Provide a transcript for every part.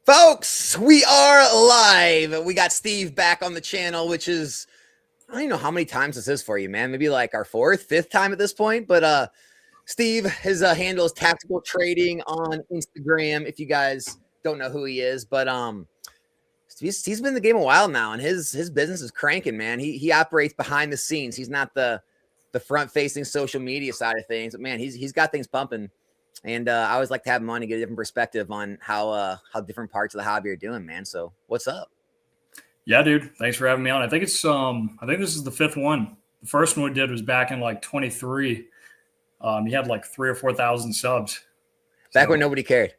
Folks, we are live. We got Steve back on the channel, which is, I don't even know how many times this is for you, man. Maybe like our fourth, fifth time at this point. But Steve, his handle is Tactical Trading on Instagram. If you guys don't know who he is, but he's been in the game a while now, and his business is cranking, man. He operates behind the scenes. He's not the front facing social media side of things, but man, he's got things pumping. And I always like to have him on to get a different perspective on how different parts of the hobby are doing, man. So what's up? Yeah, dude. Thanks for having me on. I think this is the fifth one. The first one we did was back in like 23. He had like 3,000 or 4,000 subs. Back when nobody cared.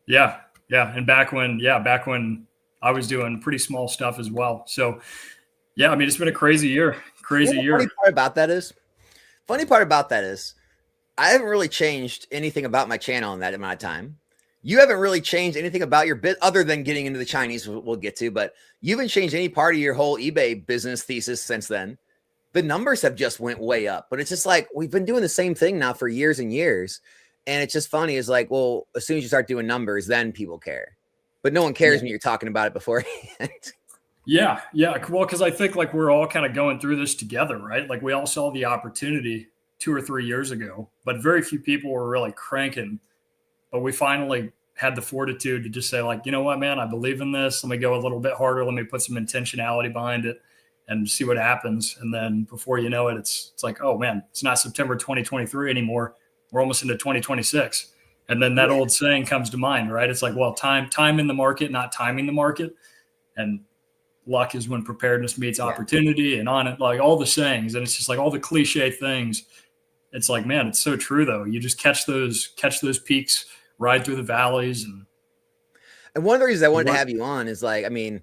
Yeah. And back when I was doing pretty small stuff as well. So yeah, I mean, it's been a crazy year. Funny part about that is I haven't really changed anything about my channel in that amount of time. You haven't really changed anything about your bit other than getting into the Chinese we'll get to, but you haven't changed any part of your whole eBay business thesis since then. The numbers have just went way up, but it's just like, we've been doing the same thing now for years and years. And it's just funny. It's like, well, as soon as you start doing numbers, then people care, but no one cares when you're talking about it beforehand. Yeah. Well, because I think like we're all kind of going through this together, right? Like we all saw the opportunity 2 or 3 years ago, but very few people were really cranking. But we finally had the fortitude to just say, like, you know what, man, I believe in this. Let me go a little bit harder. Let me put some intentionality behind it and see what happens. And then before you know it, it's like, oh man, it's not September 2023 anymore. We're almost into 2026. And then that old saying comes to mind, right? It's like, well, time in the market, not timing the market. And luck is when preparedness meets opportunity, and on it, like all the sayings. And it's just like all the cliche things. It's like, man, it's so true though. You just catch those peaks, ride through the valleys. And one of the reasons I wanted to have you on is like, I mean,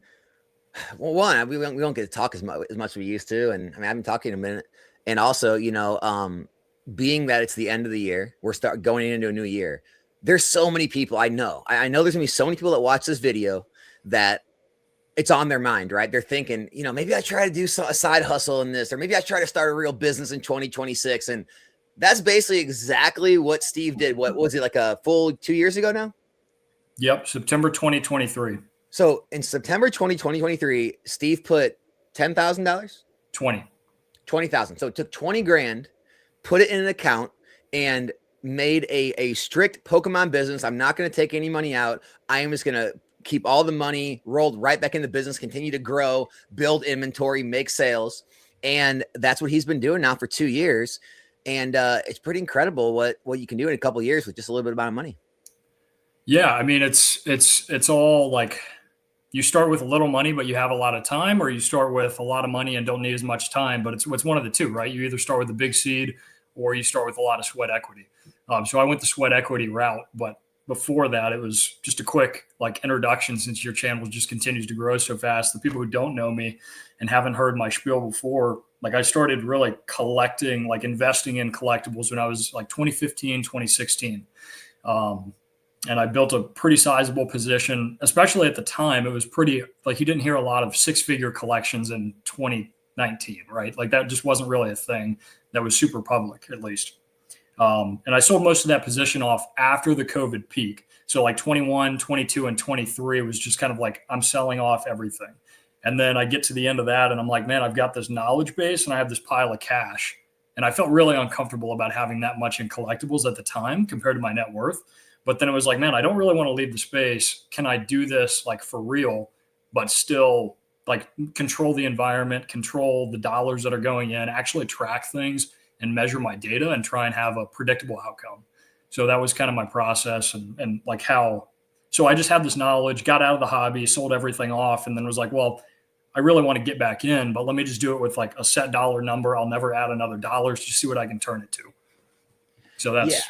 well, one, we don't get to talk as much as we used to. And I mean, I've been talking a minute. And also, you know, being that it's the end of the year, we're going into a new year. There's so many people I know there's gonna be so many people that watch this video that it's on their mind, right? They're thinking, you know, maybe I try to do a side hustle in this, or maybe I try to start a real business in 2026. And that's basically exactly what Steve did. What was it, like a full 2 years ago now? Yep. September 2023. So in September 2023, Steve put $10,000? 20,000. So it took 20 grand, put it in an account, and made a strict Pokemon business. I'm not going to take any money out. I am just going to keep all the money rolled right back in the business, continue to grow, build inventory, make sales. And that's what he's been doing now for 2 years. And it's pretty incredible what you can do in a couple of years with just a little bit amount of money. Yeah. I mean, it's all like, you start with a little money, but you have a lot of time, or you start with a lot of money and don't need as much time, but it's one of the two, right? You either start with a big seed or you start with a lot of sweat equity. So I went the sweat equity route, but before that, it was just a quick like introduction, since your channel just continues to grow so fast. The people who don't know me and haven't heard my spiel before, like I started really collecting, like investing in collectibles when I was like 2015, 2016. And I built a pretty sizable position, especially at the time. It was pretty, like, you didn't hear a lot of 6-figure collections in 2019, right? Like that just wasn't really a thing that was super public, at least. And I sold most of that position off after the COVID peak. So like 21, 22, and 23 was just kind of like, I'm selling off everything. And then I get to the end of that and I'm like, man, I've got this knowledge base and I have this pile of cash. And I felt really uncomfortable about having that much in collectibles at the time compared to my net worth. But then it was like, man, I don't really want to leave the space. Can I do this like for real, but still like control the environment, control the dollars that are going in, actually track things and measure my data and try and have a predictable outcome. So that was kind of my process and like how, so I just had this knowledge, got out of the hobby, sold everything off, and then was like, well, I really want to get back in, but let me just do it with like a set dollar number. I'll never add another dollar to see what I can turn it to. So that's, yeah.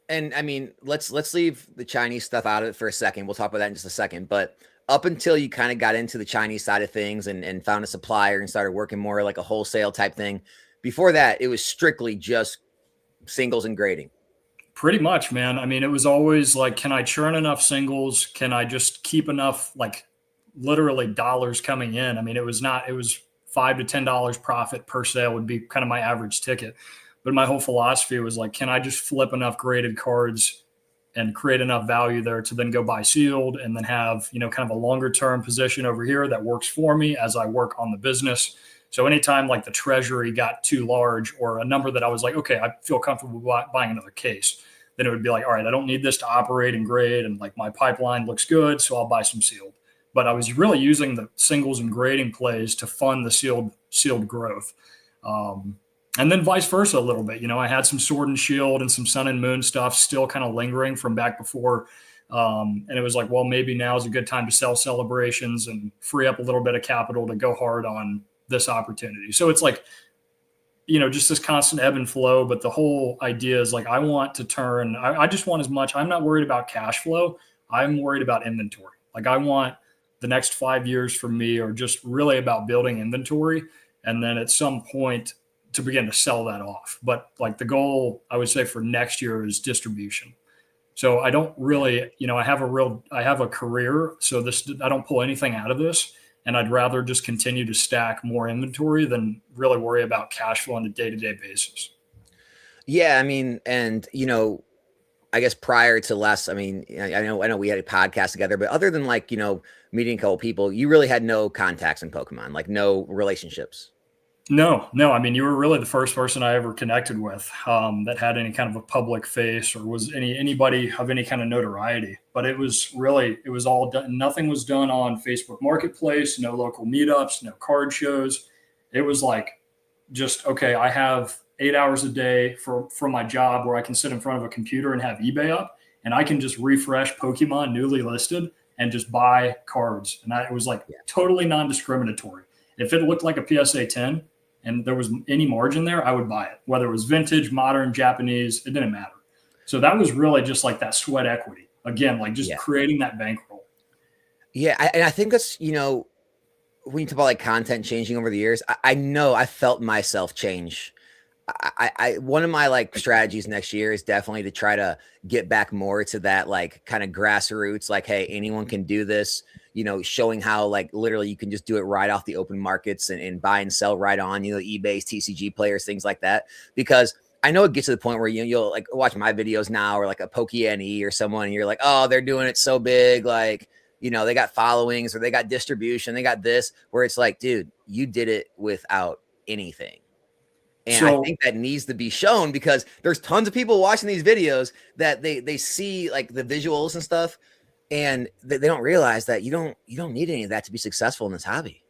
And I mean, let's leave the Chinese stuff out of it for a second. We'll talk about that in just a second. But up until you kind of got into the Chinese side of things and found a supplier and started working more like a wholesale type thing, before that, it was strictly just singles and grading. Pretty much, man. I mean, it was always like, can I churn enough singles? Can I just keep enough, like literally dollars coming in? I mean, it was $5 to $10 profit per sale would be kind of my average ticket. But my whole philosophy was like, can I just flip enough graded cards and create enough value there to then go buy sealed and then have, kind of a longer term position over here that works for me as I work on the business. So anytime like the treasury got too large or a number that I was like, okay, I feel comfortable buying another case, then it would be like, all right, I don't need this to operate and grade. And like my pipeline looks good, so I'll buy some sealed. But I was really using the singles and grading plays to fund the sealed growth. And then vice versa a little bit. I had some Sword and Shield and some Sun and Moon stuff still kind of lingering from back before. And it was like, well, maybe now is a good time to sell Celebrations and free up a little bit of capital to go hard on this opportunity. So it's like, just this constant ebb and flow. But the whole idea is like, I want to turn, I just want as much. I'm not worried about cash flow. I'm worried about inventory. Like I want the next 5 years for me are just really about building inventory. And then at some point, to begin to sell that off. But like the goal, I would say for next year is distribution. So I don't really, I have a career. So I don't pull anything out of this. And I'd rather just continue to stack more inventory than really worry about cash flow on a day-to-day basis. Yeah. I mean, and, I guess prior to last, I mean, I know we had a podcast together, but other than like, meeting a couple people, you really had no contacts in Pokemon, like no relationships. No. I mean, you were really the first person I ever connected with that had any kind of a public face or was anybody of any kind of notoriety. But it was all done. Nothing was done on Facebook Marketplace, no local meetups, no card shows. It was like just, okay, I have 8 hours a day for my job where I can sit in front of a computer and have eBay up and I can just refresh Pokemon newly listed and just buy cards. And it was like totally non-discriminatory. If it looked like a PSA 10, and there was any margin there, I would buy it. Whether it was vintage, modern, Japanese, it didn't matter. So that was really just like that sweat equity. Again, like just creating that bankroll. Yeah. And I think that's, when you talk about like content changing over the years, I know I felt myself change. One of my like strategies next year is definitely to try to get back more to that like kind of grassroots, like, hey, anyone can do this, showing how like literally you can just do it right off the open markets and buy and sell right on, eBay's TCG players, things like that. Because I know it gets to the point where you'll like watch my videos now or like a PokeNE or someone and you're like, oh, they're doing it so big. Like, they got followings or they got distribution, they got this, where it's like, dude, you did it without anything. And I think that needs to be shown because there's tons of people watching these videos that they see like the visuals and stuff. And they don't realize that you don't need any of that to be successful in this hobby.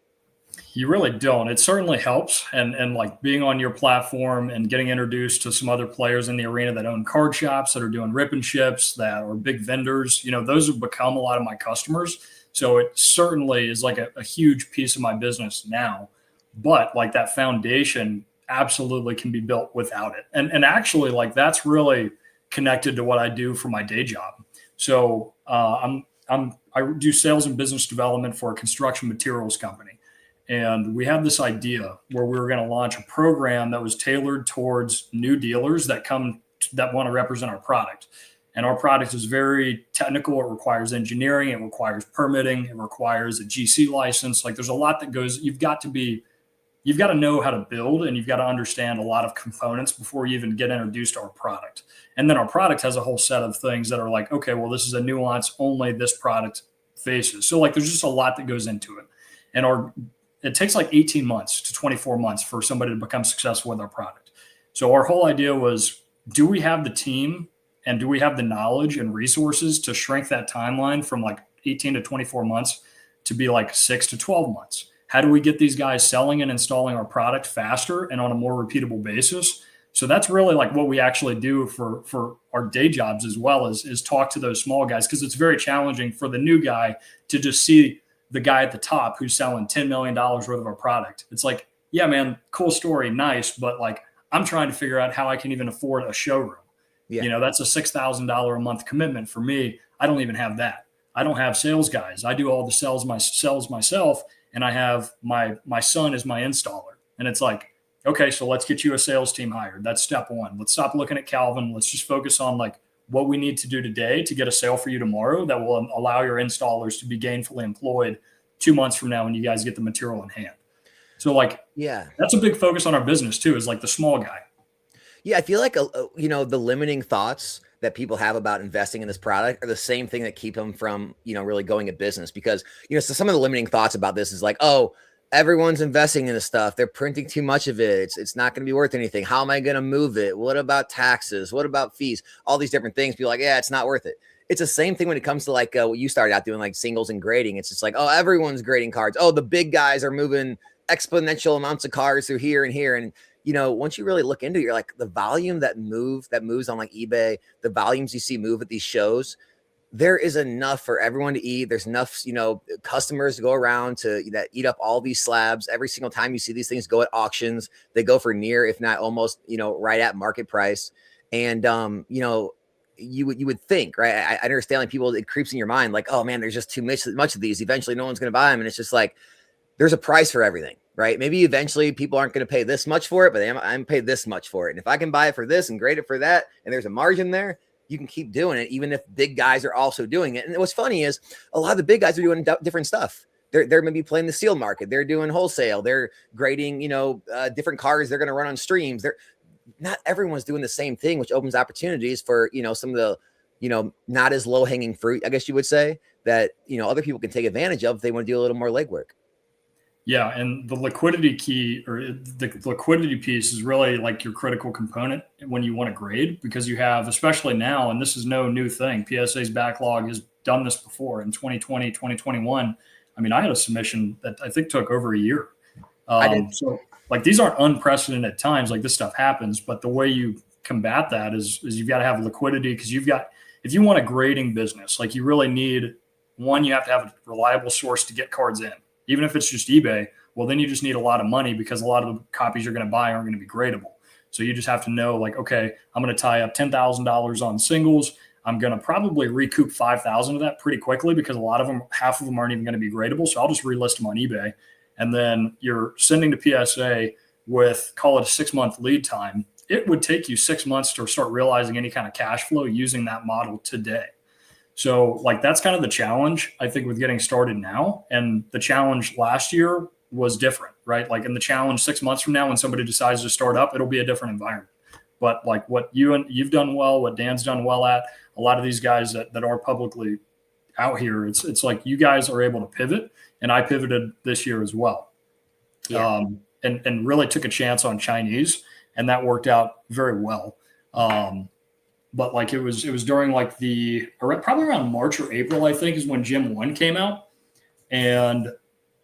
You really don't. It certainly helps. And like being on your platform and getting introduced to some other players in the arena that own card shops, that are doing rip and ships, that are big vendors, those have become a lot of my customers. So it certainly is like a huge piece of my business now. But like that foundation absolutely can be built without it. And actually like that's really connected to what I do for my day job. So I do sales and business development for a construction materials company. And we had this idea where we were going to launch a program that was tailored towards new dealers that want to represent our product. And our product is very technical. It requires engineering. It requires permitting. It requires a GC license. Like there's a lot that goes, you've got to know how to build and you've got to understand a lot of components before you even get introduced to our product. And then our product has a whole set of things that are like, okay, well, this is a nuance only this product faces. So like, there's just a lot that goes into it. And it takes like 18 months to 24 months for somebody to become successful with our product. So our whole idea was, do we have the team and do we have the knowledge and resources to shrink that timeline from like 18 to 24 months to be like 6 to 12 months? How do we get these guys selling and installing our product faster and on a more repeatable basis? So that's really like what we actually do for our day jobs as well is talk to those small guys, because it's very challenging for the new guy to just see the guy at the top who's selling $10 million worth of our product. It's like, yeah, man, cool story, nice, but like I'm trying to figure out how I can even afford a showroom. Yeah. That's a $6,000 a month commitment for me. I don't even have that. I don't have sales guys. I do all the sales myself. And I have my son is my installer. And it's like, okay, so let's get you a sales team hired. That's step one. Let's stop looking at Calvin. Let's just focus on like what we need to do today to get a sale for you tomorrow that will allow your installers to be gainfully employed 2 months from now when you guys get the material in hand. So like, yeah, that's a big focus on our business too, is like the small guy. Yeah, I feel like the limiting thoughts that people have about investing in this product are the same thing that keep them from really going at business. Because so some of the limiting thoughts about this is like, oh, everyone's investing in this stuff, they're printing too much of it, it's not going to be worth anything, how am I going to move it, what about taxes, what about fees, all these different things. People like, yeah, it's not worth it. It's the same thing when it comes to like what you started out doing, like singles and grading. It's just like, oh, everyone's grading cards, oh, the big guys are moving exponential amounts of cards through here and here. And once you really look into it, you're like, the volume that moves on like eBay, the volumes you see move at these shows, there is enough for everyone to eat. There's enough, customers to go around that eat up all these slabs. Every single time you see these things go at auctions, they go for near, if not almost, right at market price. And, you would think, right? I understand, like, people, it creeps in your mind, like, oh man, there's just too much of these. Eventually no one's going to buy them. And it's just like, there's a price for everything, right? Maybe eventually people aren't going to pay this much for it, but I'm paid this much for it. And if I can buy it for this and grade it for that, and there's a margin there, you can keep doing it, even if big guys are also doing it. And what's funny is a lot of the big guys are doing different stuff. They're maybe playing the sealed market. They're doing wholesale. They're grading, different cards they're going to run on streams. Not everyone's doing the same thing, which opens opportunities for, some of the, not as low hanging fruit, I guess you would say, that, other people can take advantage of if they want to do a little more legwork. Yeah, and the liquidity key, or the liquidity piece, is really like your critical component when you want to grade, because you have, especially now, and this is no new thing, PSA's backlog has done this before in 2020, 2021. I mean, I had a submission that I think took over a year. So like, these aren't unprecedented times, like this stuff happens, but the way you combat that is you've got to have liquidity, because if you want a grading business, like, you really need, one, you have to have a reliable source to get cards in. Even if it's just eBay, well, then you just need a lot of money, because a lot of the copies you're going to buy aren't going to be gradable. So you just have to know, like, okay, I'm going to tie up $10,000 on singles. I'm going to probably recoup 5,000 of that pretty quickly, because a lot of them, half of them aren't even going to be gradable. So I'll just relist them on eBay. And then you're sending to PSA with, call it a 6-month lead time. It would take you 6 months to start realizing any kind of cash flow using that model today. So, like, that's kind of the challenge, I think, with getting started now. And the challenge last year was different, right? Like, in the challenge 6 months from now, when somebody decides to start up, it'll be a different environment. But like what you've done well, what Dan's done well at, a lot of these guys that are publicly out here, it's like you guys are able to pivot, and I pivoted this year as well. Yeah. And really took a chance on Chinese, and that worked out very well. But like, it was during like probably around March or April, I think, is when Gym 1 came out. And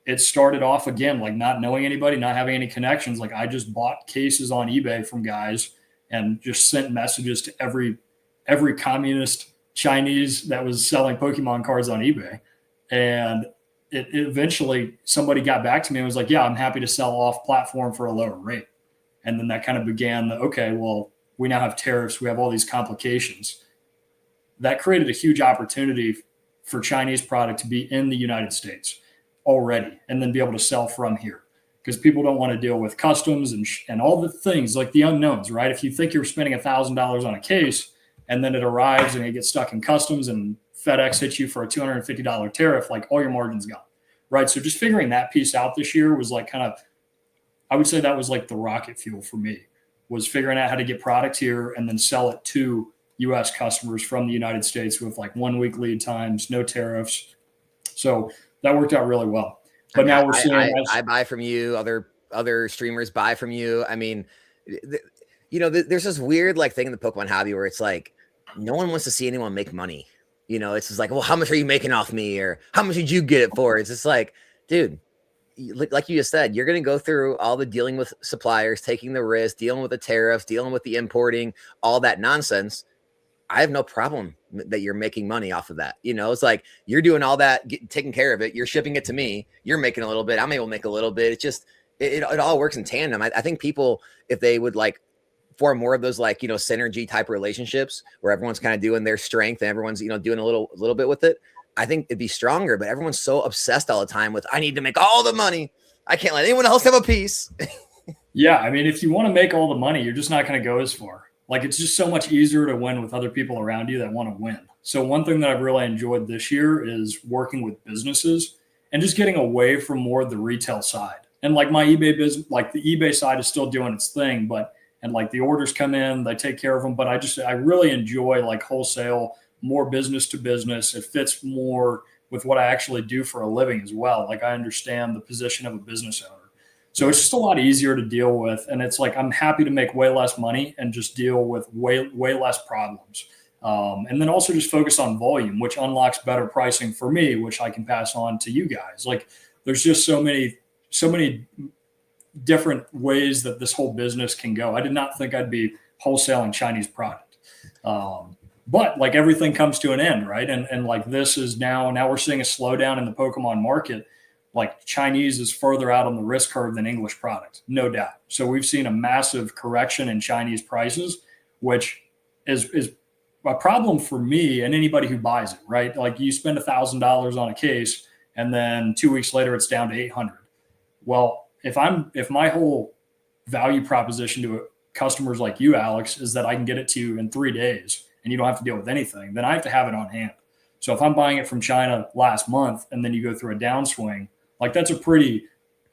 it started off again, like, not knowing anybody, not having any connections. Like, I just bought cases on eBay from guys and just sent messages to every communist Chinese that was selling Pokemon cards on eBay. And it eventually, somebody got back to me and was like, yeah, I'm happy to sell off platform for a lower rate. And then that kind of began okay, well, we now have tariffs, we have all these complications. That created a huge opportunity for Chinese product to be in the United States already, and then be able to sell from here, because people don't want to deal with customs and all the things, like the unknowns, right? If you think you're spending $1,000 on a case, and then it arrives and it gets stuck in customs and FedEx hits you for a $250 tariff, like, all your margin's gone, right? So just figuring that piece out this year was like, kind of, I would say that was like the rocket fuel for me, was figuring out how to get product here and then sell it to U.S. customers from the United States with like 1 week lead times, no tariffs. So that worked out really well. But now we're seeing I buy from you, other streamers buy from you. I mean, there's this weird like thing in the Pokemon hobby where it's like, no one wants to see anyone make money. It's just like, well, how much are you making off me, or how much did you get it for? It's just like, dude, like you just said, you're going to go through all the dealing with suppliers, taking the risk, dealing with the tariffs, dealing with the importing, all that nonsense. I have no problem that you're making money off of that. It's like, you're doing all that, taking care of it. You're shipping it to me. You're making a little bit. I'm able to make a little bit. It's just, it all works in tandem. I think people, if they would like form more of those, like, synergy type relationships where everyone's kind of doing their strength and everyone's, doing a little bit with it, I think it'd be stronger. But everyone's so obsessed all the time with, I need to make all the money, I can't let anyone else have a piece. Yeah. I mean, if you want to make all the money, you're just not going to go as far. Like, it's just so much easier to win with other people around you that want to win. So one thing that I've really enjoyed this year is working with businesses and just getting away from more of the retail side. And like my eBay business, like the eBay side is still doing its thing, but and like the orders come in, they take care of them. But I really enjoy like wholesale, more business to business. It fits more with what I actually do for a living as well. Like I understand the position of a business owner. So it's just a lot easier to deal with. And it's like, I'm happy to make way less money and just deal with way less problems. And then also just focus on volume, which unlocks better pricing for me, which I can pass on to you guys. Like there's just so many different ways that this whole business can go. I did not think I'd be wholesaling Chinese product. But like everything comes to an end, right? And like this is now we're seeing a slowdown in the Pokemon market. Like Chinese is further out on the risk curve than English product, no doubt. So we've seen a massive correction in Chinese prices, which is a problem for me and anybody who buys it, right? Like you spend $1,000 on a case and then 2 weeks later it's down to 800. Well, if my whole value proposition to customers like you, Alex, is that I can get it to you in 3 days and you don't have to deal with anything, then I have to have it on hand. So if I'm buying it from China last month and then you go through a downswing, like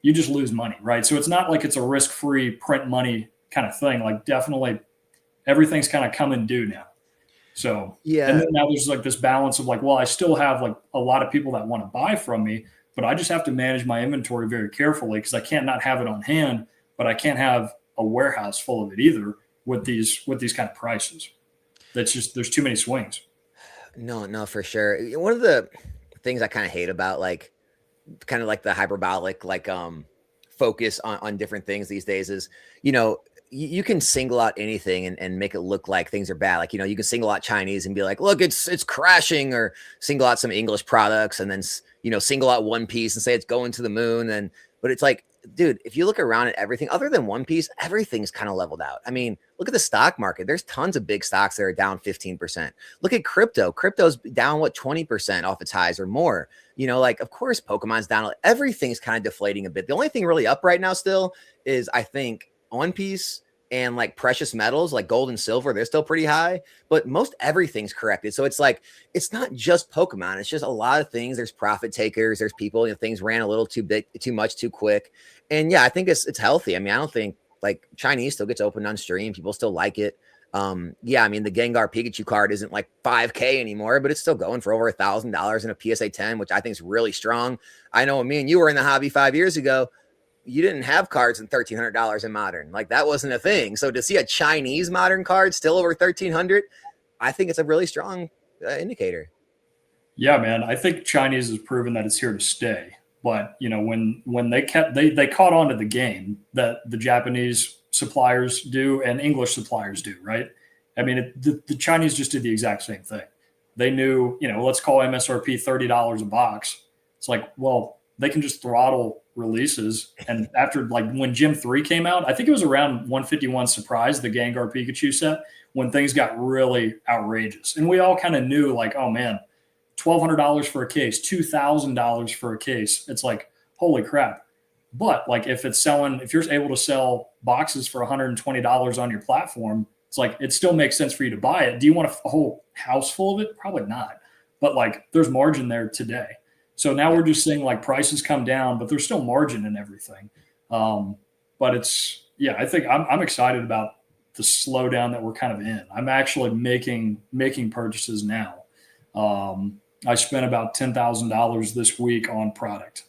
you just lose money, right? So it's not like it's a risk-free print money kind of thing. Like definitely everything's kind of come and due now. So, yeah. And then now there's like this balance of like, well, I still have like a lot of people that want to buy from me, but I just have to manage my inventory very carefully because I can't not have it on hand, but I can't have a warehouse full of it either with these kind of prices. That's just, there's too many swings. No, for sure. One of the things I kind of hate about like kind of like the hyperbolic, like focus on different things these days is, you can single out anything and make it look like things are bad. Like, you can single out Chinese and be like, look, it's crashing, or single out some English products and then, single out One Piece and say it's going to the moon. But it's like, dude, if you look around at everything other than One Piece, everything's kind of leveled out. I mean, look at the stock market. There's tons of big stocks that are down 15%. Look at crypto. Crypto's down 20% off its highs or more. Like, of course, Pokemon's down. Everything's kind of deflating a bit. The only thing really up right now still is, I think, One Piece and like precious metals like gold and silver. They're still pretty high, but most everything's corrected. So it's like, it's not just Pokemon. It's just a lot of things. There's profit takers. There's people, things ran a little too big, too much, too quick. And yeah, I think it's healthy. I mean, I don't think like Chinese still gets opened on stream. People still like it. Yeah, I mean, the Gengar Pikachu card isn't like 5K anymore, but it's still going for over $1,000 in a PSA 10, which I think is really strong. I know when me and you were in the hobby 5 years ago, you didn't have cards in $1,300 in modern. Like that wasn't a thing. So to see a Chinese modern card still over 1,300, I think it's a really strong indicator. Yeah, man. I think Chinese has proven that it's here to stay. But when they caught on to the game that the Japanese suppliers do and English suppliers do, right? I mean, the Chinese just did the exact same thing. They knew, let's call MSRP $30 a box. It's like, well, they can just throttle releases. And after like when Gym 3 came out, I think it was around 151 Surprise, the Gengar Pikachu set, when things got really outrageous. And we all kind of knew like, oh man, $1,200 for a case, $2,000 for a case. It's like, holy crap. But like if you're able to sell boxes for $120 on your platform, it's like, it still makes sense for you to buy it. Do you want a whole house full of it? Probably not. But like there's margin there today. So now we're just seeing like prices come down, but there's still margin in everything. But I think I'm excited about the slowdown that we're kind of in. I'm actually making purchases now. I spent about $10,000 this week on product.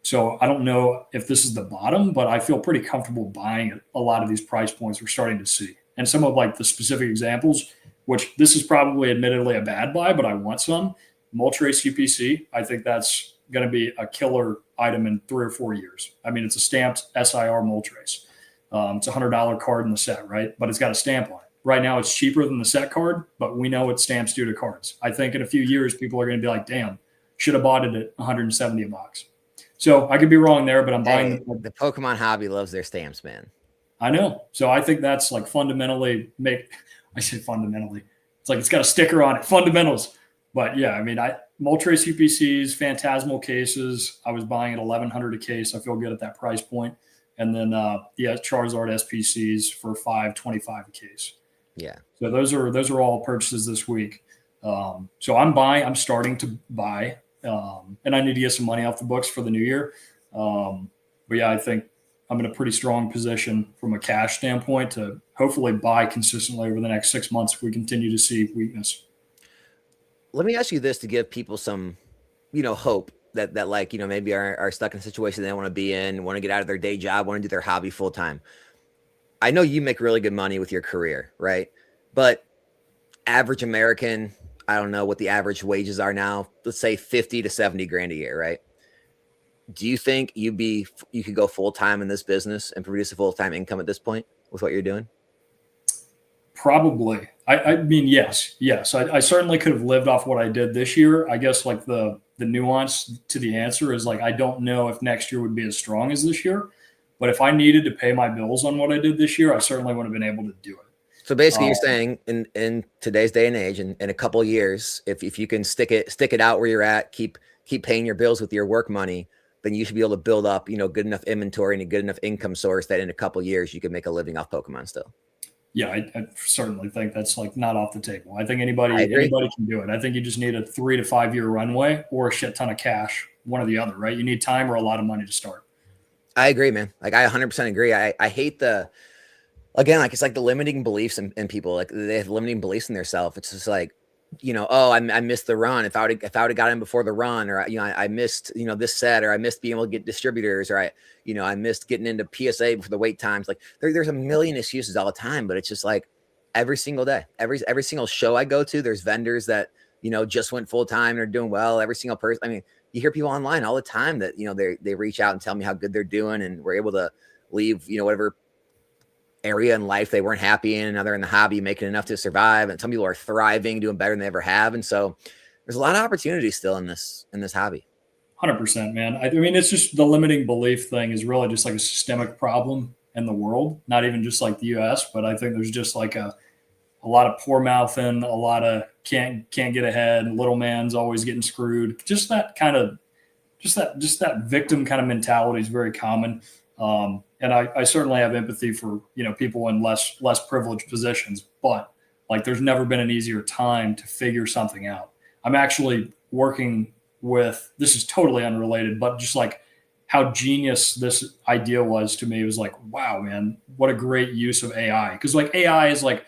So I don't know if this is the bottom, but I feel pretty comfortable buying at a lot of these price points we're starting to see. And some of like the specific examples, which this is probably admittedly a bad buy, but I want some. Moltres UPC, I think that's going to be a killer item in 3 or 4 years. I mean, it's a stamped SIR Moltres. It's a $100 card in the set, right? But it's got a stamp on it. Right now, it's cheaper than the set card, but we know it's stamps due to cards. I think in a few years, people are going to be like, damn, should have bought it at $170 a box. So I could be wrong there, but I'm buying the Pokemon hobby loves their stamps, man. I know. So I think that's like fundamentally I say fundamentally. It's like it's got a sticker on it, fundamentals. But yeah, I mean, Moltres UPCs, Phantasmal cases, I was buying at $1,100 a case. I feel good at that price point. And then Charizard SPCs for $525 a case. Yeah. So those are all purchases this week. So I'm starting to buy, and I need to get some money off the books for the new year. But yeah, I think I'm in a pretty strong position from a cash standpoint to hopefully buy consistently over the next 6 months if we continue to see weakness. Let me ask you this to give people some, hope that like, maybe are stuck in a situation they don't want to be in, want to get out of their day job, want to do their hobby full time. I know you make really good money with your career, right? But average American, I don't know what the average wages are now. Let's say 50 to 70 grand a year, right? Do you think you could go full time in this business and produce a full time income at this point with what you're doing? Probably. I mean, yes. I certainly could have lived off what I did this year. I guess like the nuance to the answer is like, I don't know if next year would be as strong as this year, but if I needed to pay my bills on what I did this year, I certainly would have been able to do it. So basically you're saying in today's day and age, in a couple of years, if you can stick it out where you're at, keep paying your bills with your work money, then you should be able to build up, good enough inventory and a good enough income source that in a couple of years you can make a living off Pokemon still. Yeah, I certainly think that's like not off the table. I think anybody can do it. I think you just need a 3 to 5 year runway or a shit ton of cash, one or the other, right? You need time or a lot of money to start. I agree, man. Like I 100% agree. I hate it's like the limiting beliefs in people. Like they have limiting beliefs in themselves. It's just like, I missed the run. If I would have got in before the run, or I missed this set, or I missed being able to get distributors, or I missed getting into PSA before the wait times. Like there's a million excuses all the time, but it's just like every single day, every single show I go to, there's vendors that just went full time and are doing well. Every single person. I mean, you hear people online all the time that they reach out and tell me how good they're doing, and we're able to leave whatever area in life they weren't happy in, and now they're in the hobby making enough to survive, and some people are thriving, doing better than they ever have. And so there's a lot of opportunity still in this hobby. 100%, man. I mean, it's just the limiting belief thing is really just like a systemic problem in the world, not even just like the US, but I think there's just like a lot of poor mouthing, a lot of can't get ahead, little man's always getting screwed. Just that victim kind of mentality is very common. And I certainly have empathy for, people in less privileged positions, but like there's never been an easier time to figure something out. I'm actually working with, this is totally unrelated, but just like how genius this idea was to me. It was like, wow, man, what a great use of AI. Cause like AI is like,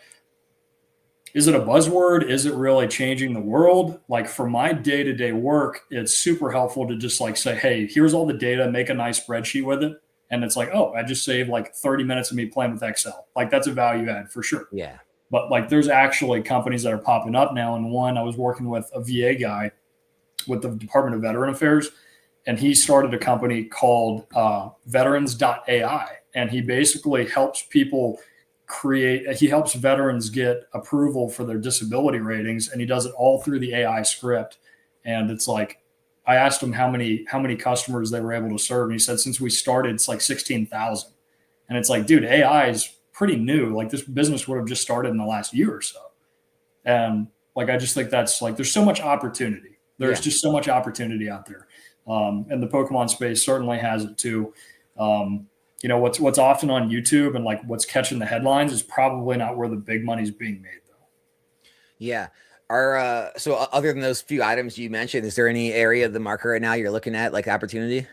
is it a buzzword? Is it really changing the world? Like for my day-to-day work, it's super helpful to just like say, hey, here's all the data, make a nice spreadsheet with it. And it's like, oh, I just saved like 30 minutes of me playing with Excel. Like that's a value add for sure. Yeah. But like there's actually companies that are popping up now. And one, I was working with a VA guy with the Department of Veteran Affairs, and he started a company called veterans.ai. And he basically helps people he helps veterans get approval for their disability ratings. And he does it all through the AI script. And it's like, I asked him how many customers they were able to serve. And he said, since we started, it's like 16,000. And it's like, dude, AI is pretty new. Like this business would have just started in the last year or so. And like, I just think that's like, there's so much opportunity. There's just so much opportunity out there. And the Pokemon space certainly has it too. What's often on YouTube and like what's catching the headlines is probably not where the big money's being made though. Yeah. So other than those few items you mentioned, is there any area of the market right now you're looking at like opportunity?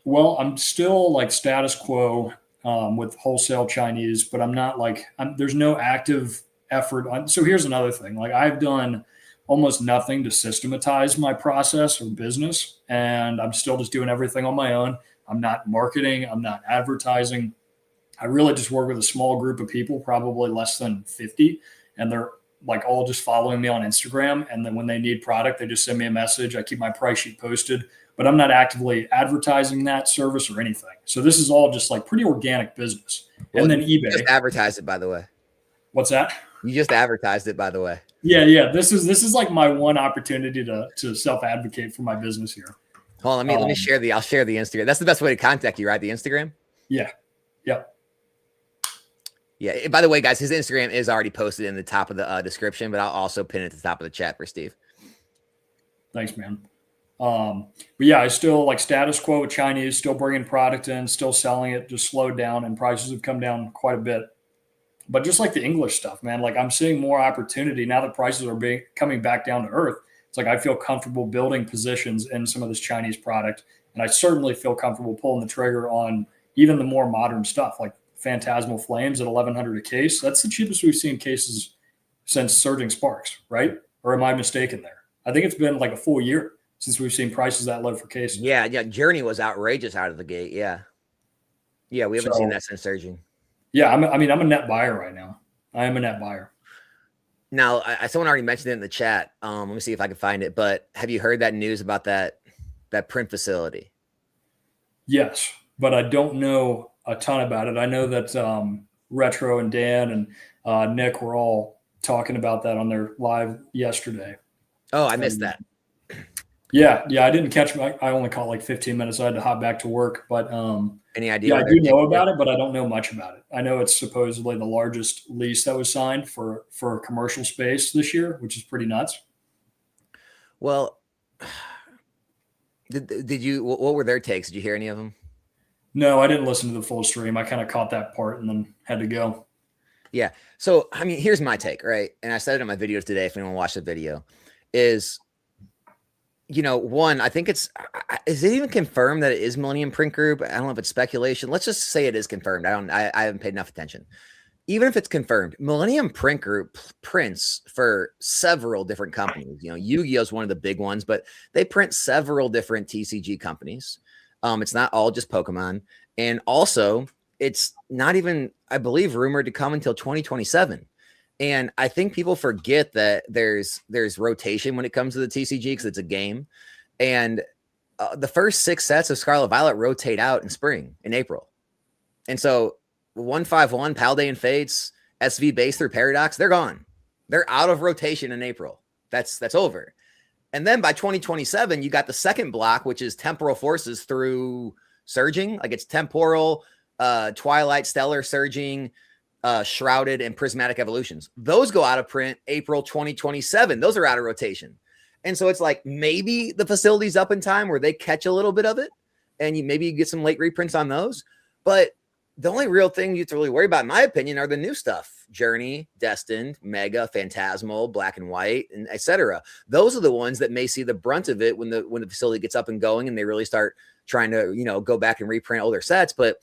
Well, I'm still like status quo with wholesale Chinese, but I'm not like, there's no active effort. So here's another thing. Like I've done almost nothing to systematize my process or business, and I'm still just doing everything on my own. I'm not marketing. I'm not advertising. I really just work with a small group of people, probably less than 50, and they're like all just following me on Instagram. And then when they need product, they just send me a message. I keep my price sheet posted, but I'm not actively advertising that service or anything. So this is all just like pretty organic business. Well, and then eBay. You just advertised it, by the way. What's that? You just advertised it, by the way. Yeah. This is like my one opportunity to self-advocate for my business here. Hold on, let me share I'll share the Instagram. That's the best way to contact you, right? The Instagram? Yeah. Yep. Yeah. By the way, guys, his Instagram is already posted in the top of the description, but I'll also pin it at the top of the chat for Steve. Thanks, man. But yeah, I still like status quo with Chinese, still bringing product in, still selling it, just slowed down, and prices have come down quite a bit. But just like the English stuff, man, like I'm seeing more opportunity now that prices are coming back down to earth. It's like I feel comfortable building positions in some of this Chinese product, and I certainly feel comfortable pulling the trigger on even the more modern stuff like Phantasmal Flames at 1,100 a case. That's the cheapest we've seen cases since Surging Sparks, right? Or am I mistaken there? I think it's been like a full year since we've seen prices that low for cases. Yeah. Journey was outrageous out of the gate. Yeah. Yeah, we haven't seen that since Surging. Yeah, I'm a net buyer right now. I am a net buyer. Now, someone already mentioned it in the chat. Let me see if I can find it. But have you heard that news about that print facility? Yes, but I don't know a ton about it. I know that Retro and Dan and Nick were all talking about that on their live yesterday. Oh, I missed that. Yeah, I didn't catch. I only caught like 15 minutes. I had to hop back to work. But any idea? Yeah, I do know about it, but I don't know much about it. I know it's supposedly the largest lease that was signed for commercial space this year, which is pretty nuts. Well, did you? What were their takes? Did you hear any of them? No, I didn't listen to the full stream. I kind of caught that part and then had to go. Yeah. So, I mean, here's my take, right? And I said it in my videos today. If anyone watched the video, is, one, I think is it even confirmed that it is Millennium Print Group? I don't know if it's speculation. Let's just say it is confirmed. I haven't paid enough attention. Even if it's confirmed, Millennium Print Group prints for several different companies. Yu-Gi-Oh is one of the big ones, but they print several different TCG companies. It's not all just Pokemon. And also, it's not even, I believe, rumored to come until 2027. And I think people forget that there's rotation when it comes to the TCG because it's a game. And the first 6 sets of Scarlet Violet rotate out in April. And so 151, Paldean Fates, SV Base through Paradox, they're gone. They're out of rotation in April. That's over. And then by 2027, you got the second block, which is Temporal Forces through Surging. Like it's Temporal, Twilight, Stellar, Surging, Shrouded, and Prismatic Evolutions. Those go out of print April 2027. Those are out of rotation. And so it's like maybe the facility's up in time where they catch a little bit of it and maybe you get some late reprints on those. But the only real thing you have to really worry about, in my opinion, are the new stuff. Journey, Destined, Mega, Phantasmal, Black and White, and etc. Those are the ones that may see the brunt of it when the facility gets up and going and they really start trying to, go back and reprint older sets. But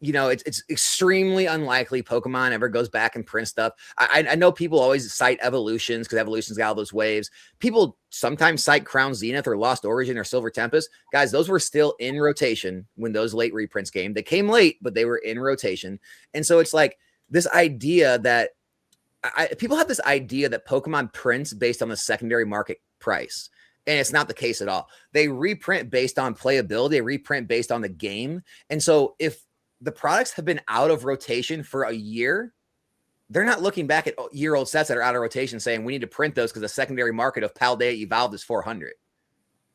it's extremely unlikely Pokemon ever goes back and prints stuff. I know people always cite Evolutions because Evolutions got all those waves. People sometimes cite Crown Zenith or Lost Origin or Silver Tempest. Guys, those were still in rotation when those late reprints came. They came late, but they were in rotation. And so it's like this idea that people have this idea that Pokemon prints based on the secondary market price. And it's not the case at all. They reprint based on playability. They reprint based on the game. And so if the products have been out of rotation for a year, they're not looking back at year-old sets that are out of rotation saying we need to print those because the secondary market of Paldea Evolved is 400,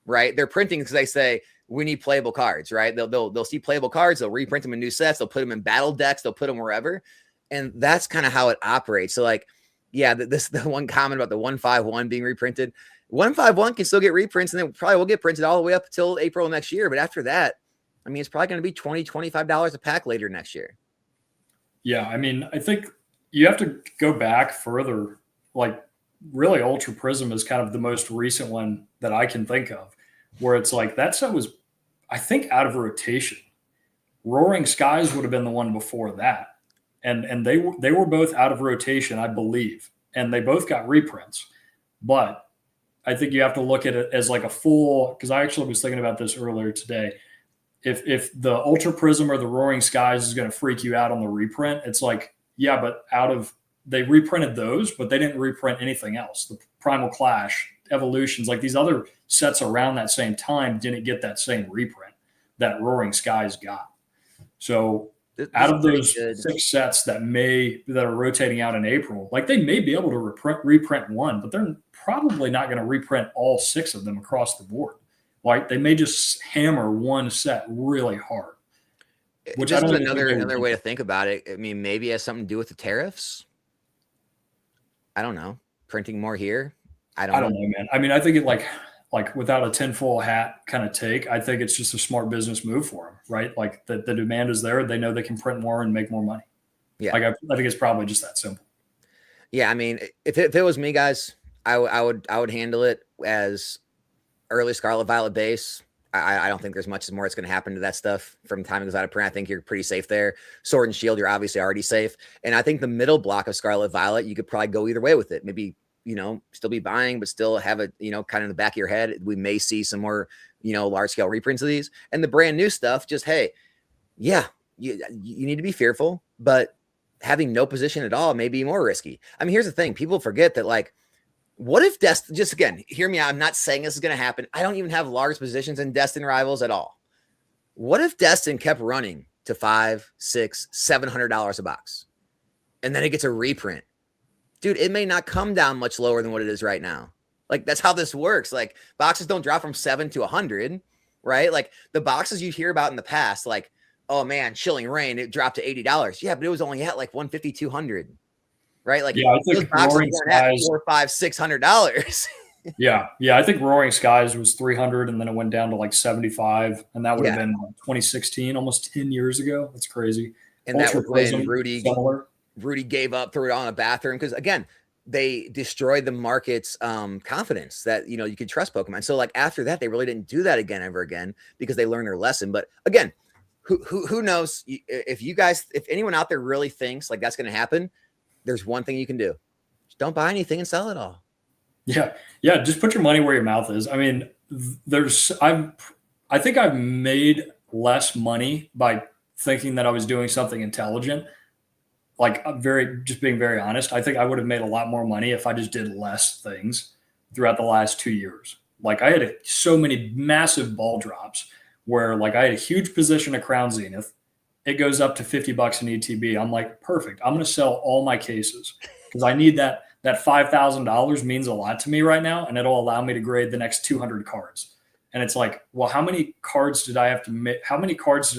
right? They're printing because they say we need playable cards, right? They'll see playable cards, they'll reprint them in new sets, they'll put them in battle decks, they'll put them wherever, and that's kind of how it operates. So like, yeah, the one comment about the 151 being reprinted, 151 can still get reprints, and then probably will get printed all the way up until April next year. But after that, I mean, it's probably going to be $20, $25 a pack later next year. Yeah, I mean, I think you have to go back further. Like, really, Ultra Prism is kind of the most recent one that I can think of, where it's like that set was, I think, out of rotation. Roaring Skies would have been the one before that, and they were both out of rotation, I believe, and they both got reprints. But I think you have to look at it as like a full, because I actually was thinking about this earlier today. If the Ultra Prism or the Roaring Skies is going to freak you out on the reprint, it's like, yeah, but they reprinted those, but they didn't reprint anything else. The Primal Clash, Evolutions, like these other sets around that same time didn't get that same reprint that Roaring Skies got. So out of those 6 sets that are rotating out in April, like they may be able to reprint one, but they're probably not going to reprint all 6 of them across the board. Like they may just hammer one set really hard. Which is another way to think about it. I mean, maybe it has something to do with the tariffs. I don't know. Printing more here. I don't know, man. I mean, I think it like without a tinfoil hat kind of take, I think it's just a smart business move for them, right? Like the demand is there. They know they can print more and make more money. Yeah. Like I think it's probably just that simple. Yeah. I mean, if it was me, guys, I would handle it as early Scarlet Violet base, I don't think there's much more that's going to happen to that stuff from the time it goes out of print. I think you're pretty safe there. Sword and Shield, you're obviously already safe. And I think the middle block of Scarlet Violet, you could probably go either way with it. Maybe, still be buying, but still have it, kind of in the back of your head. We may see some more, large scale reprints of these. And the brand new stuff, just, hey, yeah, you need to be fearful, but having no position at all may be more risky. I mean, here's the thing. People forget that, like, what if just again, hear me out. I'm not saying this is going to happen. I don't even have large positions in Destin Rivals at all. What if Destin kept running to $500, $600, $700 a box and then it gets a reprint? Dude, it may not come down much lower than what it is right now. Like, that's how this works. Like, boxes don't drop from 7 to 100, right? Like, the boxes you hear about in the past, like, oh man, Chilling Reign, it dropped to $80. Yeah, but it was only at like 150, 200. Right? Like, yeah, I think Roaring Skies $400, $500, $600. yeah. I think Roaring Skies was 300, and then it went down to like 75, and that would have been 2016, almost 10 years ago. That's crazy. And Ultra that was when Rudy gave up, threw it on a bathroom because, again, they destroyed the market's confidence that you could trust Pokemon. So, like, after that, they really didn't do that ever again because they learned their lesson. But again, who knows? If anyone out there really thinks like that's going to happen, there's one thing you can do. Just don't buy anything and sell it all. Yeah. Just put your money where your mouth is. I mean, I think I've made less money by thinking that I was doing something intelligent. Like, just being very honest, I think I would have made a lot more money if I just did less things throughout the last 2 years. Like, I had so many massive ball drops where, like, I had a huge position at Crown Zenith. It goes up to $50 in ETB. I'm like, perfect. I'm going to sell all my cases because I need that $5,000 means a lot to me right now. And it'll allow me to grade the next 200 cards. And it's like, well, how many cards did I have to make? How many times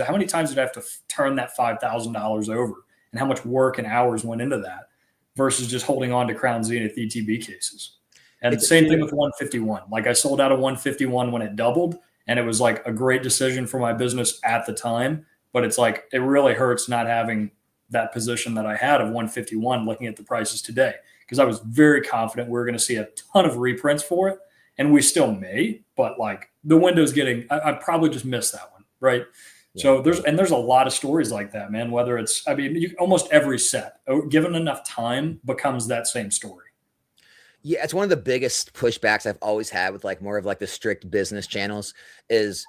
did I have to turn that $5,000 over? And how much work and hours went into that versus just holding on to Crown Zenith ETB cases. And same thing with 151. Like, I sold out of 151 when it doubled, and it was like a great decision for my business at the time. But it's like, it really hurts not having that position that I had of 151 looking at the prices today, because I was very confident we were going to see a ton of reprints for it. And we still may, but like the window's I probably just missed that one. Right. Yeah. So there's a lot of stories like that, man, whether it's, almost every set given enough time becomes that same story. Yeah. It's one of the biggest pushbacks I've always had with like more of like the strict business channels is,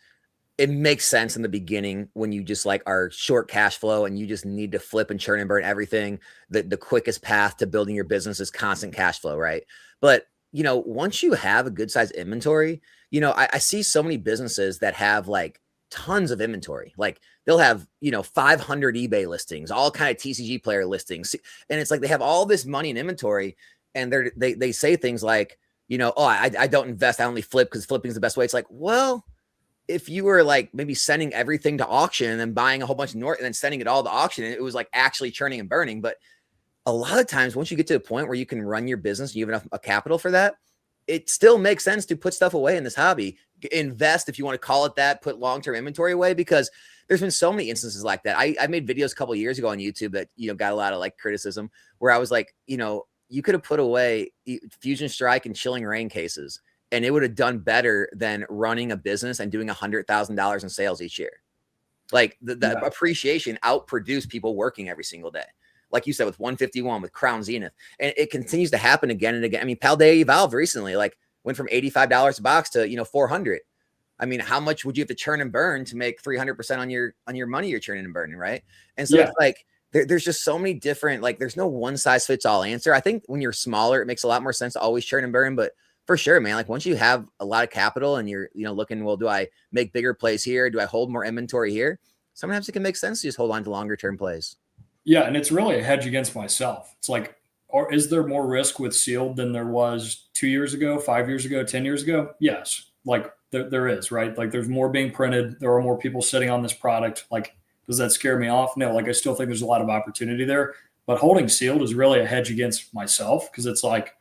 it makes sense in the beginning when you just like are short cash flow and you just need to flip and churn and burn everything. The quickest path to building your business is constant cash flow, right? But, once you have a good size inventory, I see so many businesses that have like tons of inventory. Like, they'll have, 500 eBay listings, all kind of TCG player listings. And it's like they have all this money in inventory and they say things like, I don't invest, I only flip because flipping is the best way. It's like, well, if you were like maybe sending everything to auction and then buying a whole bunch of and then sending it all to auction, and it was like actually churning and burning. But a lot of times, once you get to a point where you can run your business, you have enough capital for that, it still makes sense to put stuff away in this hobby, invest, if you want to call it that, put long-term inventory away, because there's been so many instances like that. I made videos a couple of years ago on YouTube that, got a lot of like criticism where I was like, you could have put away Fusion Strike and Chilling Reign cases, and it would have done better than running a business and doing $100,000 in sales each year. Like the appreciation outproduced people working every single day. Like you said, with 151, with Crown Zenith, and it continues to happen again and again. I mean, Paldea Evolved recently, like went from $85 a box to, 400. I mean, how much would you have to churn and burn to make 300% on your money you're churning and burning, right? And so it's like, there's just so many different, like, there's no one size fits all answer. I think when you're smaller, it makes a lot more sense to always churn and burn, but for sure, man, like once you have a lot of capital and you're, looking, well, do I make bigger plays here? Do I hold more inventory here? Sometimes it can make sense to just hold on to longer term plays. Yeah. And it's really a hedge against myself. It's like, or is there more risk with sealed than there was 2 years ago, 5 years ago, 10 years ago? Yes. Like there is, right? Like there's more being printed. There are more people sitting on this product. Like, does that scare me off? No, like I still think there's a lot of opportunity there, but holding sealed is really a hedge against myself. Cause it's like,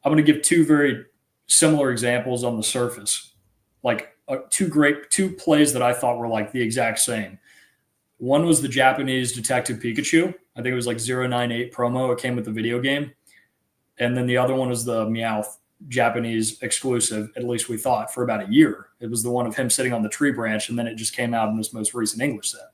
I'm going to give two very similar examples on the surface, like two plays that I thought were like the exact same. One was the Japanese Detective Pikachu. I think it was like 098 promo. It came with the video game. And then the other one was the Meowth Japanese exclusive, at least we thought, for about a year. It was the one of him sitting on the tree branch, and then it just came out in this most recent English set.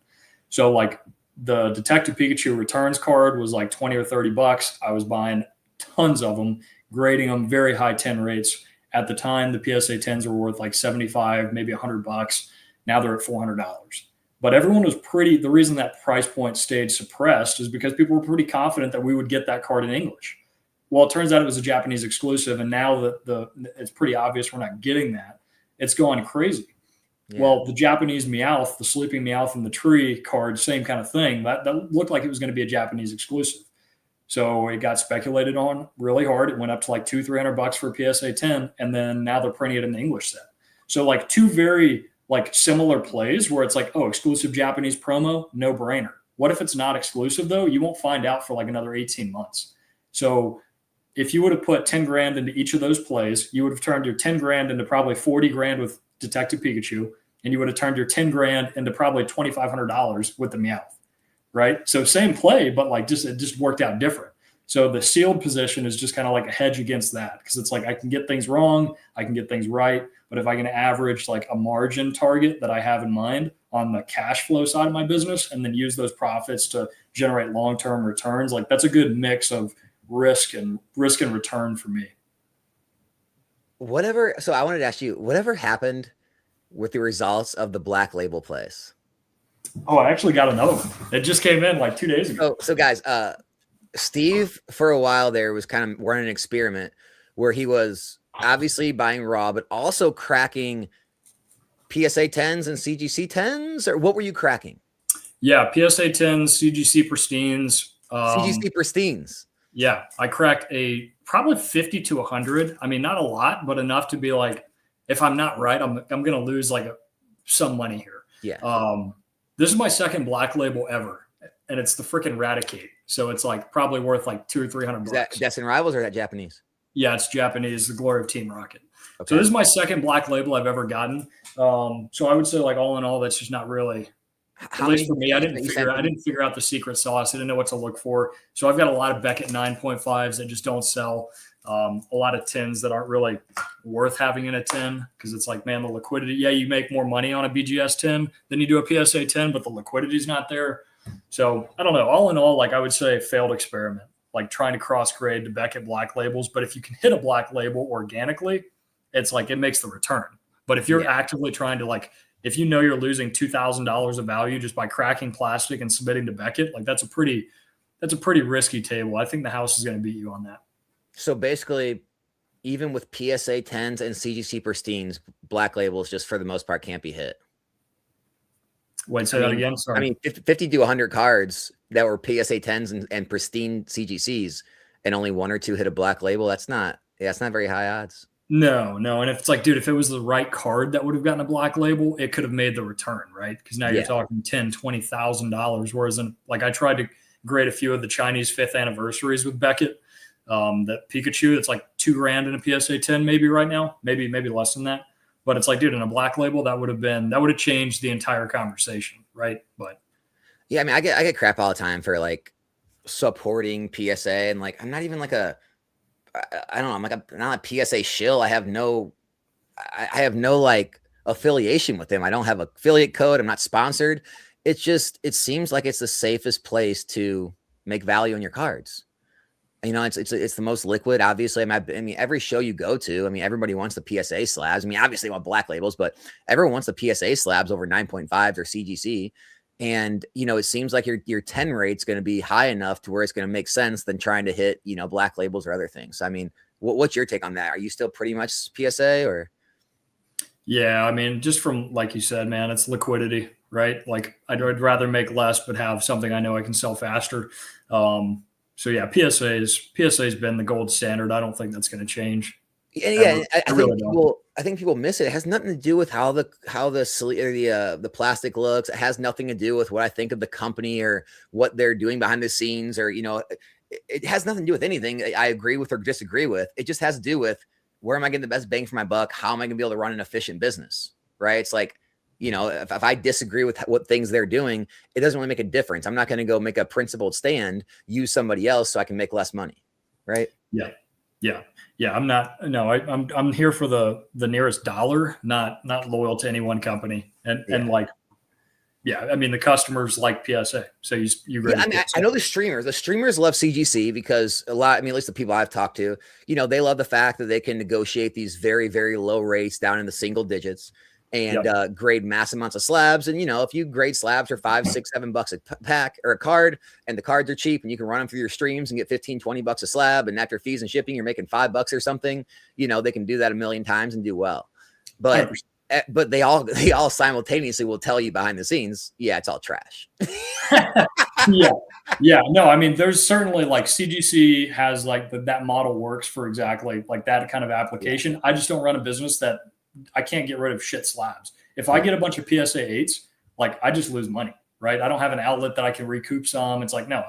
So like the Detective Pikachu returns card was like 20 or $30. I was buying tons of them, grading them, very high 10 rates. At the time, the PSA 10s were worth like 75, maybe $100. Now they're at $400. But everyone was the reason that price point stayed suppressed is because people were pretty confident that we would get that card in English. Well, it turns out it was a Japanese exclusive, and now that it's pretty obvious we're not getting that. It's going crazy. Yeah. Well, the Japanese Meowth, the sleeping Meowth in the tree card, same kind of thing. That looked like it was going to be a Japanese exclusive. So it got speculated on really hard. It went up to like $200-$300 for a PSA 10, and then now they're printing it in the English set. So like two very like similar plays where it's like, oh, exclusive Japanese promo, no brainer. What if it's not exclusive though? You won't find out for like another 18 months. So if you would have put 10 grand into each of those plays, you would have turned your 10 grand into probably 40 grand with Detective Pikachu, and you would have turned your 10 grand into probably $2,500 with the Meowth, right? So same play, but like it just worked out different. So the sealed position is just kind of like a hedge against that, because it's like I can get things wrong, I can get things right, but if I can average like a margin target that I have in mind on the cash flow side of my business and then use those profits to generate long-term returns, like that's a good mix of risk and return for me. So I wanted to ask you, whatever happened with the results of the Black Label plays? Oh, I actually got another one. It just came in like 2 days ago. So guys, Steve for a while there was kind of running an experiment where he was obviously buying raw, but also cracking PSA 10s and CGC 10s, or what were you cracking? Yeah, PSA 10s, CGC pristines. CGC pristines. Yeah, I cracked probably 50 to 100. I mean, not a lot, but enough to be like, if I'm not right, I'm going to lose like some money here. Yeah. This is my second Black Label ever, and it's the freaking Raticate. So it's like probably worth like $200 or $300. Is that Destin Rivals or is that Japanese? Yeah, it's Japanese, the Glory of Team Rocket. Okay. So this is my second Black Label I've ever gotten. So I would say like all in all, that's just not really. At least for me, I didn't figure out the secret sauce. I didn't know what to look for. So I've got a lot of Beckett 9.5s that just don't sell. A lot of 10s that aren't really worth having in a 10 because it's like, man, the liquidity. Yeah, you make more money on a BGS 10 than you do a PSA 10, but the liquidity's not there. So I don't know. All in all, like I would say failed experiment, like trying to cross grade to Beckett Black Labels. But if you can hit a Black Label organically, it's like it makes the return. But if you're actively trying to like, if you know you're losing $2,000 of value just by cracking plastic and submitting to Beckett, like that's a pretty risky table. I think the house is going to beat you on that. So basically, even with PSA 10s and CGC pristines, Black Labels just for the most part can't be hit. Wait, say that again. Sorry. I mean, 50 to 100 cards that were PSA 10s and pristine CGCs, and only one or two hit a Black Label. That's not very high odds. No. And if it's like, dude, if it was the right card that would have gotten a Black Label, it could have made the return, right? Because now you're talking $10,000, $20,000. Whereas like I tried to grade a few of the Chinese 5th anniversaries with Beckett. That Pikachu, it's like $2,000 in a PSA 10 maybe right now, maybe less than that. But it's like, dude, in a Black Label, that would have changed the entire conversation, right? But yeah, I mean, I get crap all the time for like supporting PSA, and like I'm not even like I don't know, I'm not a PSA shill. I have no like affiliation with them. I don't have an affiliate code. I'm not sponsored. It seems like it's the safest place to make value on your cards. You know, it's the most liquid, obviously. I mean, every show you go to, I mean, everybody wants the PSA slabs. I mean, obviously they want Black Labels, but everyone wants the PSA slabs over 9.5s or CGC. And, you know, it seems like your 10 rate's going to be high enough to where it's going to make sense than trying to hit, you know, Black Labels or other things. So, I mean, what's your take on that? Are you still pretty much PSA or? Yeah, I mean, just from, like you said, man, it's liquidity, right? Like I'd rather make less, but have something I know I can sell faster. So yeah, PSA's been the gold standard. I don't think that's going to change. Yeah, I think people miss it. It has nothing to do with how the plastic looks. It has nothing to do with what I think of the company or what they're doing behind the scenes, or you know, it has nothing to do with anything I agree with or disagree with. It just has to do with where am I getting the best bang for my buck? How am I going to be able to run an efficient business? Right? It's like, you know, if I disagree with what things they're doing, it doesn't really make a difference. I'm not going to go make a principled stand, use somebody else so I can make less money. Right? Yeah. Yeah. Yeah. I'm not, no, I'm here for the nearest dollar, not loyal to any one company. And like, yeah, I mean, the customers like PSA. So you Yeah, grade I mean, I PSA. know the streamers. The streamers love CGC because a lot. I mean, at least the people I've talked to, they love the fact that they can negotiate these very, very low rates down in the single digits and Yep. grade mass amounts of slabs. And if you grade slabs for $5, $6, $7 a pack or a card, and the cards are cheap, and you can run them through your streams and get 15, $20 a slab, and after fees and shipping, you're making $5 or something. They can do that a million times and do well. But 100%. but they all simultaneously will tell you behind the scenes, yeah, it's all trash. Yeah. Yeah. No, I mean, there's certainly like CGC has like that model works for exactly like that kind of application. I just don't run a business that I can't get rid of shit slabs. If I get a bunch of PSA 8s, like I just lose money, right? I don't have an outlet that I can recoup some. It's like, no,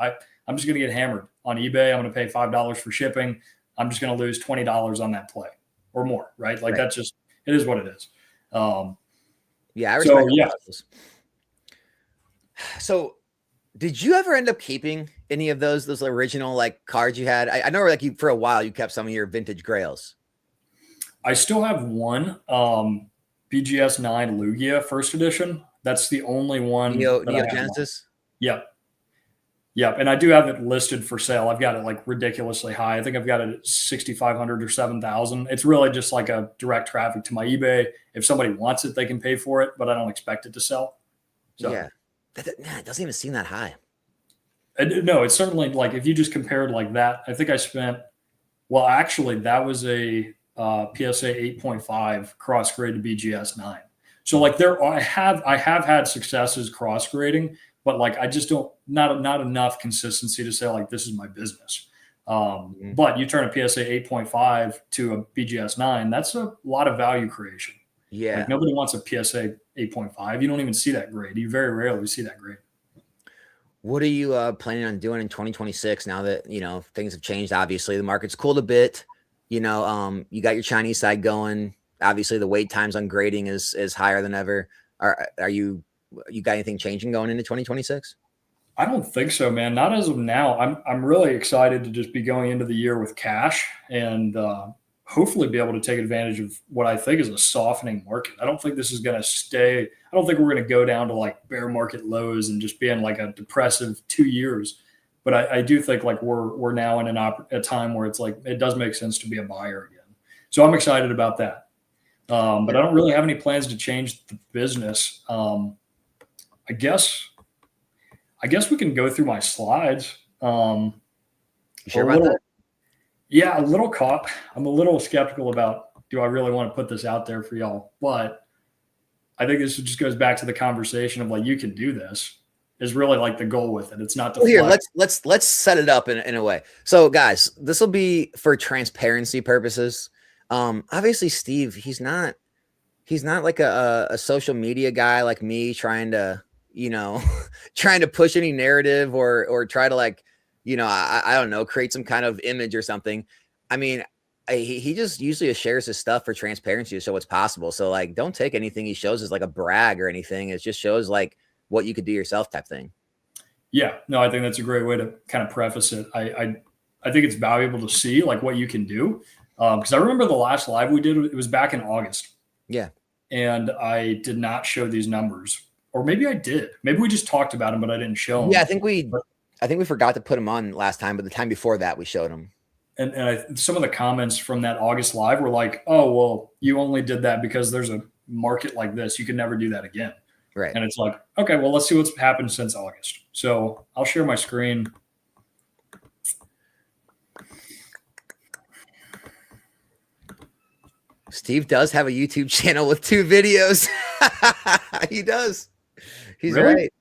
I'm just going to get hammered on eBay. I'm going to pay $5 for shipping. I'm just going to lose $20 on that play or more, right? Like that's just, it is what it is. Yeah, I respect yeah. those. So did you ever end up keeping any of those original like cards you had? I know like for a while you kept some of your vintage grails. I still have one BGS 9 Lugia first edition. That's the only one. Neo Genesis? Yep. Yep. And I do have it listed for sale. I've got it like ridiculously high. I think I've got it at 6,500 or 7,000. It's really just like a direct traffic to my eBay. If somebody wants it, they can pay for it, but I don't expect it to sell. So, yeah. It doesn't even seem that high. No, it's certainly like if you just compared like that, I think I spent, well, actually, that was a PSA 8.5 cross grade to BGS 9. So like I have had successes cross grading, but like I just don't not enough consistency to say like this is my business. But you turn a PSA 8.5 to a BGS 9, that's a lot of value creation. Yeah. Like nobody wants a PSA 8.5. You don't even see that grade. You very rarely see that grade. What are you planning on doing in 2026 now that, things have changed? Obviously, the market's cooled a bit. You got your Chinese side going. Obviously, the wait times on grading is higher than ever. Are you got anything changing going into 2026? I don't think so, man. Not as of now. I'm really excited to just be going into the year with cash and hopefully be able to take advantage of what I think is a softening market. I don't think this is going to stay. I don't think we're going to go down to like bear market lows and just be in like a depressive 2 years. But I do think like we're now in a time where it's like it does make sense to be a buyer again. So I'm excited about that. But I don't really have any plans to change the business. I guess we can go through my slides. You sure about that? Yeah, a little caught. I'm a little skeptical about, do I really want to put this out there for y'all? But I think this just goes back to the conversation of like, you can do this is really like the goal with it. It's not to here. Let's set it up in a way. So guys, this will be for transparency purposes. Obviously Steve, he's not like a social media guy like me trying to, trying to push any narrative or try to like, I don't know, create some kind of image or something. I mean, he just usually shares his stuff for transparency to show what's possible. So like, don't take anything he shows as like a brag or anything. It just shows like what you could do yourself type thing. Yeah, no, I think that's a great way to kind of preface it. I think it's valuable to see like what you can do. Because I remember the last live we did, it was back in August. Yeah. And I did not show these numbers. Or maybe I did. Maybe we just talked about them, but I didn't show them. Yeah, I think we forgot to put them on last time, but the time before that we showed them. And some of the comments from that August live were like, oh, well, you only did that because there's a market like this. You can never do that again. Right. And it's like, okay, well, let's see what's happened since August. So I'll share my screen. Steve does have a YouTube channel with 2 videos. He does. He's really? Right.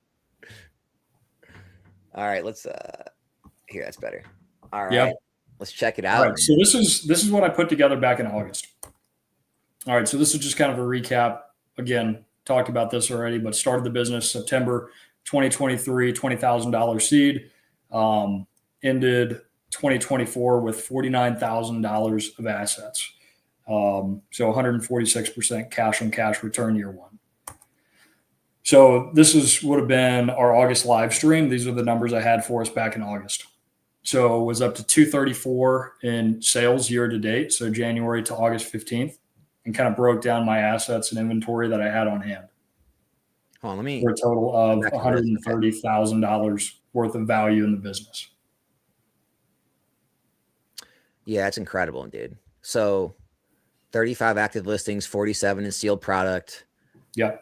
All right, let's here, that's better. All right. Yep. Let's check it out. All right. So this is what I put together back in August. All right. So this is just kind of a recap. Again, talked about this already, but started the business September 2023, $20,000 seed. Ended 2024 with $49,000 of assets. So 146% cash on cash return year one. So this would have been our August live stream. These are the numbers I had for us back in August. So it was up to 234 in sales year to date. So January to August 15th, and kind of broke down my assets and inventory that I had on hand. Hold on, let me. For a total of back to this. Okay. $130,000 worth of value in the business. Yeah, it's incredible, dude. So 35 active listings, 47 in sealed product. Yeah.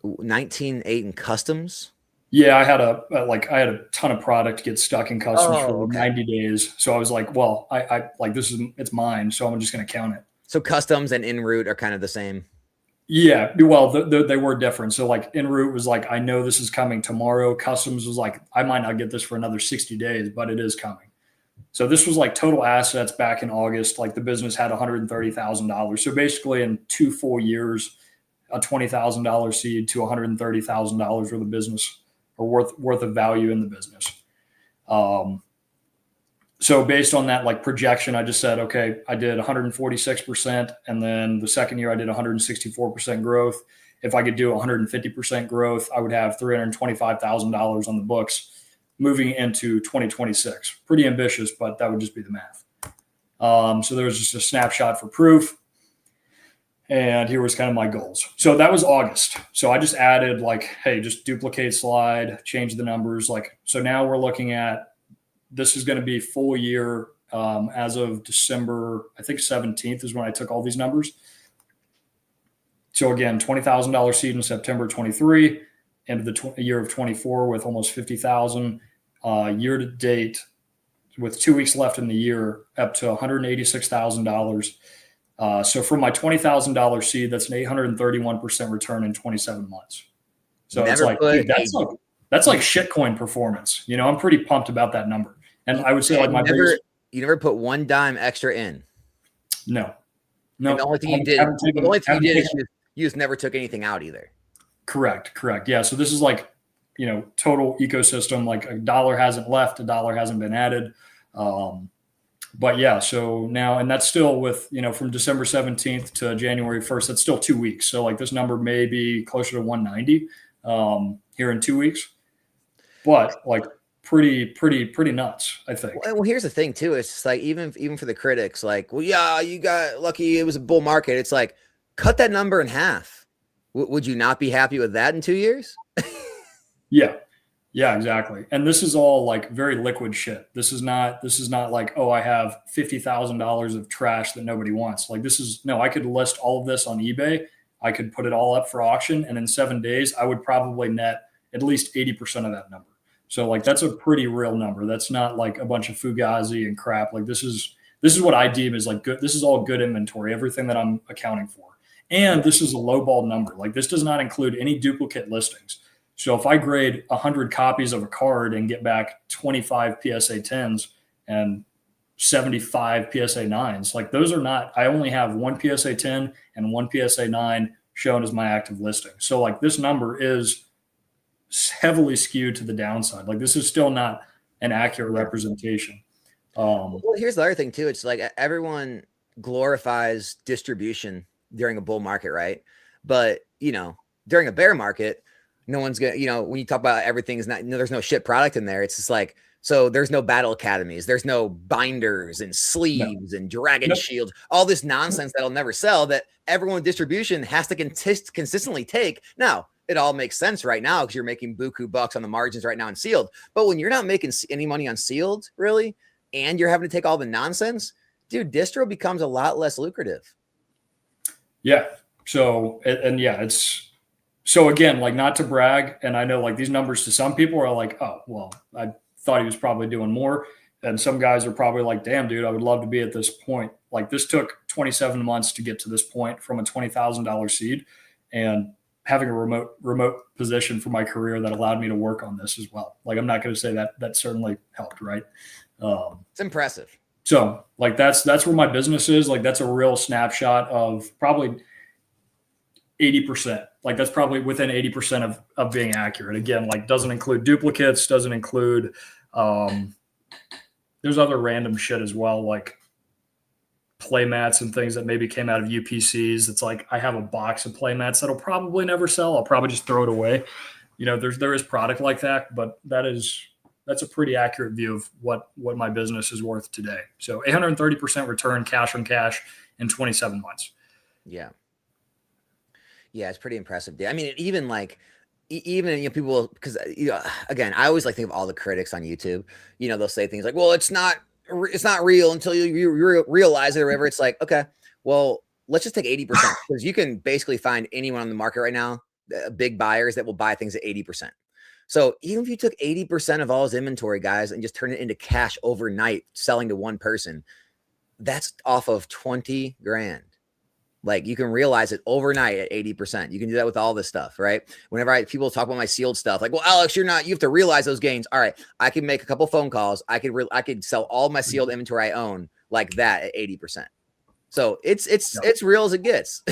19.8 in customs. Yeah, I had a ton of product get stuck in customs for okay. 90 days. So I was like, well, I like it's mine, so I'm just going to count it. So customs and en route are kind of the same. Yeah, well, they were different. So like en route was like, I know this is coming tomorrow. Customs was like, I might not get this for another 60 days, but it is coming. So this was like total assets back in August. Like the business had $130,000. So basically in 2 full years, a $20,000 seed to $130,000 worth of business, or worth of value in the business. So based on that like projection, I just said, okay, I did 146%. And then the second year I did 164% growth. If I could do 150% growth, I would have $325,000 on the books moving into 2026. Pretty ambitious, but that would just be the math. So there was just a snapshot for proof. And here was kind of my goals. So that was August. So I just added like, hey, just duplicate slide, change the numbers. Like, so now we're looking at, this is going to be full year as of December, I think 17th is when I took all these numbers. So again, $20,000 seed in September 23, end of the year of 24 with almost 50,000. Year to date, with 2 weeks left in the year, up to $186,000. So from my $20,000 seed, that's an 831% return in 27 months. So it's like, dude, that's like shitcoin performance. You know, I'm pretty pumped about that number. And I would say like you never put one dime extra in. No. And the only thing you did is you just never took anything out either. Correct. Yeah. So this is like, you know, total ecosystem, like a dollar hasn't left, a dollar hasn't been added. But yeah, so now, and that's still with, you know, from December 17th to January 1st, that's still 2 weeks. So like this number may be closer to 190 here in 2 weeks, but like pretty nuts, I think. Well, here's the thing too. It's just like, even for the critics, like, well, yeah, you got lucky. It was a bull market. It's like, cut that number in half. Would you not be happy with that in 2 years? Yeah, exactly. And this is all like very liquid shit. This is not like, oh, I have $50,000 of trash that nobody wants. Like I could list all of this on eBay. I could put it all up for auction. And in 7 days, I would probably net at least 80% of that number. So like, that's a pretty real number. That's not like a bunch of Fugazi and crap. Like this is what I deem as like good. This is all good inventory, everything that I'm accounting for. And this is a lowball number. Like this does not include any duplicate listings. So if I grade 100 copies of a card and get back 25 PSA 10s and 75 PSA 9s, like those are not, I only have one PSA 10 and one PSA 9 shown as my active listing. So like this number is heavily skewed to the downside. Like this is still not an accurate representation. Well, here's the other thing too. It's like everyone glorifies distribution during a bull market, right? But, you know, during a bear market, no one's gonna, you know, when you talk about everything is not, there's no shit product in there. It's just like, so there's no battle academies, there's no binders and sleeves and dragon shields, all this nonsense that'll never sell that everyone with distribution has to consistently take. Now, it all makes sense right now because you're making buku bucks on the margins right now in sealed. But when you're not making any money on sealed, really, and you're having to take all the nonsense, dude, distro becomes a lot less lucrative. Yeah. So, and yeah, so again, like not to brag, and I know like these numbers to some people are like, oh, well, I thought he was probably doing more. And some guys are probably like, damn, dude, I would love to be at this point. Like this took 27 months to get to this point from a $20,000 seed and having a remote position for my career that allowed me to work on this as well. Like, I'm not going to say that certainly helped. Right. It's impressive. So like, that's where my business is. Like, that's a real snapshot of probably 80%. Like that's probably within 80% of being accurate. Again, like doesn't include duplicates, doesn't include, there's other random shit as well, like play mats and things that maybe came out of UPCs. It's like, I have a box of play mats that'll probably never sell. I'll probably just throw it away. You know, there is product like that, but that is that's a pretty accurate view of what my business is worth today. So 830% return cash on cash in 27 months. Yeah. Yeah, it's pretty impressive, dude. I mean, even like, even people, because again, I always like think of all the critics on YouTube. They'll say things like, "Well, it's not real until you realize it," or whatever. It's like, okay, well, let's just take 80% because you can basically find anyone on the market right now, big buyers that will buy things at 80%. So even if you took 80% of all his inventory, guys, and just turn it into cash overnight, selling to one person, that's off of 20 grand. Like you can realize it overnight at 80%. You can do that with all this stuff, right? Whenever people talk about my sealed stuff, like, well, Alex, you have to realize those gains. All right. I can make a couple phone calls. I could sell all my sealed inventory I own like that at 80%. So it's real as it gets.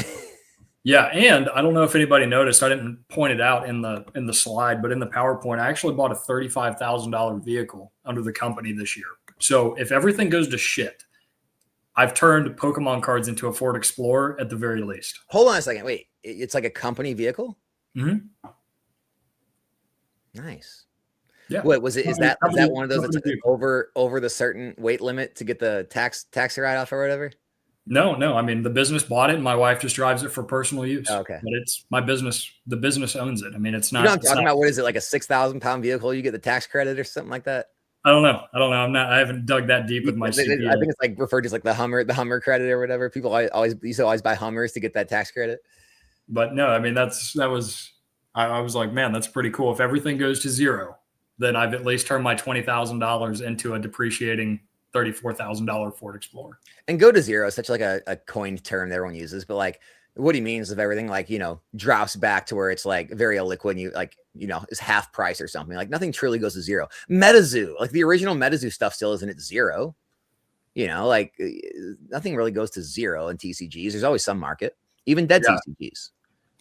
Yeah. And I don't know if anybody noticed, I didn't point it out in the slide, but in the PowerPoint, I actually bought a $35,000 vehicle under the company this year. So if everything goes to shit, I've turned Pokemon cards into a Ford Explorer at the very least. Hold on a second. Wait, it's like a company vehicle? Mm-hmm. Nice. Yeah. What was it? Is that one of those that's over the certain weight limit to get the tax write-off or whatever? No. I mean, the business bought it and my wife just drives it for personal use. Oh, okay. But it's my business. The business owns it. I mean, it's not. I'm talking about, what is it, like a 6,000-pound vehicle? You get the tax credit or something like that? I don't know. I haven't dug that deep with my CPA. I think it's like referred to as like the Hummer credit or whatever. People always used to always buy Hummers to get that tax credit. But no, I mean, I was like, man, that's pretty cool. If everything goes to zero, then I've at least turned my $20,000 into a depreciating $34,000 Ford Explorer. And go to zero is such like a coined term that everyone uses, but like what he means if everything like, drops back to where it's like very illiquid and you like, is half price or something. Like nothing truly goes to zero. MetaZoo, like the original MetaZoo stuff still isn't at zero. Like nothing really goes to zero in TCGs. There's always some market, even dead TCGs.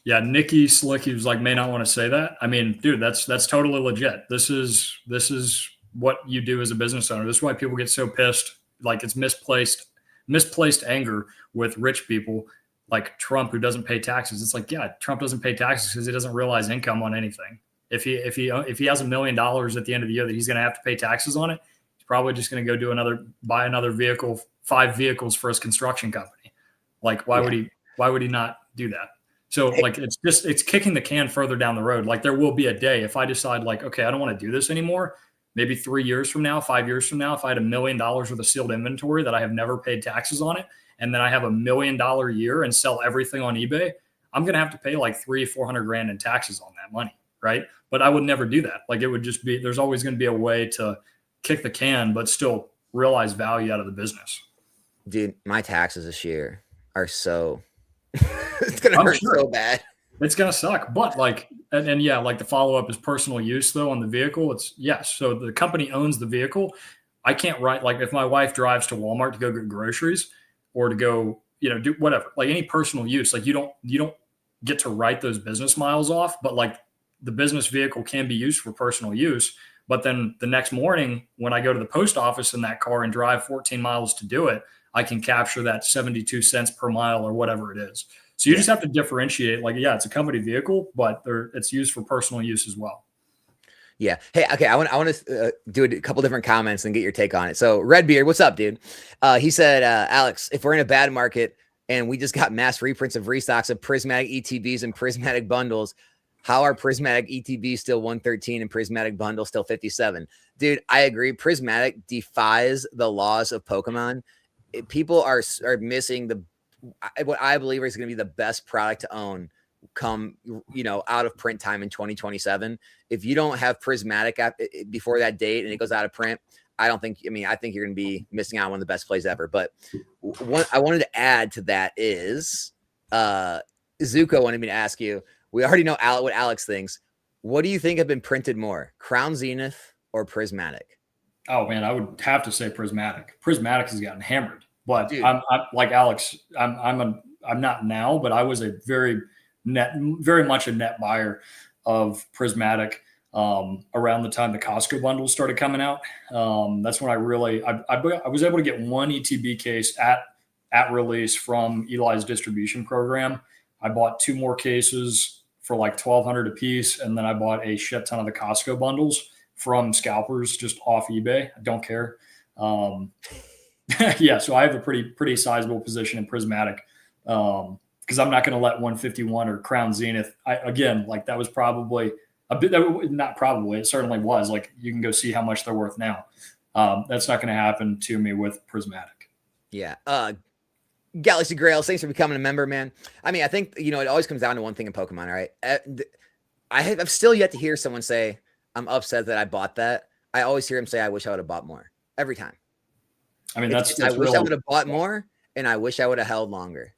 Yeah, Nikki Slicky was like, may not want to say that. I mean, dude, that's totally legit. This is what you do as a business owner. This is why people get so pissed. Like it's misplaced anger with rich people like Trump who doesn't pay taxes. It's like, yeah, Trump doesn't pay taxes because he doesn't realize income on anything. If he has $1 million at the end of the year that he's going to have to pay taxes on it, he's probably just going to go buy another vehicle, 5 vehicles for his construction company. Like, why would he not do that? So like, it's kicking the can further down the road. Like there will be a day if I decide like, okay, I don't want to do this anymore. Maybe 3 years from now, 5 years from now, if I had $1 million worth of sealed inventory that I have never paid taxes on it, and then I have $1 million year and sell everything on eBay, I'm going to have to pay like $300,000-400,000 grand in taxes on that money. Right. But I would never do that. Like it would just be, there's always going to be a way to kick the can, but still realize value out of the business. Dude, my taxes this year are so, it's going to hurt so bad. It's going to suck. But like, and yeah, like the follow-up is personal use though on the vehicle. It's yes. So the company owns the vehicle. I can't write, like if my wife drives to Walmart to go get groceries or to go, do whatever, like any personal use, like you don't get to write those business miles off, but like the business vehicle can be used for personal use. But then the next morning when I go to the post office in that car and drive 14 miles to do it, I can capture that 72 cents per mile or whatever it is. So you just have to differentiate, like, yeah, it's a company vehicle, but it's used for personal use as well. Yeah. Hey, okay. I want to do a couple different comments and get your take on it. So Redbeard, what's up, dude? He said, Alex, if we're in a bad market and we just got mass reprints of restocks of prismatic ETBs and prismatic bundles, how are prismatic ETBs still 113 and prismatic bundles still 57? Dude, I agree. Prismatic defies the laws of Pokemon. People are missing what I believe is going to be the best product to own come, out of print time in 2027. If you don't have prismatic before that date and it goes out of print, I think you're going to be missing out on one of the best plays ever. But what I wanted to add to that is Zuko wanted me to ask you, we already know what Alex thinks. What do you think have been printed more, Crown Zenith or prismatic? Oh man, I would have to say prismatic. Prismatic has gotten hammered, but I'm like Alex. I'm not now, but I was a very much a net buyer of prismatic around the time the Costco bundles started coming out. That's when I was able to get one ETB case at release from Eli's distribution program. I bought 2 more cases for like $1,200 a piece, and then I bought a shit ton of the Costco bundles from scalpers just off eBay. I don't care. Yeah, so I have a pretty sizable position in Prismatic, because I'm not going to let 151 or Crown Zenith. Again, like that was probably a bit, not probably, it certainly was. Like you can go see how much they're worth now. That's not going to happen to me with Prismatic. Yeah. Galaxy Grails, thanks for becoming a member, man. I mean, I think, it always comes down to one thing in Pokemon, right? I've still yet to hear someone say, I'm upset that I bought that. I always hear them say, I wish I would have bought more every time. I mean, that's I wish I would have bought more, and I wish I would have held longer.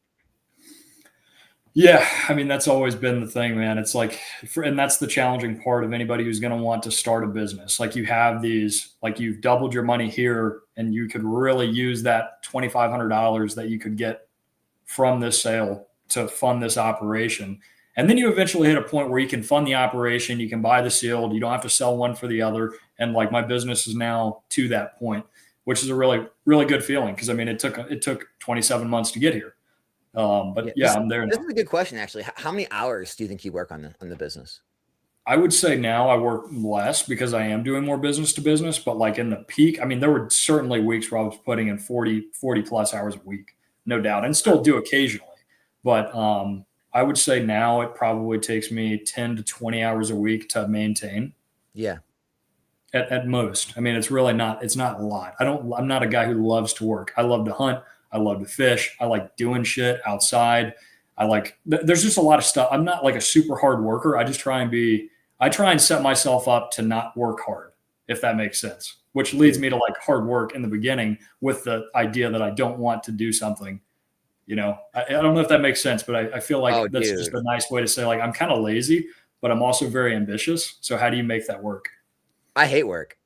Yeah, I mean, that's always been the thing, man. It's like, and that's the challenging part of anybody who's going to want to start a business. Like you have these, like you've doubled your money here, and you could really use that $2,500 that you could get from this sale to fund this operation. And then you eventually hit a point where you can fund the operation, you can buy the sealed, you don't have to sell one for the other. And like my business is now to that point, which is a really, really good feeling. Cause I mean, it took 27 months to get here. But yeah, I'm there now. This is a good question, actually. How many hours do you think you work on the business? I would say now I work less because I am doing more business to business, but like in the peak, I mean, there were certainly weeks where I was putting in 40 plus hours a week, no doubt, and still do occasionally. But I would say now it probably takes me 10 to 20 hours a week to maintain. Yeah. At most. I mean, it's not a lot. I'm not a guy who loves to work. I love to hunt. I love to fish. I like doing shit outside. There's just a lot of stuff. I'm not like a super hard worker. I try and set myself up to not work hard, if that makes sense, which leads me to like hard work in the beginning with the idea that I don't want to do something. I don't know if that makes sense, but I feel like that's just a nice way to say, like, I'm kind of lazy, but I'm also very ambitious. So how do you make that work? I hate work.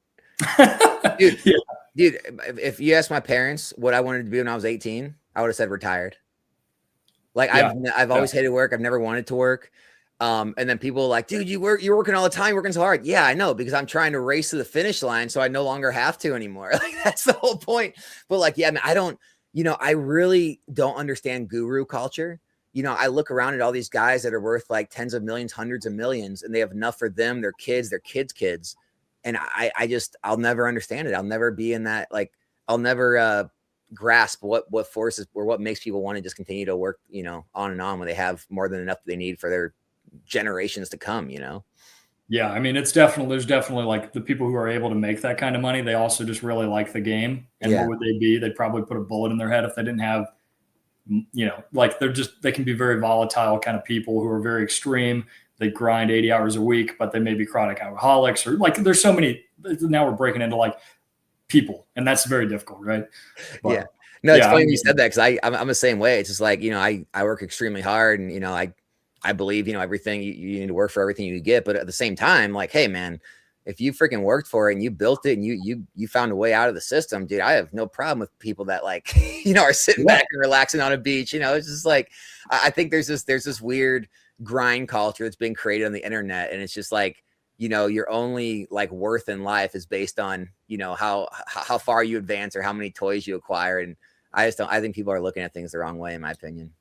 Dude, yeah. Dude, if you ask my parents what I wanted to be when I was 18, I would have said retired. Like I've always hated work. I've never wanted to work. And then people are like, dude, you're working all the time, working so hard. Yeah, I know, because I'm trying to race to the finish line so I no longer have to anymore. Like that's the whole point. But like, yeah, I don't, I really don't understand guru culture. I look around at all these guys that are worth like tens of millions, hundreds of millions, and they have enough for them, their kids, their kids. And I'll never understand it. I'll never be in that. Like, I'll never grasp what forces or what makes people want to just continue to work, on and on when they have more than enough they need for their generations to come, Yeah. I mean, there's definitely like the people who are able to make that kind of money. They also just really like the game. And what would they be? They'd probably put a bullet in their head if they didn't have, like they can be very volatile kind of people who are very extreme. They grind 80 hours a week, but they may be chronic alcoholics or like there's so many. Now we're breaking into like people, and that's very difficult, right? But, yeah. No, it's funny you said that because I'm the same way. It's just like, I work extremely hard and, I believe, everything you need to work for everything you get. But at the same time, like, hey, man, if you freaking worked for it and you built it and you found a way out of the system, dude, I have no problem with people that like, are sitting back and relaxing on a beach. It's just like, I think there's this weird grind culture that's been created on the internet. And it's just like, your only like worth in life is based on, how far you advance or how many toys you acquire. And I think people are looking at things the wrong way, in my opinion.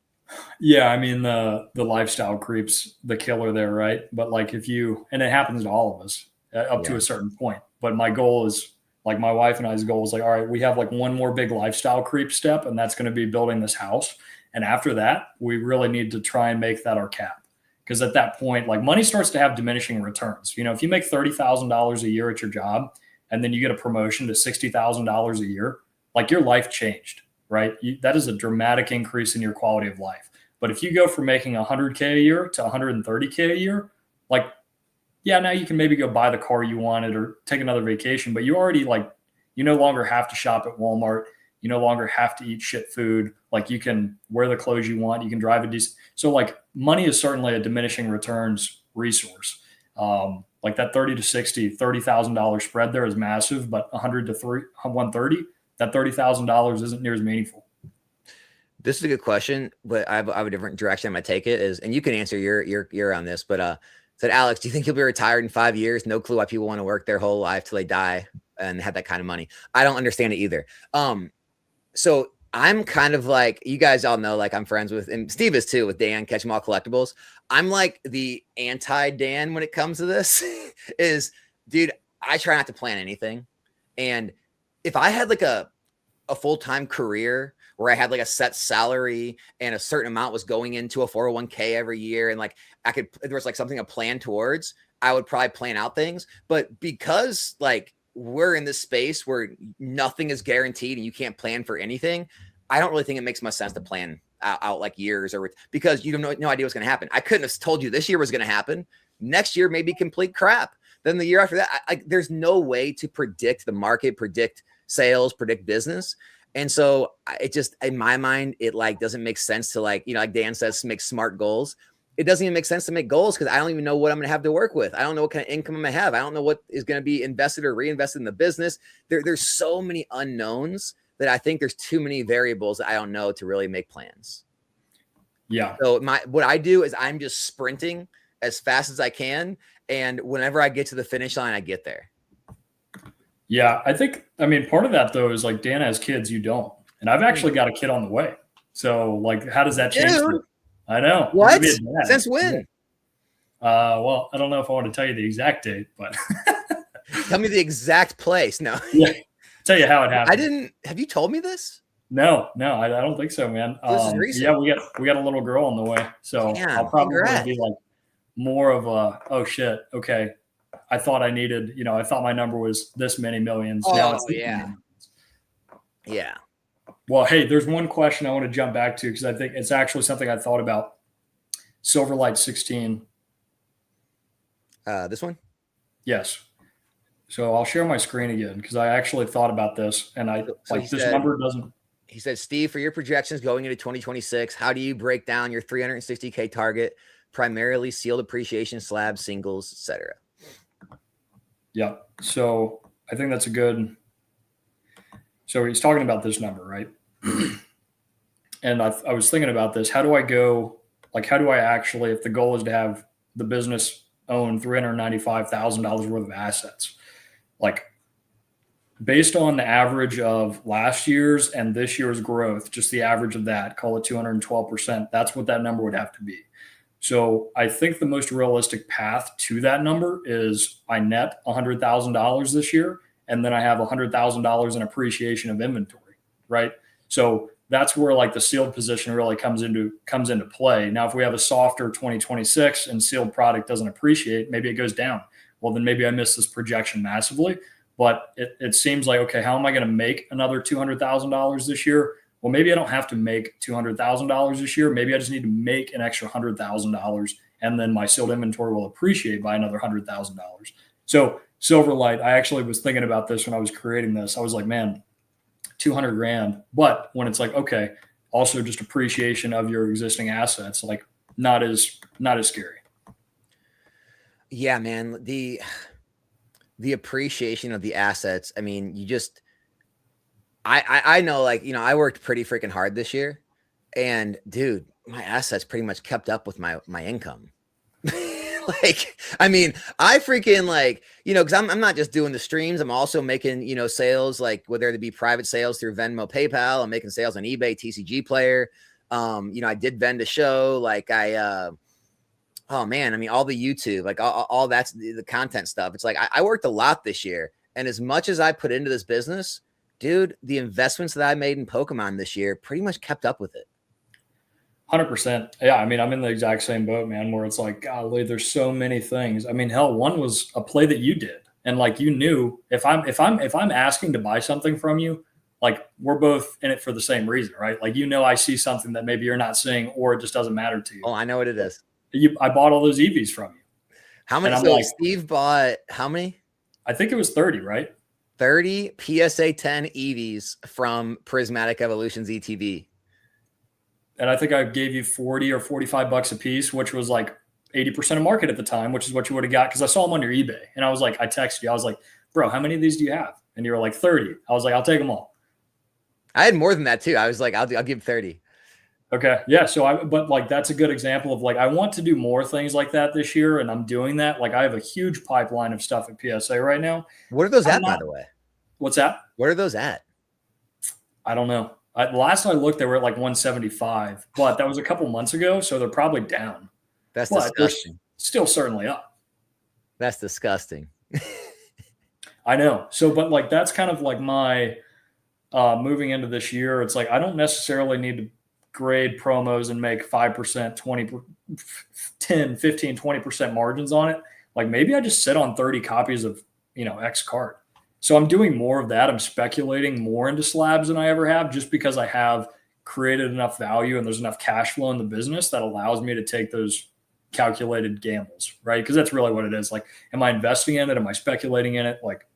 Yeah. I mean, the lifestyle creeps the killer there. Right. But like and it happens to all of us up to a certain point. But my goal is like my wife and I's goal is like, all right, we have like one more big lifestyle creep step, and that's going to be building this house. And after that, we really need to try and make that our cap. Because at that point, like money starts to have diminishing returns. If you make $30,000 a year at your job and then you get a promotion to $60,000 a year, like your life changed, right? That is a dramatic increase in your quality of life. But if you go from making $100K a year to $130K a year, like, yeah, now you can maybe go buy the car you wanted or take another vacation, but you already you no longer have to shop at Walmart. You no longer have to eat shit food. Like you can wear the clothes you want. You can drive a decent. So like money is certainly a diminishing returns resource. Like that 30 to 60, $30,000 spread there is massive, but 100 to 130, that $30,000 isn't near as meaningful. This is a good question, but I have a different direction I'm gonna take it is, and you can answer your on this, but said, Alex, do you think you'll be retired in 5 years? No clue why people want to work their whole life till they die and have that kind of money. I don't understand it either. So I'm kind of like, you guys all know, like I'm friends with, and Steve is too, with Dan, Catch 'em All Collectibles. I'm like the anti-Dan when it comes to this is, dude, I try not to plan anything. And if I had like a full-time career where I had like a set salary and a certain amount was going into a 401k every year, and like there was like something to plan towards, I would probably plan out things. But because like we're in this space where nothing is guaranteed and you can't plan for anything, I don't really think it makes much sense to plan out like years, or because you have no idea what's going to happen. I couldn't have told you this year was going to happen. Next year may be complete crap. Then the year after that, there's no way to predict the market, predict sales, predict business. And so it just, in my mind, it like doesn't make sense to like, like Dan says, make smart goals. It doesn't even make sense to make goals because I don't even know what I'm going to have to work with. I don't know what kind of income I'm going to have. I don't know what is going to be invested or reinvested in the business. There's so many unknowns that I think there's too many variables that I don't know to really make plans. Yeah. So what I do is I'm just sprinting as fast as I can. And whenever I get to the finish line, I get there. Yeah. I mean, part of that though is like Dan has kids, you don't. And I've actually got a kid on the way. So like, how does that change? Dude, I know. what? Since when? Well, I don't know if I want to tell you the exact date, but tell me the exact place. No. Yeah. Tell you how it happened. Have you told me this? No, I don't think so, man. This is recent. Yeah, we got a little girl on the way. So Damn, I'll probably be like more of a, oh shit. Okay. I thought I needed, I thought my number was this many millions. Oh, now it's yeah. Yeah. Well, hey, there's one question I want to jump back to because I think it's actually something I thought about. Silverlight 16. This one? Yes. So I'll share my screen again because I actually thought about this, and number doesn't. He said, Steve, for your projections going into 2026, how do you break down your 360K target, primarily sealed appreciation, slabs, singles, etc.? Yeah. So I think that's a good. So he's talking about this number, right? And I was thinking about this. How do I go? Like, how do I actually, if the goal is to have the business own $395,000 worth of assets, like based on the average of last year's and this year's growth, just the average of that, call it 212%. That's what that number would have to be. So I think the most realistic path to that number is I net $100,000 this year, and then I have $100,000 in appreciation of inventory, right? So that's where like the sealed position really comes into play. Now, if we have a softer 2026 and sealed product doesn't appreciate, maybe it goes down. Well, then maybe I miss this projection massively. But it seems like, okay, how am I going to make another $200,000 this year? Well, maybe I don't have to make $200,000 this year. Maybe I just need to make an extra $100,000, and then my sealed inventory will appreciate by another $100,000. So Silverlight, I actually was thinking about this when I was creating this. I was like, man, 200 grand. But when it's like, okay, also just appreciation of your existing assets, like not as scary. Yeah, man. The appreciation of the assets. I mean, I know, like, I worked pretty freaking hard this year, and dude, my assets pretty much kept up with my income. Like, I mean, I freaking like, cause I'm not just doing the streams. I'm also making, sales, like whether it be private sales through Venmo, PayPal. I'm making sales on eBay, TCG Player. I did vend a show. Like oh man, I mean, all the YouTube, like all that's the content stuff. It's like, I worked a lot this year, and as much as I put into this business, dude, the investments that I made in Pokemon this year pretty much kept up with it. 100%. Yeah. I mean, I'm in the exact same boat, man, where it's like, golly, there's so many things. I mean, hell, one was a play that you did. And like, you knew if I'm asking to buy something from you, like we're both in it for the same reason, right? Like, I see something that maybe you're not seeing, or it just doesn't matter to you. Oh, I know what it is. I bought all those EVs from you. How many? So like, Steve bought how many? I think it was 30, right? 30 PSA 10 EVs from Prismatic Evolutions ETB. And I think I gave you 40 or 45 bucks a piece, which was like 80% of market at the time, which is what you would have got. Cause I saw them on your eBay, and I was like, I texted you. I was like, bro, how many of these do you have? And you were like 30. I was like, I'll take them all. I had more than that too. I was like, I'll give 30. Okay. Yeah. So but like, that's a good example of like, I want to do more things like that this year, and I'm doing that. Like, I have a huge pipeline of stuff at PSA right now. What are those at, by the way? What's that? What are those at? I don't know. Last I looked, they were at like 175, but that was a couple months ago. So they're probably down. That's disgusting. Still certainly up. That's disgusting. I know. So, but like that's kind of like my moving into this year. It's like I don't necessarily need to grade promos and make 5%, 20, 10, 15, 20% margins on it. Like maybe I just sit on 30 copies of, X card. So I'm doing more of that. I'm speculating more into slabs than I ever have just because I have created enough value and there's enough cash flow in the business that allows me to take those calculated gambles, right? Because that's really what it is. Like, am I investing in it? Am I speculating in it? Like,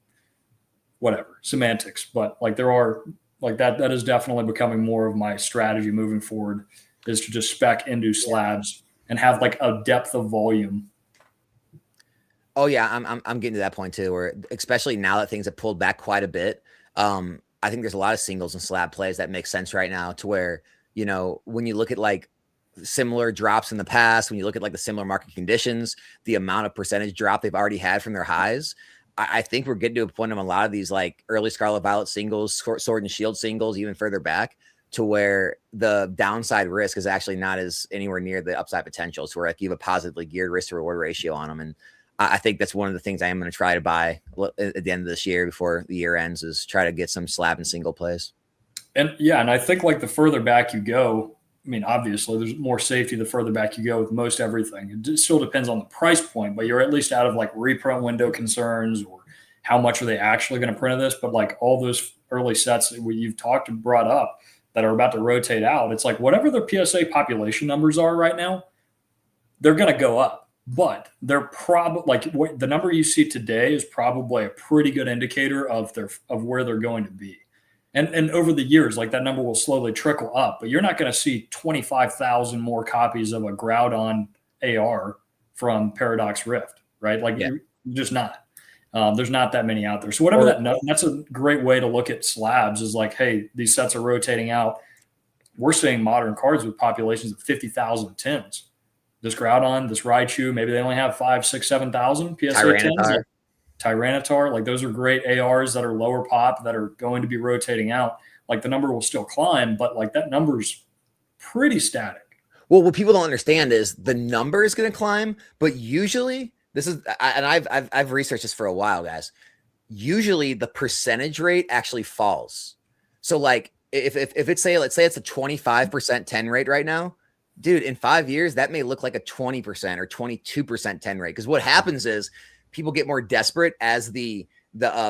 whatever, semantics. But like, there are like that is definitely becoming more of my strategy moving forward is to just spec into slabs and have like a depth of volume. Oh yeah, I'm getting to that point too, where especially now that things have pulled back quite a bit. I think there's a lot of singles and slab plays that make sense right now to where, when you look at like similar drops in the past, when you look at like the similar market conditions, the amount of percentage drop they've already had from their highs, I think we're getting to a point of a lot of these like early Scarlet Violet singles, Sword and Shield singles, even further back to where the downside risk is actually not as anywhere near the upside potential. So where like you have a positively geared risk to reward ratio on them. And I think that's one of the things I am going to try to buy at the end of this year before the year ends is try to get some slab and single plays. And yeah, and I think like the further back you go, I mean, obviously there's more safety the further back you go with most everything. It still depends on the price point, but you're at least out of like reprint window concerns or how much are they actually going to print of this. But like all those early sets that you've brought up that are about to rotate out, it's like whatever their PSA population numbers are right now, they're going to go up. But they're probably like the number you see today is probably a pretty good indicator of where they're going to be. And over the years, like that number will slowly trickle up, but you're not going to see 25,000 more copies of a Groudon AR from Paradox Rift, right? Like you're just not. There's not that many out there. So whatever that's a great way to look at slabs is like, hey, these sets are rotating out. We're seeing modern cards with populations of 50,000 tins. This Groudon, this Raichu, maybe they only have 5, 6, 7,000 PSA 10s. Like Tyranitar, like those are great ARs that are lower pop that are going to be rotating out. Like the number will still climb, but like that number's pretty static. Well, what people don't understand is the number is going to climb, but usually this is, and I've researched this for a while, guys. Usually the percentage rate actually falls. So like if let's say it's a 25% 10 rate right now, dude, in 5 years, that may look like a 20% or 22% 10 rate. Because what happens is people get more desperate as the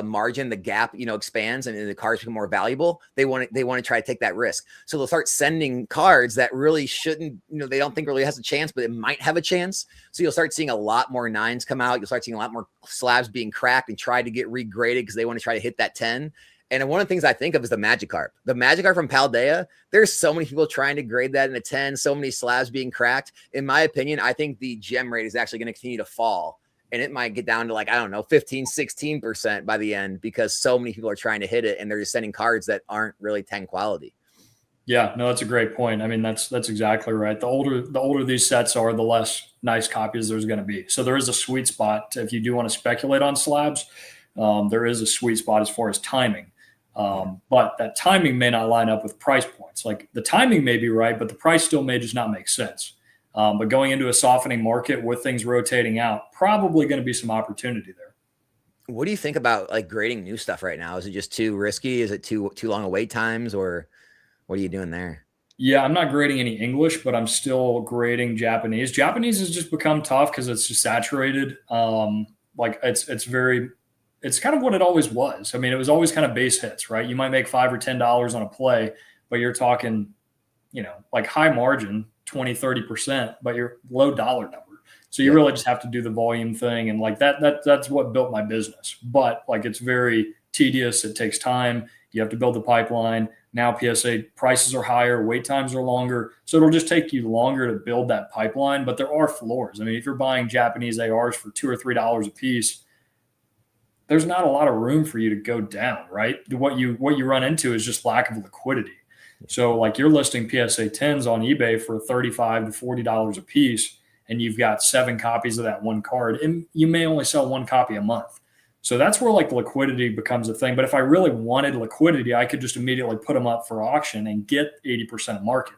margin, the gap, expands and the cards become more valuable. They want to try to take that risk. So they'll start sending cards that really shouldn't, they don't think really has a chance, but it might have a chance. So you'll start seeing a lot more 9s come out. You'll start seeing a lot more slabs being cracked and tried to get regraded because they want to try to hit that 10. And one of the things I think of is the Magikarp. The Magikarp from Paldea, there's so many people trying to grade that in a 10, so many slabs being cracked. In my opinion, I think the gem rate is actually going to continue to fall. And it might get down to like, I don't know, 15, 16% by the end because so many people are trying to hit it and they're just sending cards that aren't really 10 quality. Yeah, no, that's a great point. I mean, that's exactly right. The older these sets are, the less nice copies there's going to be. So there is a sweet spot. If you do want to speculate on slabs, there is a sweet spot as far as timing. But that timing may not line up with price points. Like the timing may be right, but the price still may just not make sense. But going into a softening market with things rotating out, probably going to be some opportunity there. What do you think about like grading new stuff right now? Is it just too risky? Is it too long of wait times, or what are you doing there? Yeah, I'm not grading any English, but I'm still grading Japanese. Japanese has just become tough because it's just saturated. Like it's kind of what it always was. I mean, it was always kind of base hits, right? You might make $5 or $10 on a play, but you're talking, like high margin, 20, 30%, but you're low dollar number. So you really just have to do the volume thing. And like that's what built my business. But like, it's very tedious. It takes time. You have to build the pipeline. Now PSA prices are higher, wait times are longer. So it'll just take you longer to build that pipeline, but there are floors. I mean, if you're buying Japanese ARs for $2 or $3 a piece, there's not a lot of room for you to go down, right? What you run into is just lack of liquidity. So like you're listing PSA 10s on eBay for $35 to $40 a piece, and you've got 7 copies of that one card, and you may only sell 1 copy a month. So that's where like liquidity becomes a thing. But if I really wanted liquidity, I could just immediately put them up for auction and get 80% of market.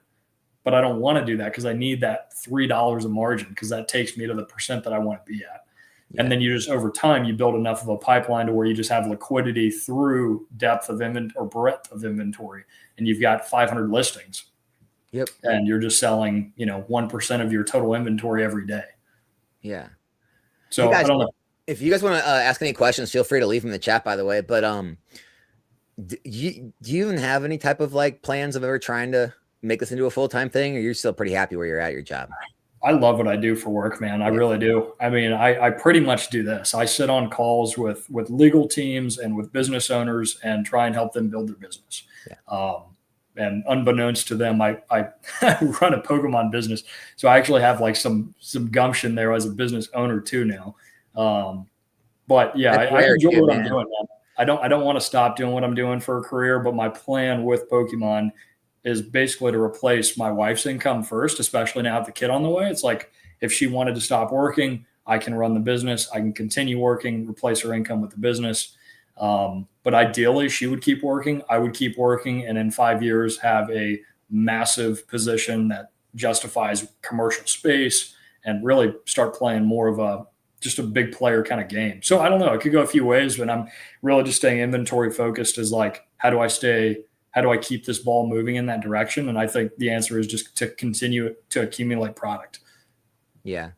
But I don't want to do that because I need that $3 a margin because that takes me to the percent that I want to be at. And then you just, over time, you build enough of a pipeline to where you just have liquidity through depth of inventory or breadth of inventory. And you've got 500 listings. Yep. And you're just selling, 1% of your total inventory every day. Yeah. So hey guys, I don't know. If you guys want to ask any questions, feel free to leave them in the chat, by the way. But do you even have any type of like plans of ever trying to make this into a full-time thing, or you're still pretty happy where you're at your job? I love what I do for work, man. I really do. I mean, I pretty much do this. I sit on calls with legal teams and with business owners and try and help them build their business. And unbeknownst to them, I run a Pokemon business. So I actually have like some gumption there as a business owner too now. But yeah, I enjoy what I'm doing, man. I don't want to stop doing what I'm doing for a career, but my plan with Pokemon is basically to replace my wife's income first, especially now with the kid on the way. It's like, if she wanted to stop working, I can run the business. I can continue working, replace her income with the business. But ideally she would keep working. I would keep working. And in 5 years have a massive position that justifies commercial space and really start playing more of just a big player kind of game. So I don't know, it could go a few ways, but I'm really just staying inventory focused, is like, how do I keep this ball moving in that direction? And I think the answer is just to continue to accumulate product. Yeah.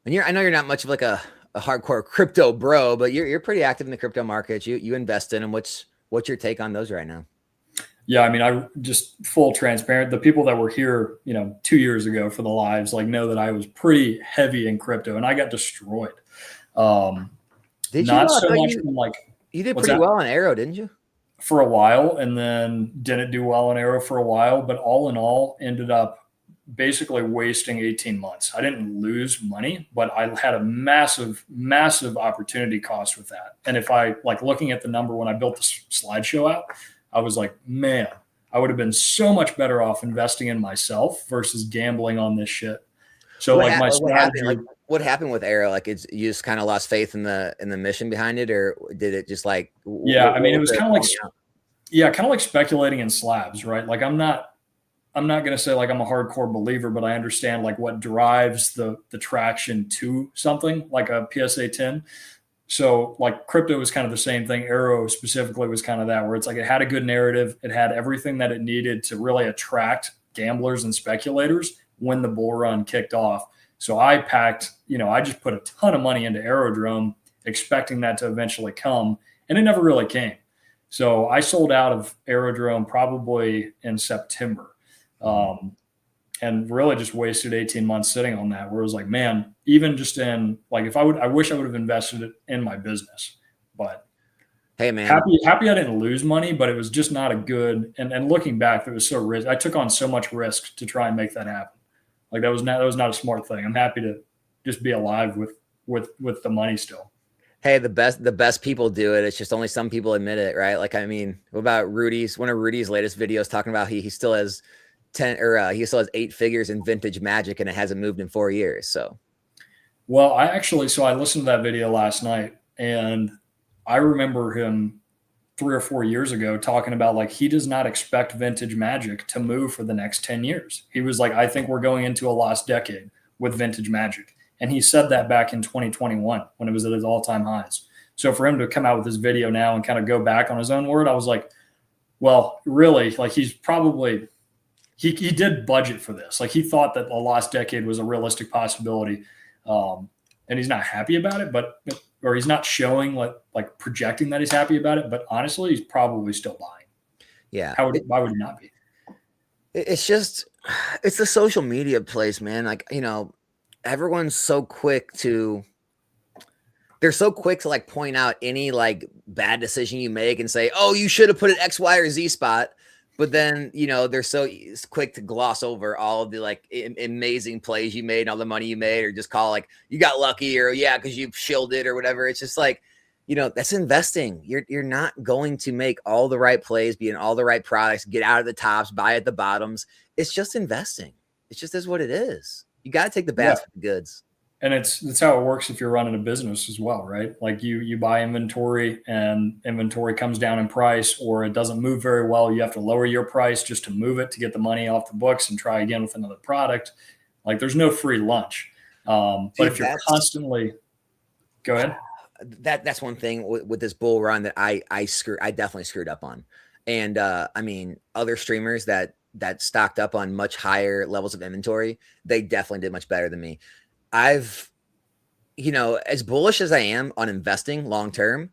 And I know you're not much of like a hardcore crypto bro, but you're pretty active in the crypto markets. You invest in them. What's your take on those right now? Yeah, I mean, I just full transparent. The people that were here, 2 years ago for the lives, like, know that I was pretty heavy in crypto, and I got destroyed. Did not you? so much from like you did pretty well on Arrow, didn't you? For a while, and then didn't do well on Arrow for a while, but all in all, ended up basically wasting 18 months. I didn't lose money, but I had a massive, massive opportunity cost with that. And if I like looking at the number when I built the slideshow out, I was like, man, I would have been so much better off investing in myself versus gambling on this shit. So my strategy. What happened with Arrow? Like, you just kind of lost faith in the mission behind it, or did it just like? Yeah, I mean, it was kind of like speculating in slabs, right? Like, I'm not going to say like I'm a hardcore believer, but I understand like what drives the traction to something like a PSA 10. So like crypto was kind of the same thing. Arrow specifically was kind of that, where it's like it had a good narrative. It had everything that it needed to really attract gamblers and speculators when the bull run kicked off. So I just put a ton of money into Aerodrome, expecting that to eventually come, and it never really came. So I sold out of Aerodrome probably in September. And really just wasted 18 months sitting on that, where it was like, man, even just in like, I wish I would have invested it in my business, but hey man, happy I didn't lose money, but it was just not a good, and looking back, it was so risky. I took on so much risk to try and make that happen. Like that was not a smart thing. I'm happy to just be alive with the money still. Hey, the best people do it. It's just only some people admit it, right? Like, I mean, what about one of Rudy's latest videos talking about he still has 10 or he still has 8 figures in vintage Magic, and it hasn't moved in 4 years. So, well, I listened to that video last night, and I remember him 3 or 4 years ago talking about like he does not expect vintage Magic to move for the next 10 years. He was like, I think we're going into a lost decade with vintage Magic. And he said that back in 2021 when it was at its all-time highs. So for him to come out with this video now and kind of go back on his own word, I was like, well, really, like he's probably he did budget for this. Like he thought that a lost decade was a realistic possibility. And he's not happy about it, or he's not showing like projecting that he's happy about it, but honestly, he's probably still buying. Yeah. Why would he not be? It's the social media place, man. Like, everyone's they're so quick to like point out any like bad decision you make and say, oh, you should have put an X, Y, or Z spot. But then, they're so quick to gloss over all of the like amazing plays you made and all the money you made, or just call like you got lucky, or yeah, because you shielded or whatever. It's just like, that's investing. You're not going to make all the right plays, be in all the right products, get out of the tops, buy at the bottoms. It's just investing. It just is what it is. You got to take the bad for the goods. And that's how it works if you're running a business as well, right? Like you buy inventory and inventory comes down in price, or it doesn't move very well. You have to lower your price just to move it to get the money off the books and try again with another product. Like there's no free lunch. But if you're constantly, Go ahead. That's one thing with this bull run that I definitely screwed up on. And I mean, other streamers that stocked up on much higher levels of inventory, they definitely did much better than me. I've, as bullish as I am on investing long term,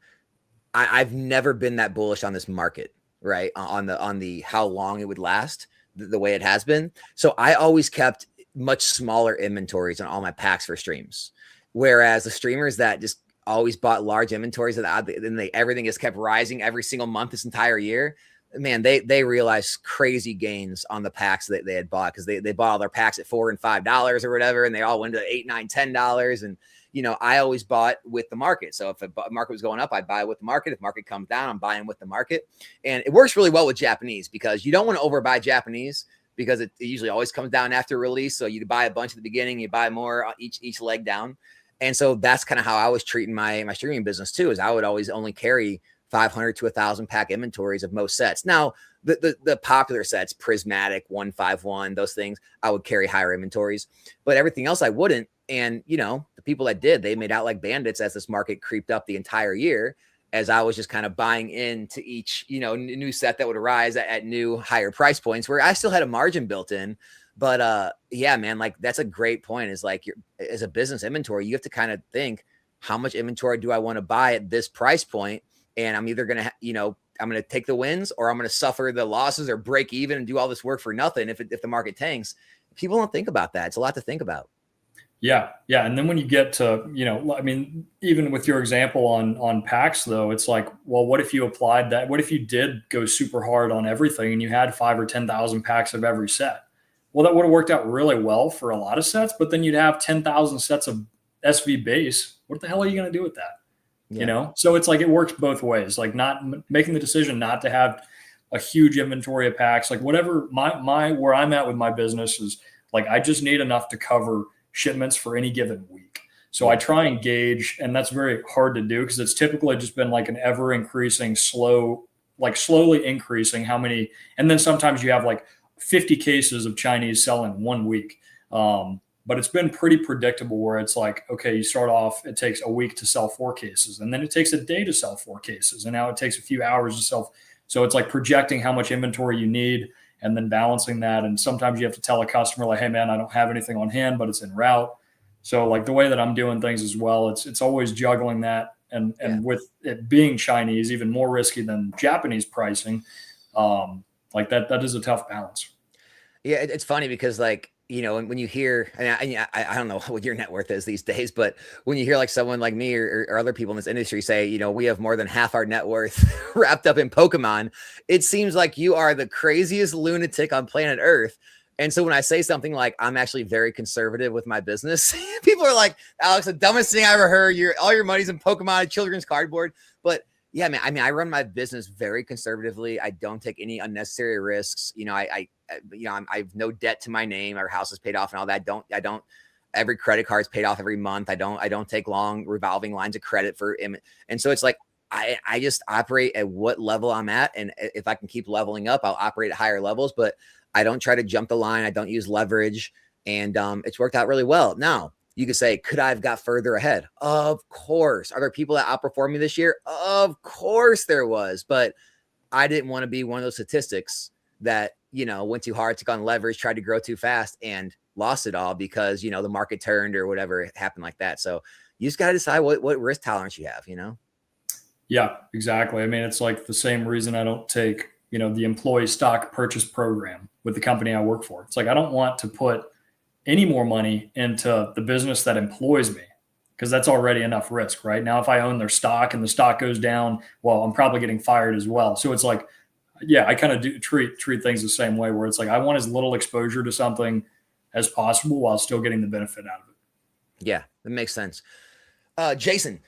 I've never been that bullish on this market, right? On the how long it would last, the way it has been. So I always kept much smaller inventories on all my packs for streams. Whereas the streamers that just always bought large inventories and everything just kept rising every single month this entire year, man, they realized crazy gains on the packs that they had bought, because they bought all their packs at $4 and $5 or whatever, and they all went to $8, $9, $10. And I always bought with the market. So if the market was going up, I'd buy with the market. If market comes down, I'm buying with the market. And it works really well with Japanese, because you don't want to overbuy Japanese, because it usually always comes down after release. So you buy a bunch at the beginning, you buy more each leg down. And so that's kind of how I was treating my streaming business too, is I would always only carry 500 to 1,000 pack inventories of most sets. Now, the popular sets, Prismatic, 151, those things, I would carry higher inventories, but everything else I wouldn't. And, the people that did, they made out like bandits as this market creeped up the entire year, as I was just kind of buying into each, new set that would arise at new higher price points, where I still had a margin built in. But yeah, man, like that's a great point, is like, as a business inventory, you have to kind of think, how much inventory do I want to buy at this price point? And I'm either going to, I'm going to take the wins, or I'm going to suffer the losses or break even and do all this work for nothing if the market tanks. People don't think about that. It's a lot to think about. Yeah. Yeah. And then when you get to, I mean, even with your example on packs though, it's like, well, what if you applied that? What if you did go super hard on everything and you had 5 or 10,000 packs of every set? Well, that would have worked out really well for a lot of sets, but then you'd have 10,000 sets of SV base. What the hell are you going to do with that? Yeah. So it's like, it works both ways, like not making the decision not to have a huge inventory of packs, like whatever where I'm at with my business is like, I just need enough to cover shipments for any given week. So I try and gauge, and that's very hard to do, because it's typically just been like an ever increasing slowly increasing how many. And then sometimes you have like 50 cases of Chinese sell in 1 week. But it's been pretty predictable, where it's like, okay, you start off, it takes a week to sell 4 cases, and then it takes a day to sell 4 cases. And now it takes a few hours to sell. So it's like projecting how much inventory you need and then balancing that. And sometimes you have to tell a customer like, hey man, I don't have anything on hand, but it's en route. So like the way that I'm doing things as well, it's always juggling that. And with it being Chinese, even more risky than Japanese pricing, like that is a tough balance. Yeah. It's funny because like, when you hear, I don't know what your net worth is these days, but when you hear like someone like me or other people in this industry say, we have more than half our net worth wrapped up in Pokemon, it seems like you are the craziest lunatic on planet Earth. And so when I say something like, I'm actually very conservative with my business, people are like, Alex, the dumbest thing I ever heard. All your money's in Pokemon, children's cardboard. But yeah, man, I mean, I run my business very conservatively. I don't take any unnecessary risks. I have no debt to my name. Our house is paid off and all that. I don't, every credit card's paid off every month. I don't take long revolving lines of credit and so it's like, I just operate at what level I'm at. And if I can keep leveling up, I'll operate at higher levels, but I don't try to jump the line. I don't use leverage, and it's worked out really well. Now, you could say, could I have got further ahead? Of course. Are there people that outperformed me this year? Of course there was, but I didn't want to be one of those statistics that, went too hard, took on leverage, tried to grow too fast and lost it all because, the market turned or whatever happened like that. So you just got to decide what risk tolerance you have, Yeah, exactly. I mean, it's like the same reason I don't take, the employee stock purchase program with the company I work for. It's like, I don't want to put any more money into the business that employs me, because that's already enough risk, right? Now, if I own their stock and the stock goes down, well, I'm probably getting fired as well. So it's like, yeah, I kind of do treat things the same way, where it's like, I want as little exposure to something as possible while still getting the benefit out of it. Yeah, that makes sense. Jason,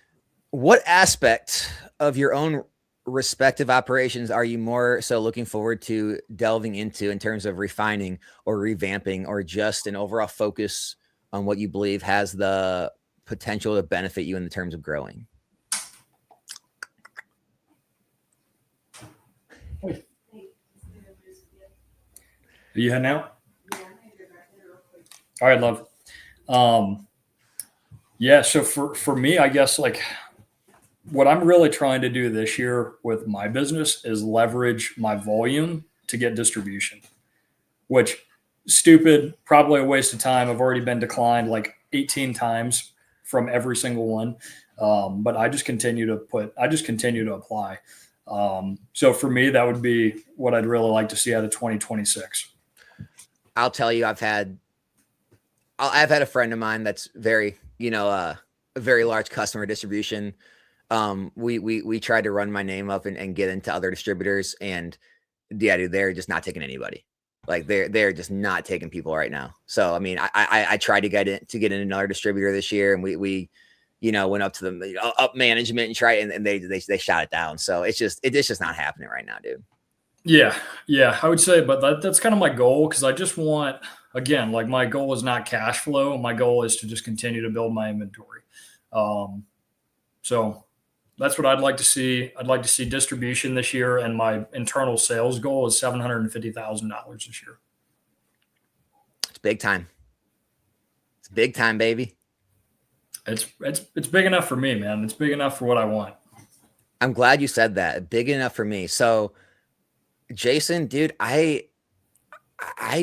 what aspect of your own respective operations are you more so looking forward to delving into in terms of refining or revamping, or just an overall focus on what you believe has the potential to benefit you in the terms of growing? Are you heading out? All right, love. Yeah. So for me, I guess like what I'm really trying to do this year with my business is leverage my volume to get distribution, which stupid, probably a waste of time. I've already been declined like 18 times from every single one. But I just continue to apply. So for me, that would be what I'd really like to see out of 2026. I'll tell you, I've had a friend of mine that's very, a very large customer distribution. We tried to run my name up and get into other distributors, and yeah, dude, they're just not taking anybody. Like they're just not taking people right now. So I mean, I tried to get in another distributor this year, and we went up to them, up management and tried, and they shot it down. So it's just not happening right now, dude. Yeah, I would say, but that's kind of my goal, because I just want, again, like my goal is not cash flow. My goal is to just continue to build my inventory. So that's what I'd like to see. I'd like to see distribution this year, and my internal sales goal is $750,000 this year. It's big time. It's big time, baby. It's big enough for me, man. It's big enough for what I want. I'm glad you said that. Big enough for me. So, Jason, dude, I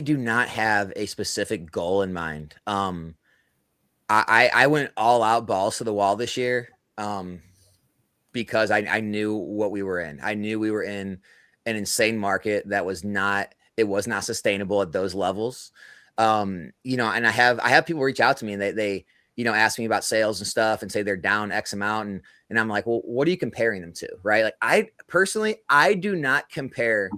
do not have a specific goal in mind. I went all out, balls to the wall this year. Because I knew what we were in. I knew we were in an insane market that was not sustainable at those levels. And I have people reach out to me, and they ask me about sales and stuff and say they're down X amount. And I'm like, well, what are you comparing them to? Right. Like I do not compare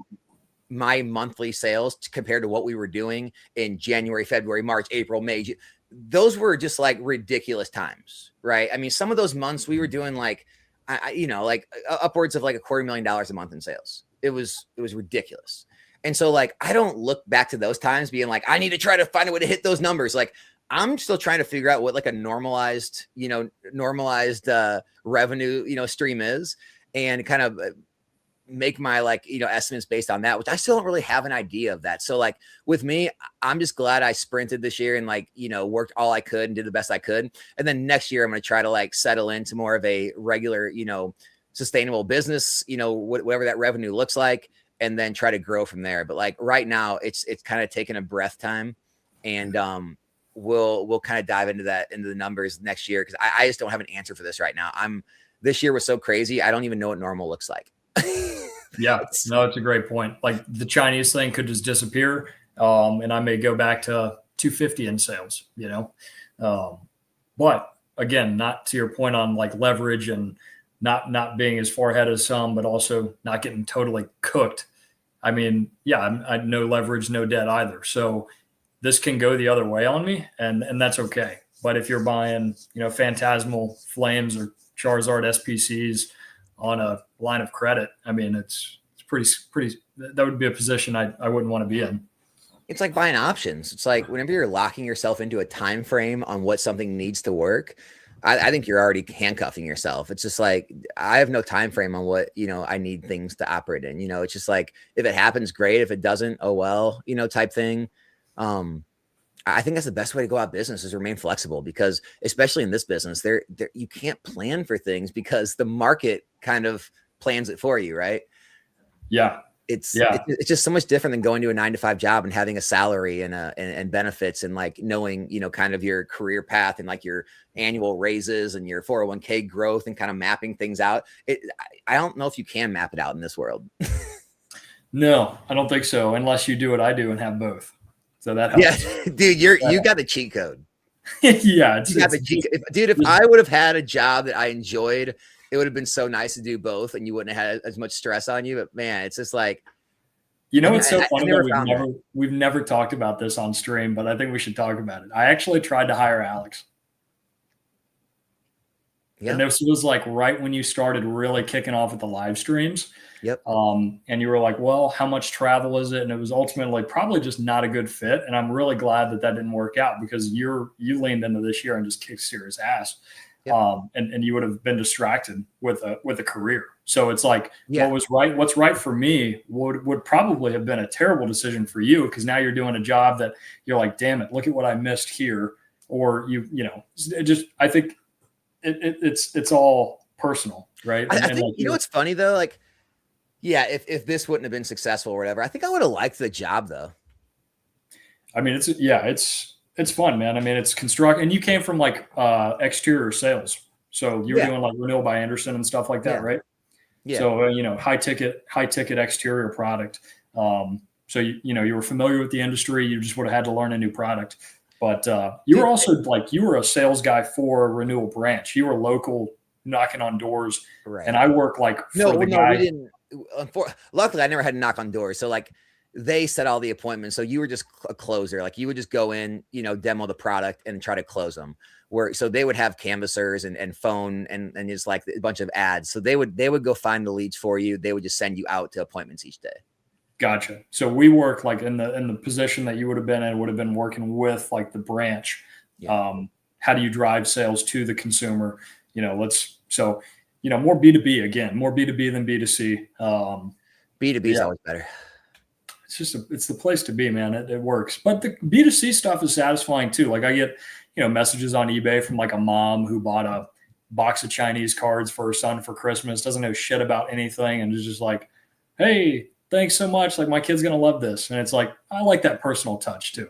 my monthly sales compared to what we were doing in January, February, March, April, May. Those were just like ridiculous times. Right. I mean, some of those months we were doing like upwards of like $250,000 a month in sales. It was ridiculous. And so like, I don't look back to those times being like, I need to try to find a way to hit those numbers. Like I'm still trying to figure out what like a normalized revenue, stream is, and kind of make my estimates based on that, which I still don't really have an idea of that. So like with me, I'm just glad I sprinted this year and worked all I could and did the best I could. And then next year I'm going to try to settle into more of a regular, sustainable business, whatever that revenue looks like, and then try to grow from there. But like right now it's kind of taking a breath time, and we'll kind of dive into the numbers next year, because I just don't have an answer for this right now. This year was so crazy. I don't even know what normal looks like. Yeah, no, it's a great point. Like the Chinese thing could just disappear, and I may go back to 250 in sales, but again, not to your point on like leverage and not being as far ahead as some, but also not getting totally cooked. I mean, yeah, I no leverage, no debt either. So this can go the other way on me, and that's okay. But if you're buying, Phantasmal Flames or Charizard SPCs on a line of credit, I mean, it's pretty, that would be a position I wouldn't want to be in. It's like buying options. It's like whenever you're locking yourself into a time frame on what something needs to work, I think you're already handcuffing yourself. It's just like, I have no time frame on what, I need things to operate in. It's just like, if it happens, great. If it doesn't, oh well, type thing. I think that's the best way to go out business, is remain flexible, because especially in this business, there you can't plan for things because the market kind of plans it for you, right? Yeah. It's just so much different than going to a 9-to-5 job and having a salary and benefits, and like knowing, kind of your career path and like your annual raises and your 401k growth and kind of mapping things out. I don't know if you can map it out in this world. No, I don't think so, unless you do what I do and have both. So that helps. Yeah, dude, you got the cheat code. Yeah, dude. If I would have had a job that I enjoyed, it would have been so nice to do both, and you wouldn't have had as much stress on you. But man, it's just like, it's so funny. We've never talked about this on stream, but I think we should talk about it. I actually tried to hire Alex. Yeah. And this was like right when you started really kicking off with the live streams. Yep. And you were like, well, how much travel is it? And it was ultimately probably just not a good fit. And I'm really glad that didn't work out, because you leaned into this year and just kicked serious ass. Yep. And you would have been distracted with a career. So it's like, what's right for me would probably have been a terrible decision for you, because now you're doing a job that you're like, damn it, look at what I missed here. or it just, I think it's all personal, right? I And think, like, what's funny though, like, yeah, if this wouldn't have been successful or whatever, I think I would have liked the job though. I mean, it's fun, man. I mean, it's construct, and you came from like exterior sales, so you were Yeah, doing like Renewal by Anderson and stuff like that, yeah, right? yeah. So high ticket exterior product. So you were familiar with the industry. You just would have had to learn a new product. But you were Dude, also like, you were a sales guy for a Renewal branch. You were local, knocking on doors, and right. I work like for the No, we guy. didn't. Luckily, I never had to knock on doors. So like they set all the appointments. So you were just a closer. Like you would just go in, demo the product and try to close them. So they would have canvassers and phone and just like a bunch of ads. So they would go find the leads for you. They would just send you out to appointments each day. Gotcha. So we work like in the position that you would have been in, would have been working with like the branch. Yeah. How do you drive sales to the consumer? More B2B, again, more B2B than B2C. B2B is always better. It's the place to be, man. It works. But the B2C stuff is satisfying too. Like I get, messages on eBay from like a mom who bought a box of Chinese cards for her son for Christmas, doesn't know shit about anything, and is just like, hey, thanks so much. Like my kid's going to love this. And it's like, I like that personal touch too.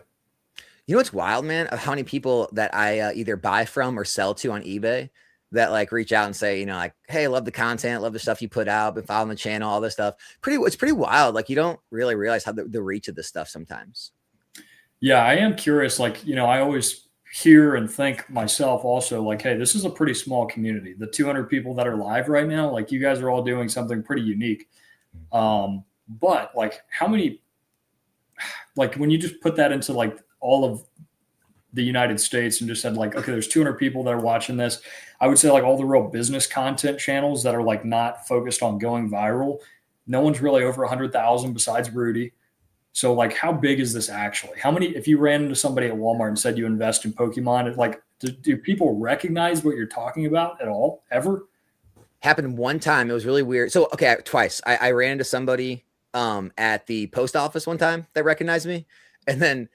You know what's wild, man? Of how many people that I either buy from or sell to on eBay that like reach out and say, like, hey, love the content, love the stuff you put out, been following the channel, all this stuff. It's pretty wild. Like you don't really realize how the reach of this stuff sometimes. Yeah, I am curious. Like, I always hear and think myself also like, hey, this is a pretty small community. The 200 people that are live right now, like you guys are all doing something pretty unique. But like how many, like when you just put that into like all of the United States and just said like, okay, there's 200 people that are watching this. I would say like all the real business content channels that are like not focused on going viral. No one's really over 100,000 besides Rudy. So like, how big is this actually? How many, if you ran into somebody at Walmart and said you invest in Pokemon, like, do people recognize what you're talking about at all, ever? Happened one time. It was really weird. So, okay, twice. I ran into somebody at the post office one time that recognized me. And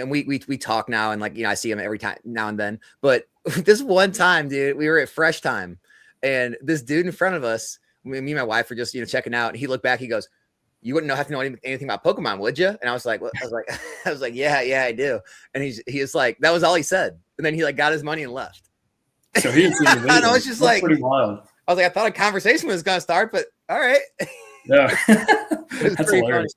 we talk now and like, I see him every time now and then. But this one time, dude, we were at Fresh Time and this dude in front of us, me and my wife were just, checking out. And he looked back, he goes, you wouldn't have to know anything about Pokemon, would you? And I was like, yeah, I do. And he was like, that was all he said. And then he like got his money and left. So he didn't and I was just That's like, pretty wild. I was like, I thought a conversation was going to start, but all right. Yeah. That's hilarious.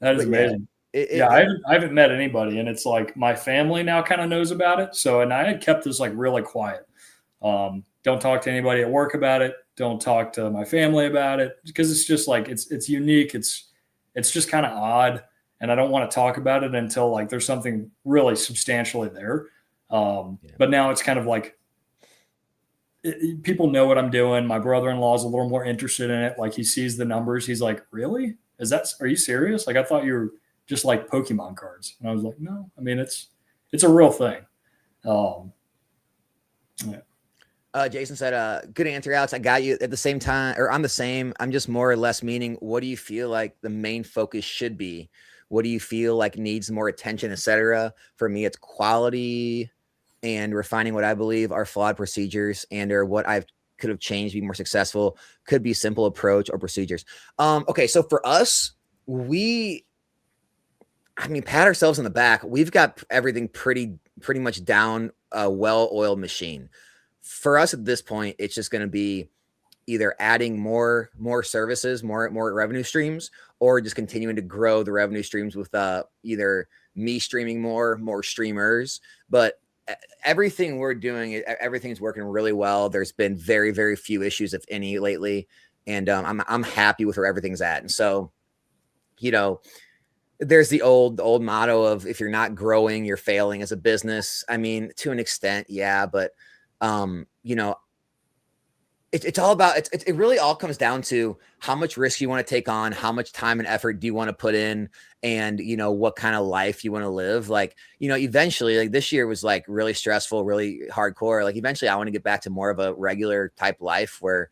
That is amazing. I haven't met anybody, and it's like my family now kind of knows about it. So, and I had kept this like really quiet. Don't talk to anybody at work about it. Don't talk to my family about it because it's just like, it's unique. It's just kind of odd. And I don't want to talk about it until like there's something really substantially there. But now it's kind of like, people know what I'm doing. My brother-in-law is a little more interested in it. Like he sees the numbers. He's like, really? Are you serious? Like, I thought you were just like Pokemon cards. And I was like, no, I mean, it's a real thing. Jason said, good answer, Alex. I got you at the same time, or I'm the same. I'm just more or less meaning, what do you feel like the main focus should be? What do you feel like needs more attention, etc.? For me, it's quality and refining what I believe are flawed procedures and or what I could have changed to be more successful. Could be simple approach or procedures. Okay, so for us, pat ourselves on the back. We've got everything pretty much down a well-oiled machine. For us at this point, it's just going to be either adding more services, more revenue streams, or just continuing to grow the revenue streams with either me streaming more streamers. But everything we're doing, everything's working really well. There's been very, very few issues, if any, lately. And I'm happy with where everything's at. And so, there's the old motto of if you're not growing, you're failing as a business. I mean, to an extent, yeah, but it's all about, it really all comes down to how much risk you want to take on, how much time and effort do you want to put in, and, what kind of life you want to live. Like, eventually, like this year was like really stressful, really hardcore. Like eventually I want to get back to more of a regular type life where,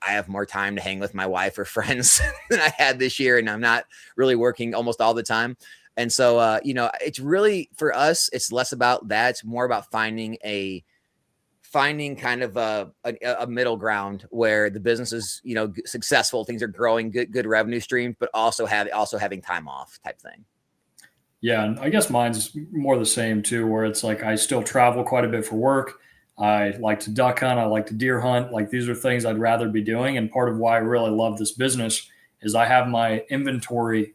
I have more time to hang with my wife or friends than I had this year. And I'm not really working almost all the time. And so, it's really, for us, it's less about that. It's more about finding kind of a middle ground where the business is, successful, things are growing, good revenue streams, but also having time off type thing. Yeah, and I guess mine's more the same too, where it's like I still travel quite a bit for work. I like to duck hunt. I like to deer hunt. Like these are things I'd rather be doing. And part of why I really love this business is I have my inventory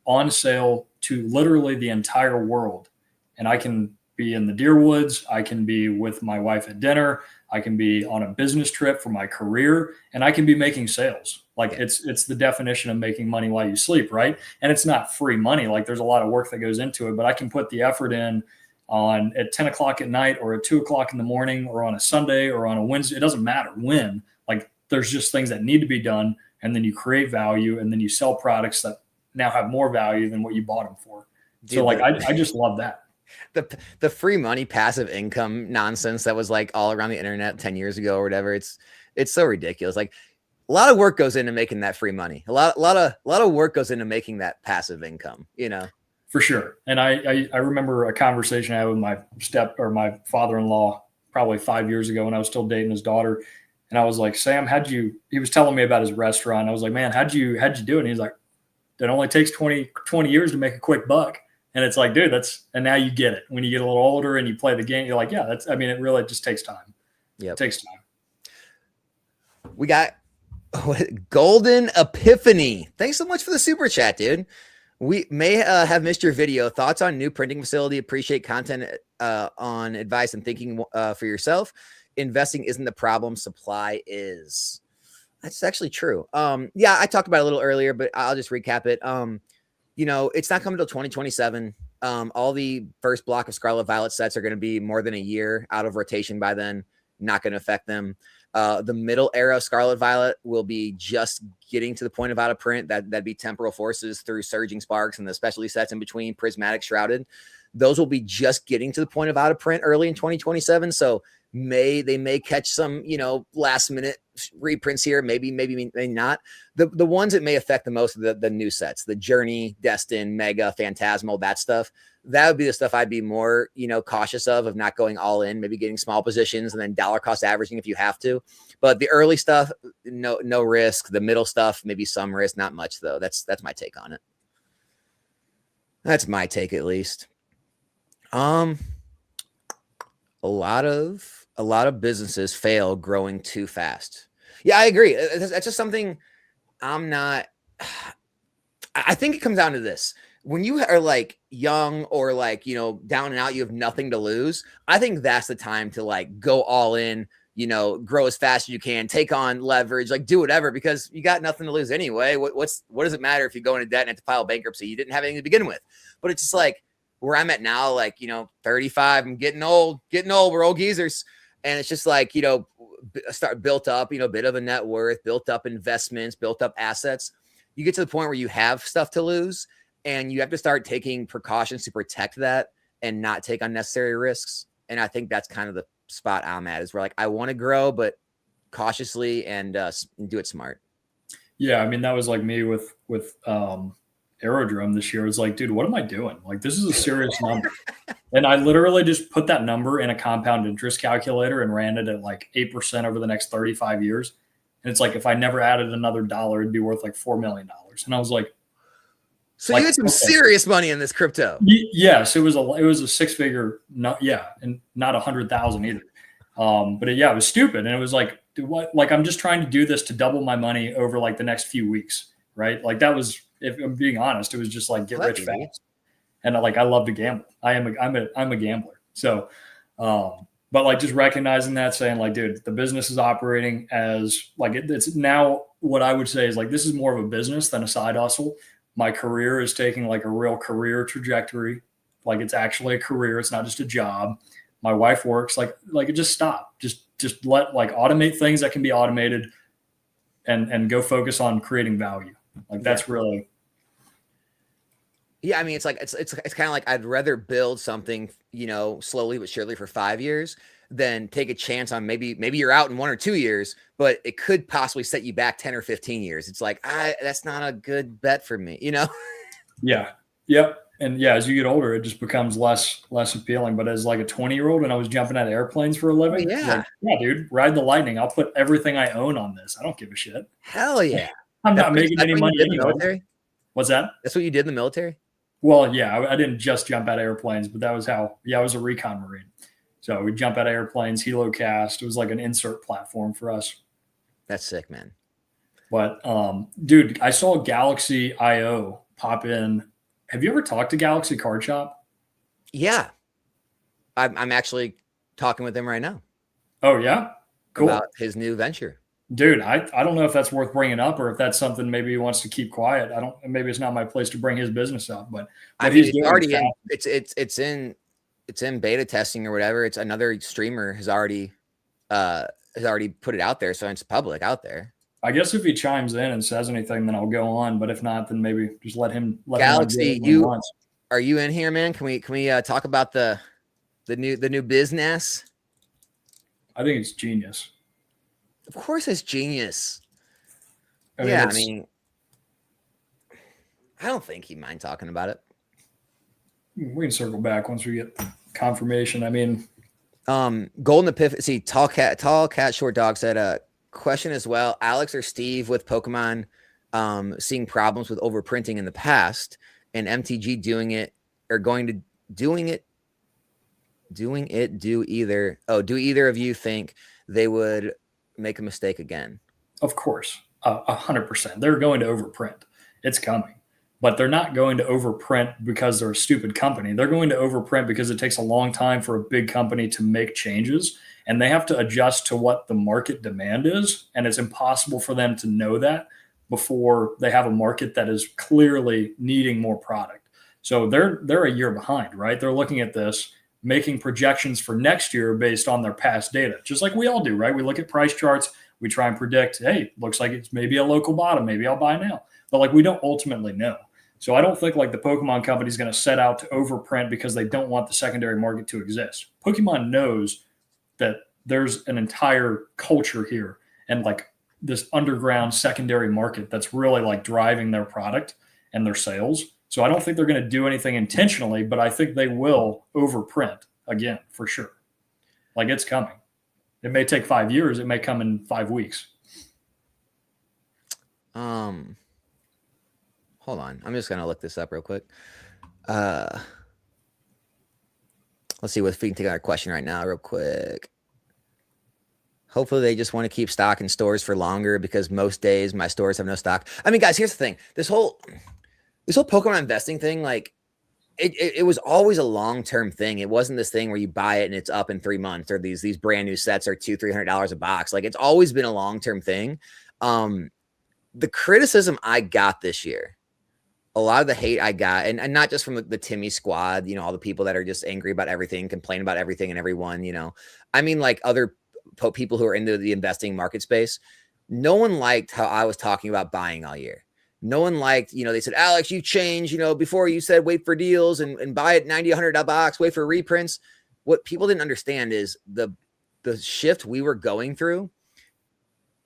on sale to literally the entire world. And I can be in the deer woods. I can be with my wife at dinner. I can be on a business trip for my career, and I can be making sales. Like it's the definition of making money while you sleep, right? And it's not free money. Like there's a lot of work that goes into it, but I can put the effort in on at 10 o'clock at night or at 2 o'clock in the morning or on a Sunday or on a Wednesday. It doesn't matter when. Like there's just things that need to be done, and then you create value, and then you sell products that now have more value than what you bought them for. Dude, so like I just love that. The free money passive income nonsense that was like all around the internet 10 years ago or whatever. It's so ridiculous. Like a lot of work goes into making that free money. A lot of work goes into making that passive income, For sure. And I remember a conversation I had with my father-in-law probably 5 years ago when I was still dating his daughter. And I was like, Sam, he was telling me about his restaurant. I was like, man, how'd you do it? And he's like, it only takes 20 years to make a quick buck. And it's like, dude, and now you get it. When you get a little older and you play the game, you're like, yeah, it really just takes time. Yeah. It takes time. We got Golden Epiphany. Thanks so much for the super chat, dude. We may have missed your video. Thoughts on new printing facility? Appreciate content on advice and thinking for yourself. Investing isn't the problem. Supply is. That's actually true. I talked about it a little earlier, but I'll just recap it. It's not coming until 2027. All the first block of Scarlet Violet sets are going to be more than a year out of rotation by then. Not going to affect them. The middle era of Scarlet Violet will be just getting to the point of out of print. That'd be Temporal Forces through Surging Sparks and the specialty sets in between, Prismatic, Shrouded. Those will be just getting to the point of out of print early in 2027. So they may catch some, last minute reprints here. Maybe not. The ones that may affect the most of the new sets, the Journey, Destin, Mega, Phantasmal, that stuff. That would be the stuff I'd be more, cautious of not going all in, maybe getting small positions and then dollar cost averaging if you have to. But the early stuff, no risk. The middle stuff, maybe some risk, not much though. That's my take on it. That's my take, at least. A lot of businesses fail growing too fast. Yeah, I agree. That's just something I think it comes down to this. When you are like young or like, down and out, you have nothing to lose. I think that's the time to like go all in, grow as fast as you can, take on leverage, like do whatever, because you got nothing to lose anyway. What does it matter if you go into debt and have to file bankruptcy? You didn't have anything to begin with. But it's just like where I'm at now, like, 35, I'm getting old, we're old geezers. And it's just like, start built up, bit of a net worth, built up investments, built up assets. You get to the point where you have stuff to lose and you have to start taking precautions to protect that and not take unnecessary risks. And I think that's kind of the spot I'm at, is where like, I want to grow, but cautiously and do it smart. Yeah. I mean, that was like me with Aerodrome this year. It's like, dude, what am I doing? Like, this is a serious number. And I literally just put that number in a compound interest calculator and ran it at like 8% over the next 35 years. And it's like, if I never added another dollar, it'd be worth like $4 million. And I was like, so you had some serious money in this crypto. Yes, it was a six-figure, and not 100,000 either. But it was stupid. And it was like, dude, what? Like, I'm just trying to do this to double my money over like the next few weeks, right? Like that was, if I'm being honest, it was just like get rich fast. And I love to gamble. I'm a gambler. So, but like just recognizing that, saying like, dude, the business is operating as like it's now what I would say is like, this is more of a business than a side hustle. My career is taking like a real career trajectory. Like it's actually a career. It's not just a job. My wife works like it just stop. Just let like automate things that can be automated and go focus on creating value. Like that's really. Yeah, I mean, it's like it's kind of like I'd rather build something, slowly but surely for 5 years than take a chance on maybe you're out in 1 or 2 years, but it could possibly set you back 10 or 15 years. It's like that's not a good bet for me, Yeah. Yep. And yeah, as you get older, it just becomes less appealing. But as like a 20-year-old, when I was jumping out of airplanes for a Oh living, yeah. like, yeah, dude, ride the lightning. I'll put everything I own on this. I don't give a shit. Hell yeah. I'm not making That's any what you money did in the anyway. military? What's that? That's what you did in the military? Well, yeah, I didn't just jump out of airplanes, but that was how. Yeah, I was a recon marine. So we jump out of airplanes, helocast. It was like an insert platform for us. That's sick, man. But dude, I saw Galaxy IO pop in. Have you ever talked to Galaxy Card Shop? Yeah. I'm actually talking with him right now Oh yeah, cool. about his new venture. Dude, I don't know if that's worth bringing up or if that's something maybe he wants to keep quiet. I don't. Maybe it's not my place to bring his business up, but I what mean, he's it's doing already is in. fascinating. It's in beta testing or whatever. It's another streamer has already put it out there, so it's public out there. I guess if he chimes in and says anything, then I'll go on. But if not, then maybe just let him Galaxy, are you in here, man? Can we talk about the new business? I think it's genius. Of course, it's genius. I mean, I don't think he'd mind talking about it. We can circle back once we get confirmation. I mean, Golden Epiphany. See, tall cat, short dog said, question as well. Alex or Steve with Pokemon, seeing problems with overprinting in the past, and MTG doing it or going to doing it. Do either of you think they would make a mistake again? Of course, 100%. They're going to overprint. It's coming. But they're not going to overprint because they're a stupid company. They're going to overprint because it takes a long time for a big company to make changes, and they have to adjust to what the market demand is. And it's impossible for them to know that before they have a market that is clearly needing more product. So they're a year behind, right? They're looking at this, making projections for next year based on their past data, just like we all do, right? We look at price charts, we try and predict, hey, looks like it's maybe a local bottom, maybe I'll buy now. But like we don't ultimately know. So I don't think like the Pokemon company is going to set out to overprint because they don't want the secondary market to exist. Pokemon knows that there's an entire culture here and like this underground secondary market that's really like driving their product and their sales. So I don't think they're going to do anything intentionally, but I think they will overprint again for sure. Like it's coming. It may take 5 years. It may come in 5 weeks. Hold on. I'm just going to look this up real quick. Let's see if we can take our question right now real quick. Hopefully they just want to keep stock in stores for longer because most days my stores have no stock. I mean, guys, here's the thing. This whole Pokemon investing thing, like it was always a long-term thing. It wasn't this thing where you buy it and it's up in 3 months, or these brand new sets are $200-$300 a box. Like it's always been a long-term thing. The criticism I got this year, a lot of the hate I got, and not just from the Timmy squad, you know, all the people that are just angry about everything, complain about everything and everyone, you know, I mean, like other people who are into the investing market space. No one liked how I was talking about buying all year. No one liked, you know, they said, Alex, you changed, you know, before you said wait for deals and buy it $90, $100 box, wait for reprints. What people didn't understand is the shift we were going through.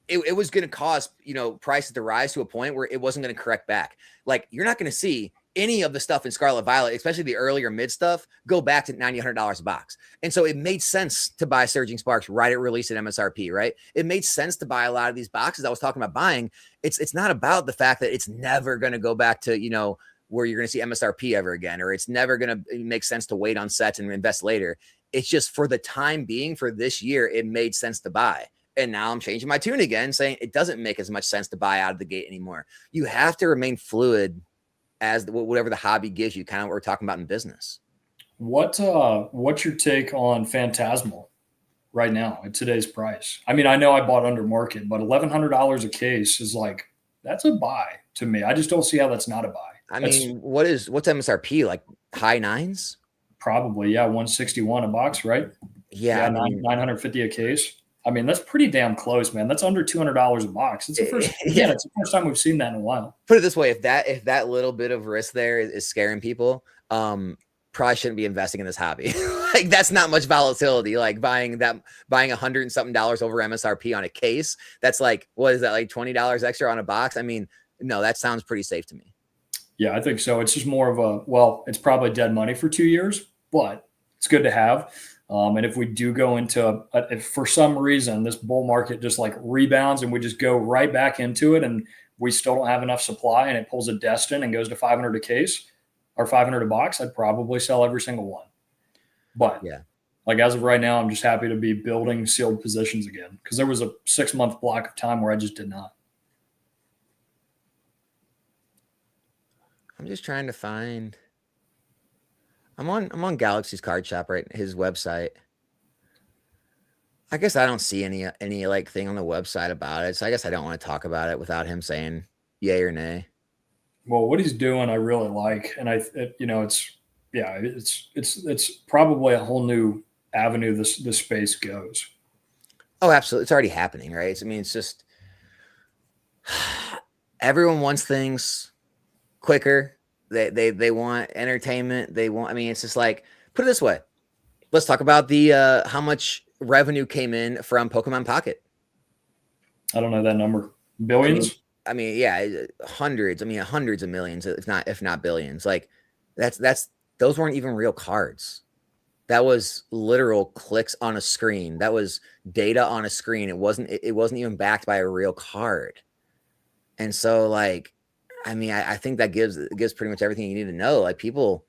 It was going to cause, you know, prices to rise to a point where it wasn't going to correct back. Like you're not going to see any of the stuff in Scarlet Violet, especially the earlier mid stuff, go back to $90, $100 a box. And so it made sense to buy Surging Sparks right at release at MSRP, right? It made sense to buy a lot of these boxes I was talking about buying. It's not about the fact that it's never going to go back to, you know, where you're going to see MSRP ever again, or it's never going to make sense to wait on sets and invest later. It's just for the time being, for this year, it made sense to buy. And now I'm changing my tune again, saying it doesn't make as much sense to buy out of the gate anymore. You have to remain fluid as whatever the hobby gives you, kind of what we're talking about in business. What's your take on Phantasmal right now at today's price? I mean, I know I bought under market, but $1,100 a case is like, that's a buy to me. I just don't see how that's not a buy. I mean, what's MSRP, like high nines? Probably, yeah, 161 a box, right? Yeah, I mean, 950 a case. I mean, that's pretty damn close, man. That's under $200 a box. It's the first, it's the first time we've seen that in a while. Put it this way: if that little bit of risk there is scaring people, probably shouldn't be investing in this hobby. Like that's not much volatility. Like buying $100 and something over MSRP on a case. That's like, what is that? Like $20 extra on a box? I mean, no, that sounds pretty safe to me. Yeah, I think so. It's just more of well, it's probably dead money for 2 years, but it's good to have. And if we do go into if for some reason this bull market just like rebounds and we just go right back into it and we still don't have enough supply and it pulls a Destin and goes to 500 a case or 500 a box, I'd probably sell every single one. But Yeah. like as of right now, I'm just happy to be building sealed positions again because there was a 6-month block of time where I just did not. I'm just trying to find. I'm on Galaxy's card shop, right? His website. I guess I don't see any like thing on the website about it, so I guess I don't want to talk about it without him saying yay or nay. Well, what he's doing, I really like, and it's probably a whole new avenue this space goes. Oh, absolutely, it's already happening, right? I mean, it's just everyone wants things quicker. They want entertainment. They want. I mean, it's just like put it this way. Let's talk about the how much revenue came in from Pokemon Pocket. I don't know that number. Billions? I mean, yeah, hundreds. I mean, hundreds of millions, if not billions. Like that's those weren't even real cards. That was literal clicks on a screen. That was data on a screen. It wasn't even backed by a real card. And so, like, I mean, I think that gives pretty much everything you need to know. Like people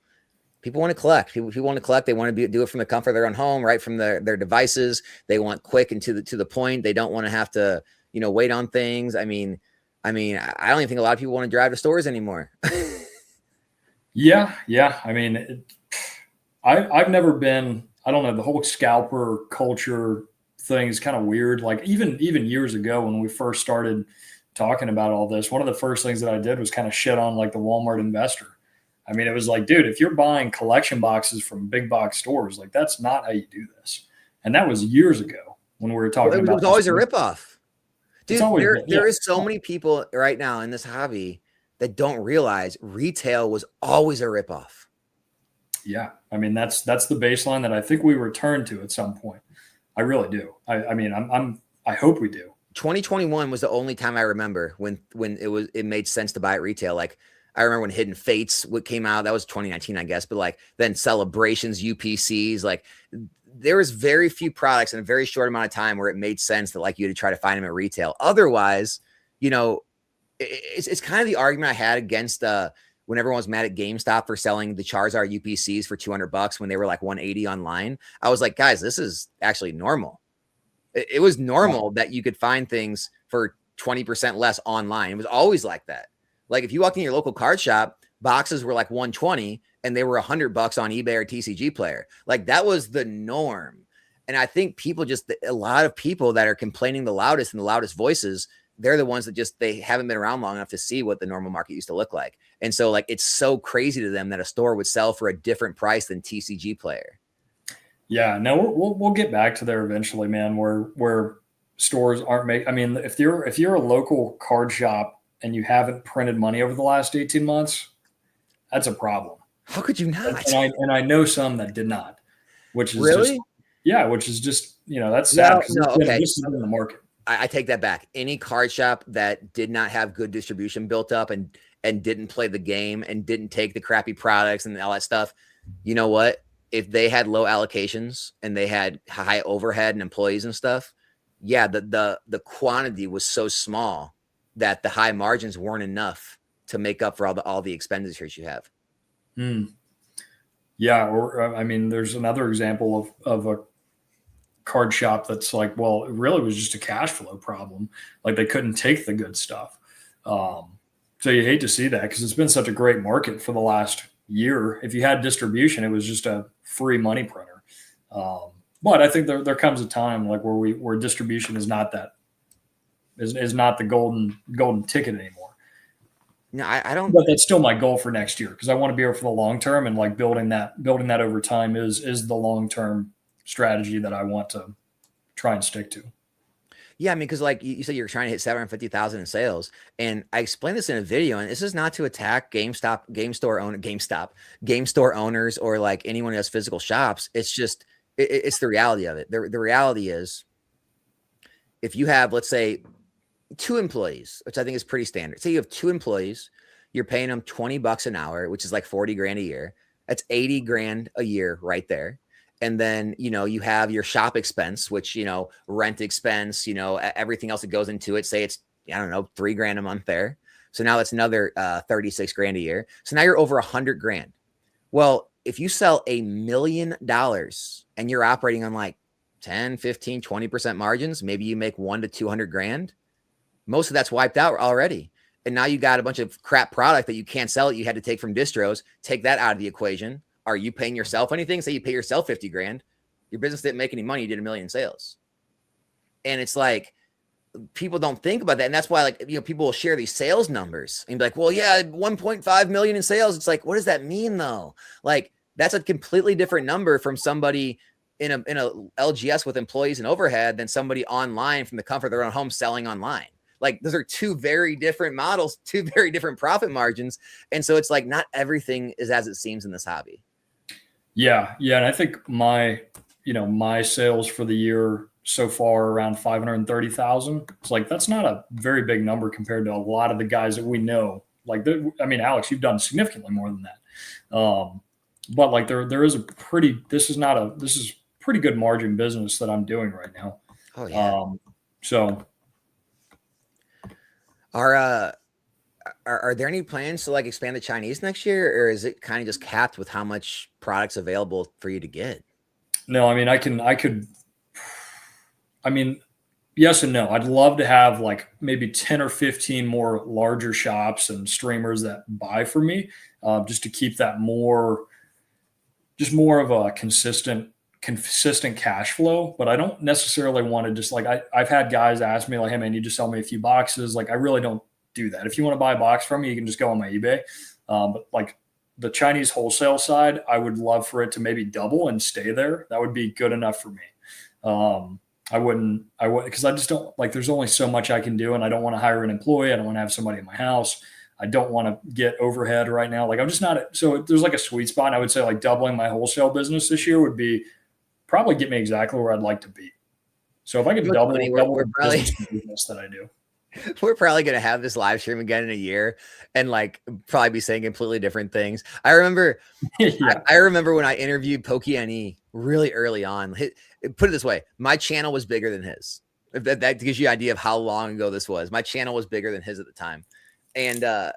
want to collect. People want to collect. They want to do it from the comfort of their own home, right from their devices. They want quick and to the point. They don't want to have to wait on things. I mean, I don't even think a lot of people want to drive to stores anymore. Yeah. I mean, I've never been. I don't know, the whole scalper culture thing is kind of weird. Like even years ago when we first started talking about all this, one of the first things that I did was kind of shit on like the Walmart investor. I mean, it was like, dude, if you're buying collection boxes from big box stores, like that's not how you do this. And that was years ago when we were talking about it was always a ripoff. Dude, there is so many people right now in this hobby that don't realize retail was always a ripoff. Yeah. I mean, that's the baseline that I think we return to at some point. I really do. I mean, I hope we do. 2021 was the only time I remember when it made sense to buy at retail. Like I remember when Hidden Fates came out, that was 2019, I guess. But like then Celebrations, UPCs, like there was very few products in a very short amount of time where it made sense that like you had to try to find them at retail. Otherwise, it's kind of the argument I had against when everyone was mad at GameStop for selling the Charizard UPCs for $200 when they were like 180 online. I was like, guys, this is actually normal. It was normal that you could find things for 20% less online. It was always like that. Like if you walked in your local card shop, boxes were like 120 and they were $100 on eBay or TCG Player. Like that was the norm. And I think a lot of people that are complaining the loudest and the loudest voices, they're the ones that they haven't been around long enough to see what the normal market used to look like. And so like, it's so crazy to them that a store would sell for a different price than TCG Player. Yeah, no, we'll get back to there eventually, man. Where stores aren't making. I mean, if you're a local card shop and you haven't printed money over the last 18 months, that's a problem. How could you not? And I know some that did not, which is really, which is just that's sad because this is in the market. I take that back. Any card shop that did not have good distribution built up and didn't play the game and didn't take the crappy products and all that stuff, you know what? If they had low allocations and they had high overhead and employees and stuff, yeah, the quantity was so small that the high margins weren't enough to make up for all the expenditures you have. Yeah, or I mean, there's another example of a card shop that's like, well, it really was just a cash flow problem. Like they couldn't take the good stuff. So you hate to see that because it's been such a great market for the last year. If you had distribution, it was just a free money printer. But I think there comes a time like where distribution is not the golden ticket anymore. No, I don't. But that's still my goal for next year because I want to be here for the long term and like building that over time is the long term strategy that I want to try and stick to. Yeah, I mean, because like you said, you're trying to hit 750,000 in sales, and I explained this in a video. And this is not to attack game store owners, or like anyone who has physical shops. It's just it's the reality of it. The reality is, if you have, let's say, 2 employees, which I think is pretty standard. Say you have 2 employees, You're paying them $20 an hour, which is like 40 grand a year. That's 80 grand a year right there. And then, you have your shop expense, which, rent expense, everything else that goes into it. Say it's, I don't know, 3 grand a month there. So now that's another 36 grand a year. So now you're over 100 grand. Well, if you sell $1 million and you're operating on like 10, 15, 20% margins, maybe you make 1 to 200 grand. Most of that's wiped out already. And now you got a bunch of crap product that you can't sell it. You had to take from distros. Take that out of the equation. Are you paying yourself anything? Say you pay yourself 50 grand. Your business didn't make any money. You did $1 million in sales. And it's like, people don't think about that. And that's why, like, people will share these sales numbers and be like, well, yeah, 1.5 million in sales. It's like, what does that mean though? Like, that's a completely different number from somebody in a LGS with employees and overhead than somebody online from the comfort of their own home selling online. Like, those are two very different models, two very different profit margins. And so it's like, not everything is as it seems in this hobby. Yeah. Yeah. And I think my sales for the year so far around 530,000. It's like, that's not a very big number compared to a lot of the guys that we know. Like, Alex, you've done significantly more than that. But like there is this is pretty good margin business that I'm doing right now. Oh yeah. So are there any plans to like expand the Chinese next year, or is it kind of just capped with how much products available for you to get? No, yes and no. I'd love to have like maybe 10 or 15 more larger shops and streamers that buy for me, just to keep that more of a consistent cash flow. But I don't necessarily want to just like, I've had guys ask me like, hey man, you just sell me a few boxes. Like, I really don't do that. If you want to buy a box from me, you can just go on my eBay. But like the Chinese wholesale side, I would love for it to maybe double and stay there. That would be good enough for me. I wouldn't, because I just don't like, there's only so much I can do, and I don't want to hire an employee. I don't want to have somebody in my house. I don't want to get overhead right now. Like, I'm just not, so there's like a sweet spot. And I would say like doubling my wholesale business this year would be probably get me exactly where I'd like to be. So if I could double the business that I do. We're probably going to have this live stream again in a year and like probably be saying completely different things. I remember, I remember when I interviewed Pokey really early on. Put it this way, my channel was bigger than his. If that gives you an idea of how long ago this was. My channel was bigger than his at the time. And I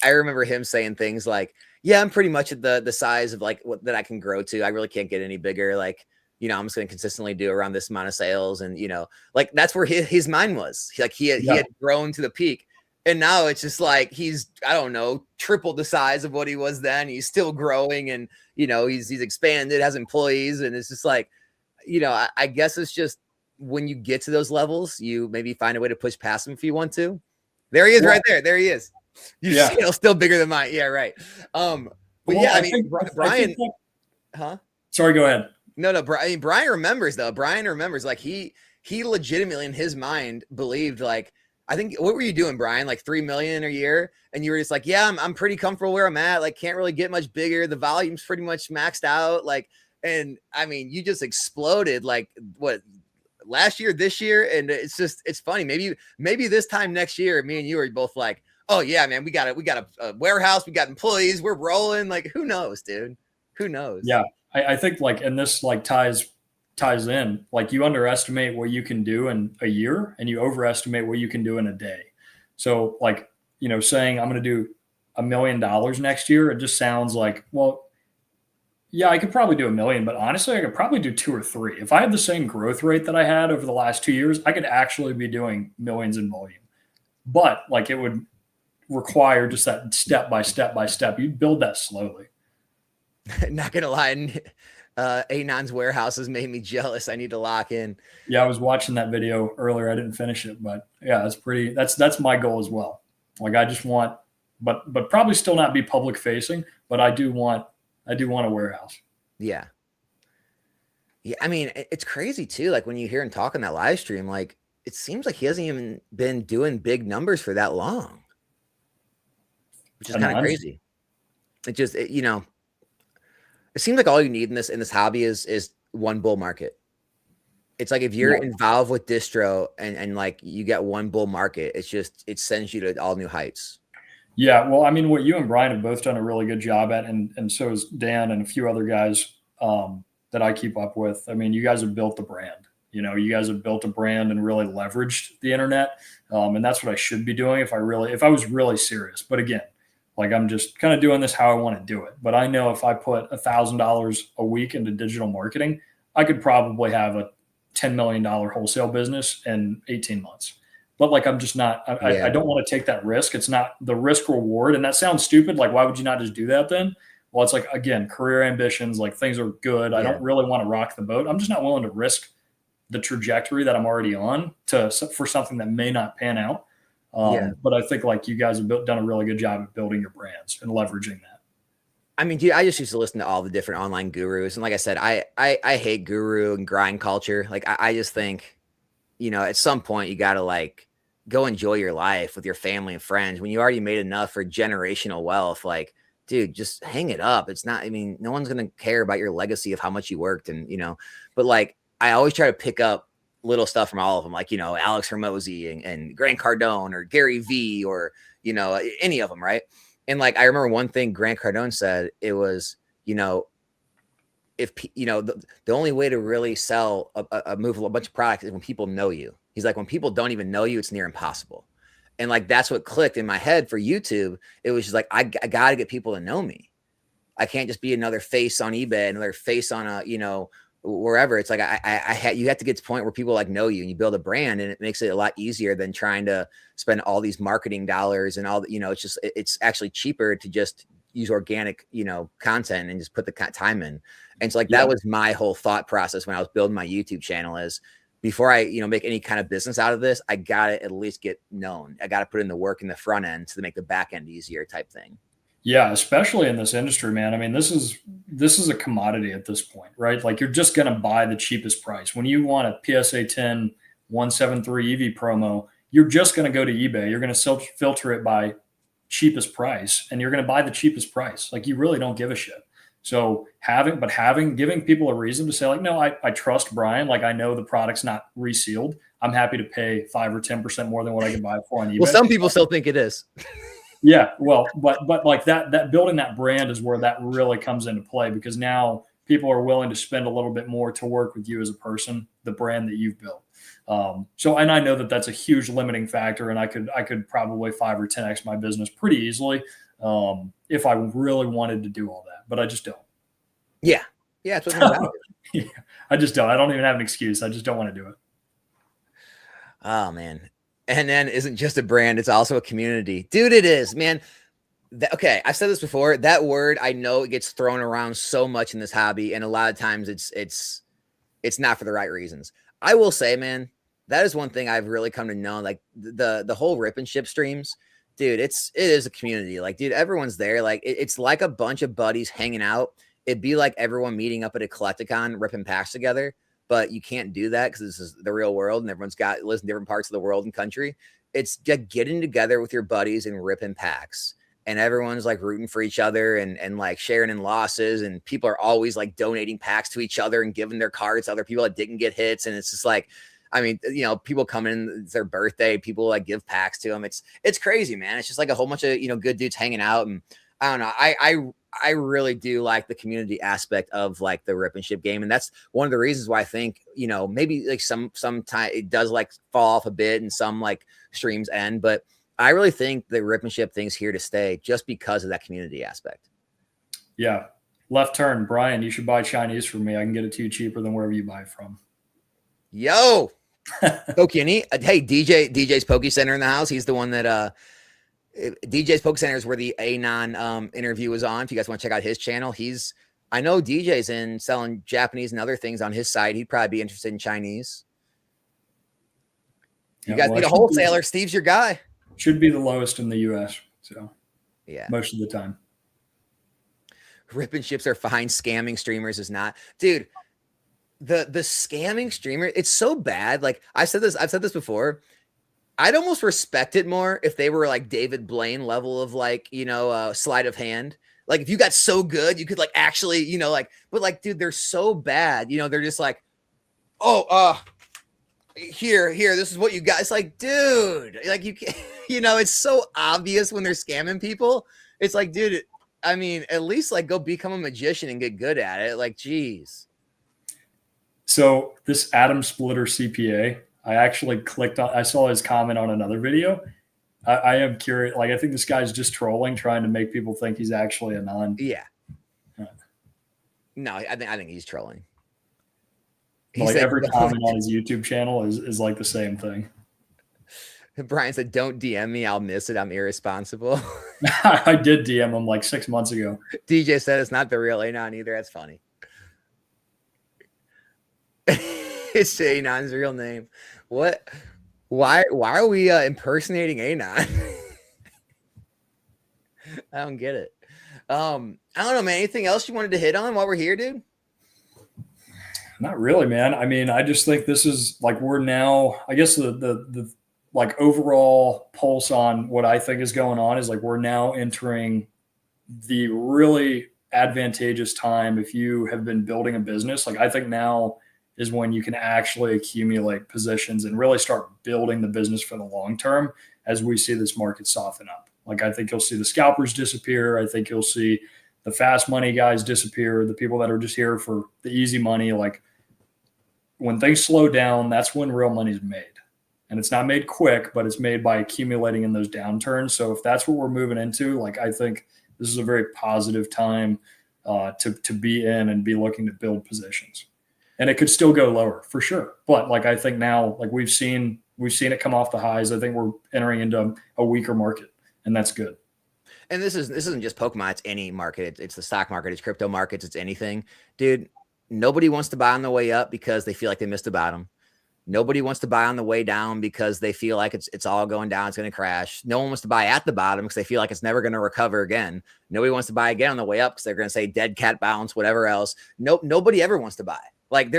remember him saying things like, yeah, I'm pretty much at the size of like that I can grow to. I really can't get any bigger. Like, I'm just going to consistently do around this amount of sales. And, like that's where his mind was. He had grown to the peak. And now it's just like, he's, I don't know, triple the size of what he was then. He's still growing and, he's expanded, has employees. And it's just like, I guess it's just when you get to those levels, you maybe find a way to push past him if you want to. There he is right there. There he is. Your scale's still bigger than mine. Yeah, right. But Brian, huh? Sorry, go ahead. No, Brian remembers though. Brian remembers like he legitimately in his mind believed like, I think, what were you doing, Brian? Like 3 million a year. And you were just like, yeah, I'm pretty comfortable where I'm at. Like, can't really get much bigger. The volume's pretty much maxed out. Like, and I mean, you just exploded like what last year, this year. And it's funny. Maybe this time next year, me and you are both like, oh yeah, man, we got a warehouse. We got employees. We're rolling. Like, who knows, dude? Who knows? Yeah. I think like, and this like ties in, like you underestimate what you can do in a year and you overestimate what you can do in a day. So like, saying I'm going to do $1 million next year, it just sounds like, well, yeah, I could probably do $1 million, but honestly, I could probably do 2 or 3. If I had the same growth rate that I had over the last 2 years, I could actually be doing millions in volume. But like, it would require just that step by step. You build that slowly. Not gonna lie, Anon's warehouse has made me jealous. I need to lock in. Yeah, I was watching that video earlier. I didn't finish it, but yeah, that's my goal as well. Like, I just want, but probably still not be public facing, but I do want a warehouse. Yeah. Yeah, I mean, it's crazy too. Like when you hear him talk on that live stream, like it seems like he hasn't even been doing big numbers for that long, which is kind of crazy. It just, it seems like all you need in this hobby is one bull market. It's like if you're involved with distro and like you get one bull market, it sends you to all new heights. Yeah, well, I mean, what you and Brian have both done a really good job at, and so is Dan and a few other guys that I keep up with. I mean, you guys have built the brand. You guys have built a brand and really leveraged the internet, and that's what I should be doing if I was really serious. But again, like I'm just kind of doing this how I want to do it. But I know if I put $1,000 a week into digital marketing, I could probably have a $10 million wholesale business in 18 months. But like I'm just not. I Yeah. don't want to take that risk. It's not the risk reward, and that sounds stupid. Like why would you not just do that then? Well, it's like again, career ambitions. Like things are good. I Yeah. don't really want to rock the boat. I'm just not willing to risk the trajectory that I'm already on for something that may not pan out. Yeah. But I think like you guys have done a really good job at building your brands and leveraging that. I mean, dude, I just used to listen to all the different online gurus. And like I said, I hate guru and grind culture. Like I just think, at some point you got to like go enjoy your life with your family and friends when you already made enough for generational wealth. Like, dude, just hang it up. It's not, I mean, no one's going to care about your legacy of how much you worked and, but like, I always try to pick up little stuff from all of them, like, Alex Hermosi and Grant Cardone or Gary V or, any of them. Right. And like, I remember one thing Grant Cardone said, it was, if the only way to really sell a bunch of products is when people know you. He's like, when people don't even know you, it's near impossible. And like, that's what clicked in my head for YouTube. It was just like, I got to get people to know me. I can't just be another face on eBay, another face on wherever. It's like, you have to get to the point where people like know you and you build a brand, and it makes it a lot easier than trying to spend all these marketing dollars and all that. It's actually cheaper to just use organic, content and just put the time in. And so like, that was my whole thought process when I was building my YouTube channel is before I, make any kind of business out of this, I got to at least get known. I got to put in the work in the front end to make the back end easier type thing. Yeah, especially in this industry, man. I mean, this is a commodity at this point, right? Like you're just going to buy the cheapest price. When you want a PSA 10 173 EV promo, you're just going to go to eBay. You're going to filter it by cheapest price, and you're going to buy the cheapest price. Like you really don't give a shit. So giving people a reason to say like, no, I trust Brian. Like I know the product's not resealed. I'm happy to pay 5 or 10% more than what I can buy it for on eBay. Well, some people still think it is. Yeah, well, but like that building that brand is where that really comes into play, because now people are willing to spend a little bit more to work with you as a person, the brand that you've built. And I know that that's a huge limiting factor, and I could probably 5 or 10x my business pretty easily if I really wanted to do all that, but I just don't. Yeah, that's what I'm about. Yeah, I just don't. I don't even have an excuse. I just don't want to do it. Oh man. And then isn't just a brand, it's also a community. Dude, it is, man. Okay, I've said this before. That word, I know it gets thrown around so much in this hobby, and a lot of times it's not for the right reasons. I will say, man, that is one thing I've really come to know. Like the whole rip and ship streams, dude, it is a community. Like, dude, everyone's there. Like it's like a bunch of buddies hanging out. It'd be like everyone meeting up at a Collecticon, ripping packs together. But you can't do that because this is the real world and everyone's lives in different parts of the world and country. It's just getting together with your buddies and ripping packs, and everyone's like rooting for each other and like sharing in losses. And people are always like donating packs to each other and giving their cards to other people that didn't get hits. And it's just like, I mean, people come in, it's their birthday, people like give packs to them. It's crazy, man. It's just like a whole bunch of, good dudes hanging out. And I don't know. I really do like the community aspect of like the rip and ship game. And that's one of the reasons why I think, maybe like some time it does like fall off a bit and some like streams end, but I really think the rip and ship thing's here to stay just because of that community aspect. Yeah. Left turn, Brian, you should buy Chinese from me. I can get it to you cheaper than wherever you buy it from. Yo, Pokey, hey, DJ's Poke Center in the house. He's the one that, DJ's Poke Center is where the Anon interview was on. If you guys want to check out his channel, I know DJ's in selling Japanese and other things on his site. He'd probably be interested in Chinese. You guys need a wholesaler. Steve's your guy. Should be the lowest in the US. So yeah, most of the time. Rip and ships are fine. Scamming streamers is not. Dude, the scamming streamer, it's so bad. Like I've said this before. I'd almost respect it more if they were like David Blaine level of like, sleight of hand. Like if you got so good, you could like actually, but like, dude, they're so bad. They're just like, here, this is what you got. It's like, dude, like you can't, it's so obvious when they're scamming people. It's like, dude, I mean, at least like go become a magician and get good at it. Like, geez. So this Adam Splitter CPA, I actually clicked on, I saw his comment on another video. I am curious. Like, I think this guy's just trolling, trying to make people think he's actually a non. Yeah. No, I think he's trolling. Like every comment on his YouTube channel is like the same thing. Brian said, "Don't DM me. I'll miss it. I'm irresponsible." I did DM him like 6 months ago. DJ said it's not the real Anon either. That's funny. It's Anon's real name. What? Why are we impersonating Anon? I don't get it. I don't know, man. Anything else you wanted to hit on while we're here, dude? Not really, man. I mean, I just think this is like we're now, I guess the like overall pulse on what I think is going on is like we're now entering the really advantageous time if you have been building a business. Like I think now is when you can actually accumulate positions and really start building the business for the long term as we see this market soften up. Like I think you'll see the scalpers disappear. I think you'll see the fast money guys disappear, the people that are just here for the easy money. Like when things slow down, that's when real money is made. And it's not made quick, but it's made by accumulating in those downturns. So if that's what we're moving into, like I think this is a very positive time to be in and be looking to build positions. And it could still go lower for sure. But like I think now, like we've seen it come off the highs. I think we're entering into a weaker market, and that's good. And this isn't just Pokemon, it's any market. It's the stock market, it's crypto markets, it's anything. Dude, nobody wants to buy on the way up because they feel like they missed the bottom. Nobody wants to buy on the way down because they feel like it's all going down, it's going to crash. No one wants to buy at the bottom because they feel like it's never going to recover again. Nobody wants to buy again on the way up because they're going to say dead cat bounce, whatever else. Nobody ever wants to buy. Like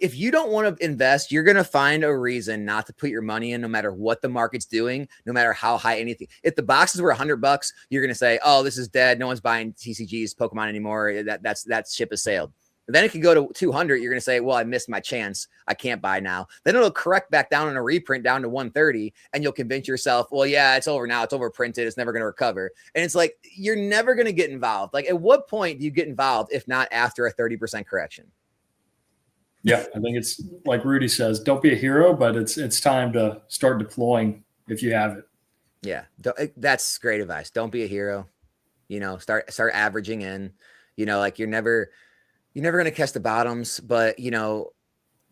if you don't want to invest, you're going to find a reason not to put your money in no matter what the market's doing, no matter how high anything. If the boxes were $100, you're going to say, oh, this is dead. No one's buying TCGs, Pokemon anymore. That ship has sailed. Then it could go to 200. You're going to say, well, I missed my chance. I can't buy now. Then it'll correct back down in a reprint down to 130. And you'll convince yourself, well, yeah, it's over now. It's overprinted. It's never going to recover. And it's like, you're never going to get involved. Like at what point do you get involved if not after a 30% correction? Yeah, I think it's like Rudy says, don't be a hero, but it's time to start deploying if you have it. Yeah, that's great advice. Don't be a hero. Start averaging in. Like you're never going to catch the bottoms, but and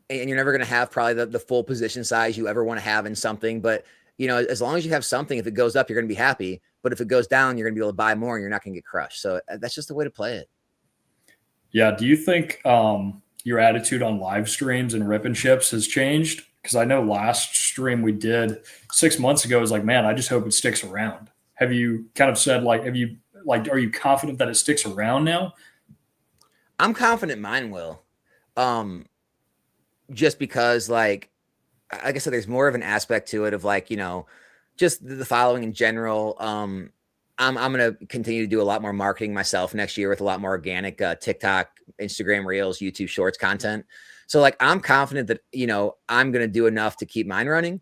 you're never going to have probably the full position size you ever want to have in something. But as long as you have something, if it goes up, you're going to be happy. But if it goes down, you're going to be able to buy more, and you're not going to get crushed. So that's just the way to play it. Yeah. Do you think your attitude on live streams and rip and ships has changed? Because I know last stream we did 6 months ago is like, man, I just hope it sticks around. Have you kind of said are you confident that it sticks around now? I'm confident mine will. Just because like I said, there's more of an aspect to it of like, just the following in general. I'm going to continue to do a lot more marketing myself next year with a lot more organic TikTok, Instagram Reels, YouTube Shorts content. So like, I'm confident that, I'm going to do enough to keep mine running.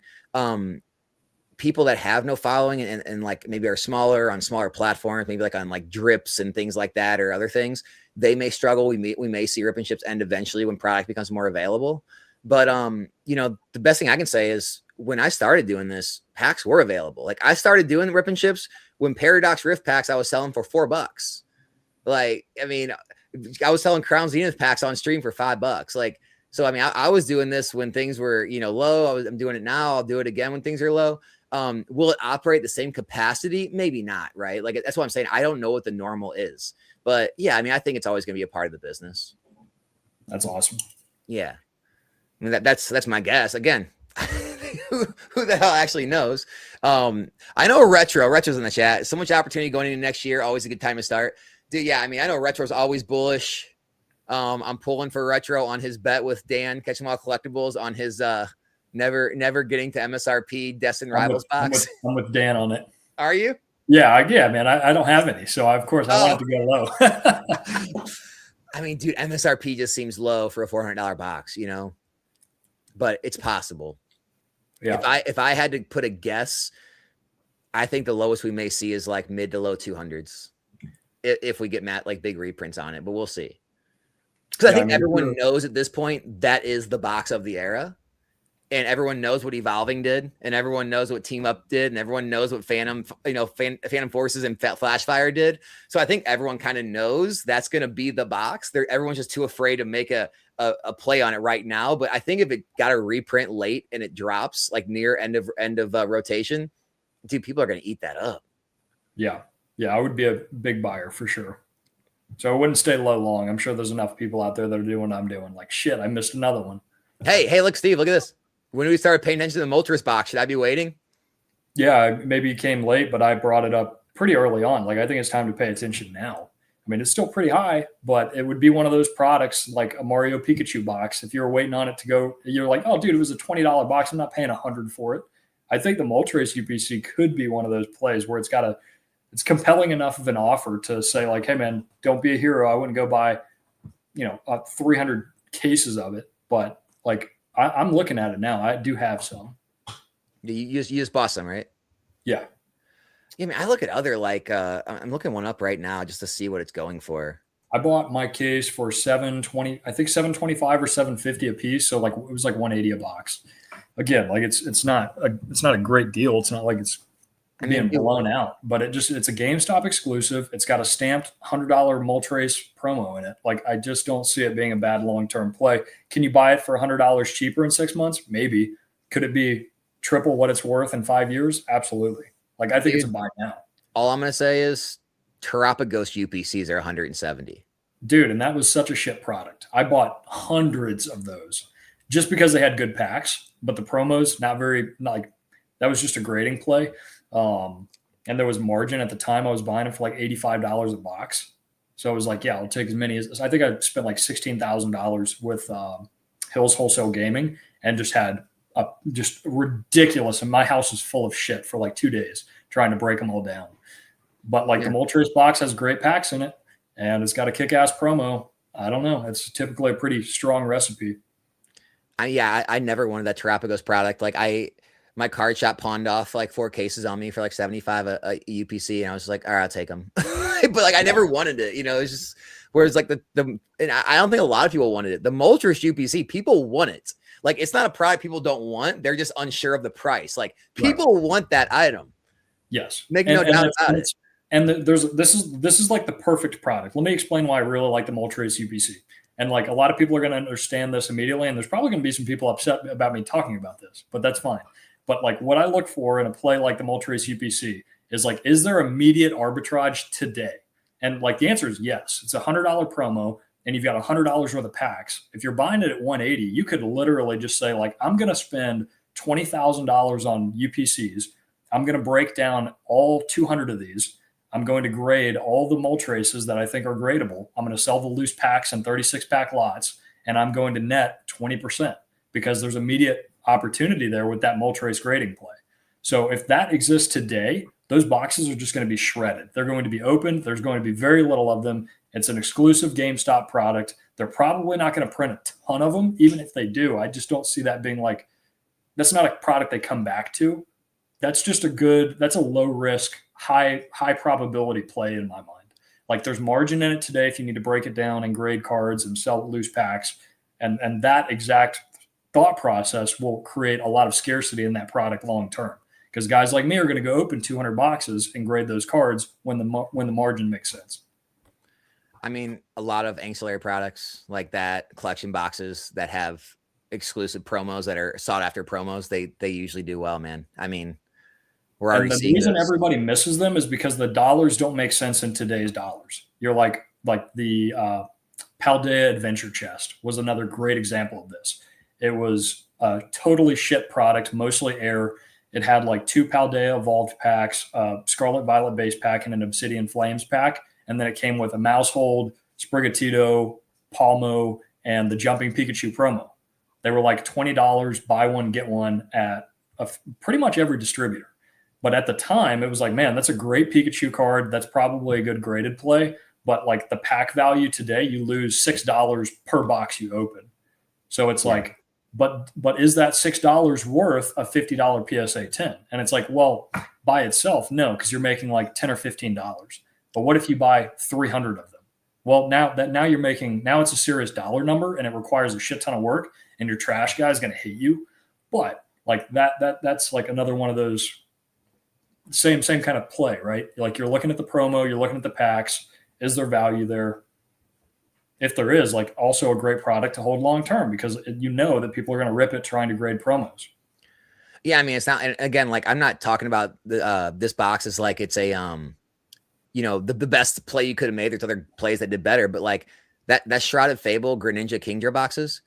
People that have no following and like maybe are smaller on smaller platforms, maybe like on like drips and things like that or other things, they may struggle. We may see rip and ships end eventually when product becomes more available. But, the best thing I can say is when I started doing this, packs were available. Like I started doing the rip and ships when Paradox Rift packs I was selling for $4. Like, I mean, I was selling Crown Zenith packs on stream for $5. Like, so, I mean, I was doing this when things were, low. I'm doing it now. I'll do it again when things are low. Will it operate the same capacity? Maybe not. Right. Like, that's what I'm saying. I don't know what the normal is, but yeah, I mean, I think it's always going to be a part of the business. That's awesome. Yeah. I mean, that's my guess. Again, who the hell actually knows? I know Retro's in the chat. So much opportunity going into next year. Always a good time to start. Dude, yeah, I mean, I know Retro's always bullish. I'm pulling for Retro on his bet with Dan, catching all collectibles on his never getting to MSRP Destin Rivals box. I'm with Dan on it. Are you? Yeah, man. I don't have any, so of course I want it to go low. I mean, dude, MSRP just seems low for a $400 box, but it's possible. Yeah. If I had to put a guess, I think the lowest we may see is like mid to low 200s if we get like big reprints on it, but we'll see. Because I Yeah. I think mean, everyone knows at this point that is the box of the era, and everyone knows what Evolving did, and everyone knows what Team Up did, and everyone knows what Phantom Forces and Flashfire did. So I think everyone kind of knows that's going to be the box. Everyone's just too afraid to make a play on it right now. But I think if it got a reprint late and it drops like near end of rotation, dude, people are going to eat that up. Yeah. Yeah. I would be a big buyer for sure. So I wouldn't stay low long. I'm sure there's enough people out there that are doing what I'm doing. Like, shit, I missed another one. Hey, look, Steve, look at this. When we started paying attention to the Moltres box, should I be waiting? Yeah, maybe you came late, but I brought it up pretty early on. Like, I think it's time to pay attention now. I mean, it's still pretty high, but it would be one of those products like a Mario Pikachu box. If you were waiting on it to go, you're like, oh, dude, it was a $20 box. I'm not paying $100 for it. I think the Moltres UPC could be one of those plays where it's compelling enough of an offer to say like, hey man, don't be a hero. I wouldn't go buy, 300 cases of it, but like I'm looking at it now. I do have some. You just bought some, right? Yeah. Yeah, I mean, I look at other I'm looking one up right now just to see what it's going for. I bought my case for $720, I think $725 or $750 a piece. So like it was like $180 a box. Again, like it's not a great deal. It's not like it's being blown out, but it's a GameStop exclusive. It's got a stamped $100 Moltres promo in it. Like I just don't see it being a bad long-term play. Can you buy it for $100 cheaper in 6 months? Maybe. Could it be triple what it's worth in 5 years? Absolutely. Like I think it's a buy now. All I'm going to say is Terapagos UPCs are 170. Dude, and that was such a shit product. I bought hundreds of those just because they had good packs, but the promos that was just a grading play. And there was margin at the time. I was buying them for like $85 a box. So I was like, yeah, I'll take as many as I think I spent like $16,000 with Hills Wholesale Gaming and just had just ridiculous. And my house was full of shit for like 2 days trying to break them all down. But like the Moltres box has great packs in it and it's got a kick-ass promo. I don't know. It's typically a pretty strong recipe. I never wanted that Terapagos product. Like my card shop pawned off like 4 cases on me for like 75 a UPC, and I was like, all right, I'll take them. But like I never wanted it, it's just whereas like and I don't think a lot of people wanted it. The Moltres UPC, people want it. Like it's not a product people don't want; they're just unsure of the price. Like people want that item. Yes, make no doubt about it. And this is like the perfect product. Let me explain why I really like the Moltres UPC. And like a lot of people are going to understand this immediately, and there's probably going to be some people upset about me talking about this, but that's fine. But like what I look for in a play like the Moltres UPC is like, is there immediate arbitrage today? And like the answer is yes. It's a $100 promo and you've got $100 worth of packs. If you're buying it at 180, you could literally just say like, I'm going to spend $20,000 on UPCs. I'm going to break down all 200 of these. I'm going to grade all the Moltreses that I think are gradable. I'm going to sell the loose packs in 36-pack lots, and I'm going to net 20% because there's immediate opportunity there with that Moltres grading play. So if that exists today, those boxes are just going to be shredded. They're going to be opened. There's going to be very little of them. It's an exclusive GameStop product. They're probably not going to print a ton of them. Even if they do, I just don't see that being like, that's not a product they come back to. That's just that's a low risk, high probability play in my mind. Like there's margin in it today if you need to break it down and grade cards and sell loose packs. And that exact thought process will create a lot of scarcity in that product long term because guys like me are going to go open 200 boxes and grade those cards when the margin makes sense. I mean, a lot of ancillary products like that, collection boxes that have exclusive promos that are sought after promos, they usually do well, man. I mean, we're already seeing the reason those. Everybody misses them is because the dollars don't make sense in today's dollars. You're like the Paldea Adventure Chest was another great example of this. It was a totally shit product, mostly air. It had like 2 Paldea Evolved packs, Scarlet Violet base pack, and an Obsidian Flames pack. And then it came with a Mousehold, Sprigatito, Palmo, and the Jumping Pikachu promo. They were like $20, buy one, get one at pretty much every distributor. But at the time, it was like, man, that's a great Pikachu card. That's probably a good graded play. But like the pack value today, you lose $6 per box you open. So it's like but is that $6 worth a $50 PSA 10? And it's like, well, by itself, no, because you're making like $10 or $15. But what if you buy 300 of them? Well, now you're making, now it's a serious dollar number, and it requires a shit ton of work, and your trash guy is going to hate you. But like that's like another one of those same kind of play, right? Like you're looking at the promo, you're looking at the packs. Is there value there? If there is, like also a great product to hold long term, because you know that people are going to rip it trying to grade promos. Yeah, I mean, it's not. And again, like I'm not talking about the this box is like it's a the best play you could have made. There's other plays that did better, but like that Shrouded Fable Greninja Kingdra boxes,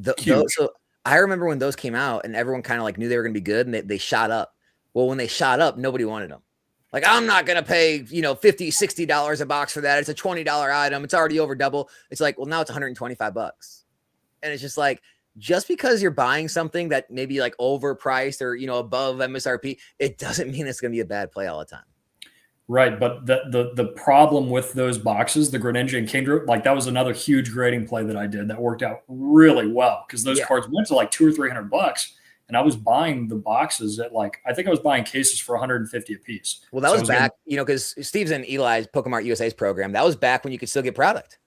so I remember when those came out and everyone kind of like knew they were going to be good, and they shot up. Well, when they shot up, nobody wanted them. Like, I'm not going to pay, $50, $60 a box for that. It's a $20 item. It's already over double. It's like, well, now it's $125. And it's just like, just because you're buying something that maybe like overpriced or, above MSRP, it doesn't mean it's going to be a bad play all the time. Right. But the problem with those boxes, the Greninja and Kingdra, like that was another huge grading play that I did that worked out really well, because those cards went to like $200 or $300. And I was buying the boxes at like, I think I was buying cases for 150 a piece. Well, that was back, because Steve's in Eli's Pokemon USA's program. That was back when you could still get product.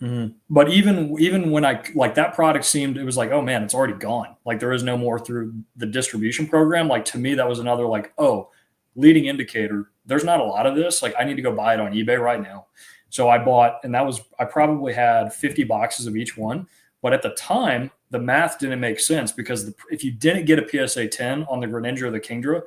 Mm-hmm. But even when I like that product it was like, oh man, it's already gone. Like there is no more through the distribution program. Like to me, that was another like, oh, leading indicator. There's not a lot of this. Like I need to go buy it on eBay right now. So I bought, and I probably had 50 boxes of each one. But at the time, the math didn't make sense, because if you didn't get a PSA 10 on the Greninja or the Kingdra,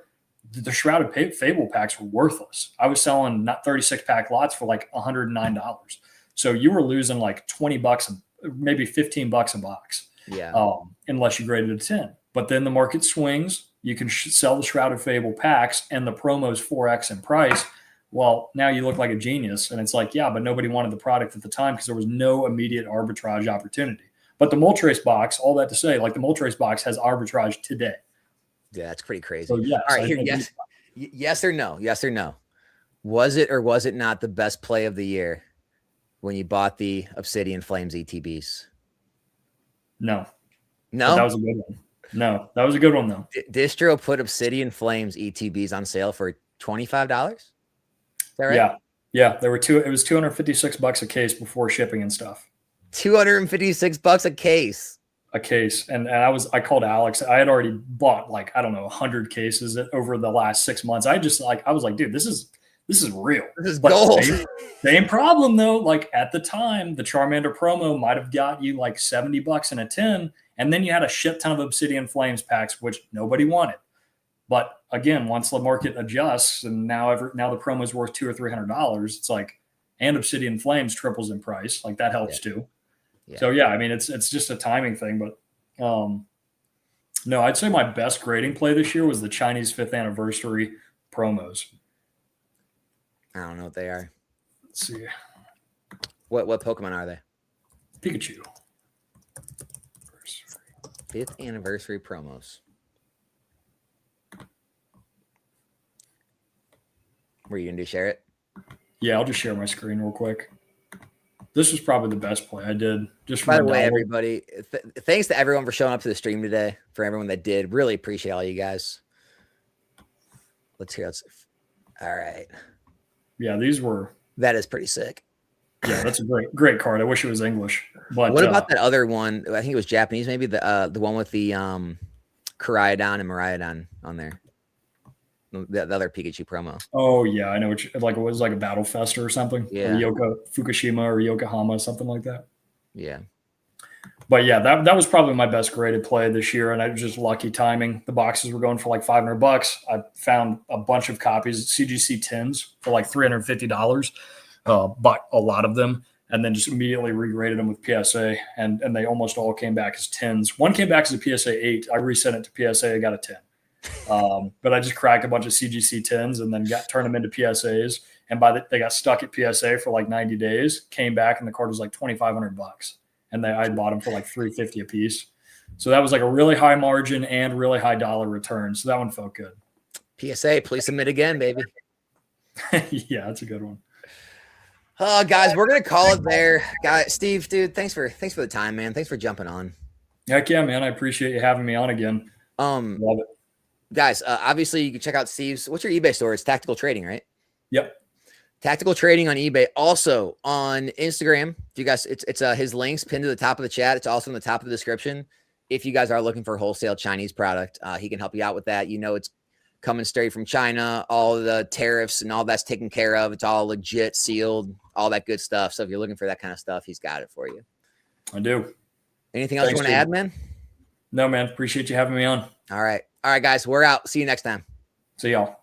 the Shrouded Fable packs were worthless. I was selling not 36-pack lots for like $109. So you were losing like $20, maybe $15 a box. Yeah. Unless you graded a 10. But then the market swings. You can sell the Shrouded Fable packs, and the promo's 4x in price. Well, now you look like a genius. And it's like, yeah, but nobody wanted the product at the time because there was no immediate arbitrage opportunity. But the Moltres box, all that to say, like the Moltres box has arbitrage today. Yeah, that's pretty crazy. So, yes, all right, here, yes or no? Yes or no? Was it or was it not the best play of the year when you bought the Obsidian Flames ETBs? No. No? That was a good one. No, that was a good one, though. Distro put Obsidian Flames ETBs on sale for $25? Is that right? Yeah. It was $256 a case before shipping and stuff. $256 a case. And I called Alex. I had already bought like, I don't know, 100 cases over the last 6 months. I was like, dude, this is real. This is gold. Same problem though. Like at the time, the Charmander promo might have got you like $70 in a 10, and then you had a shit ton of Obsidian Flames packs, which nobody wanted. But again, once the market adjusts and now the promo is worth $200 or $300, it's like, and Obsidian Flames triples in price. Like that helps too. Yeah. So yeah, I mean, it's just a timing thing, but no, I'd say my best grading play this year was the Chinese 5th anniversary promos. I don't know what they are. Let's see. What Pokemon are they? Pikachu. 5th anniversary promos. Were you gonna share it? Yeah, I'll just share my screen real quick. This was probably the best play I did. Just by the way, everybody, thanks to everyone for showing up to the stream today. For everyone that did, really appreciate all you guys. Let's hear it. All right. Yeah, that is pretty sick. Yeah, that's a great card. I wish it was English. But what about that other one? I think it was Japanese, maybe the one with the Koraidon and Miraidon on there. The other Pikachu promo. Oh yeah, I know. It was like a Battle Fest or something. Yeah, or Fukushima or Yokohama, something like that. Yeah, but yeah, that was probably my best graded play this year, and I was just lucky timing. The boxes were going for like $500. I found a bunch of copies, CGC 10s for like $350. Bought a lot of them, and then just immediately regraded them with PSA, and they almost all came back as 10s. One came back as a PSA 8. I resent it to PSA. I got a 10. But I just cracked a bunch of CGC 10s and then turned them into PSAs. And they got stuck at PSA for like 90 days, came back, and the card was like $2,500. And I bought them for like $350 a piece. So that was like a really high margin and really high dollar return. So that one felt good. PSA, please submit again, baby. Yeah, that's a good one. Guys, we're gonna call it there. Guys, Steve, dude, thanks for the time, man. Thanks for jumping on. Heck yeah, man. I appreciate you having me on again. Um, Love it. guys, obviously you can check out Steve's. What's your eBay store? It's Tactical Trading, right? Yep. Tactical Trading on eBay. Also on Instagram. If you guys, it's his links pinned to the top of the chat. It's also in the top of the description. If you guys are looking for wholesale Chinese product, he can help you out with that. You know, it's coming straight from China. All the tariffs and all that's taken care of. It's all legit, sealed, all that good stuff. So if you're looking for that kind of stuff, he's got it for you. I do. Anything else Thanks, you want to add, man? No, man. Appreciate you having me on. All right, guys. We're out. See you next time. See y'all.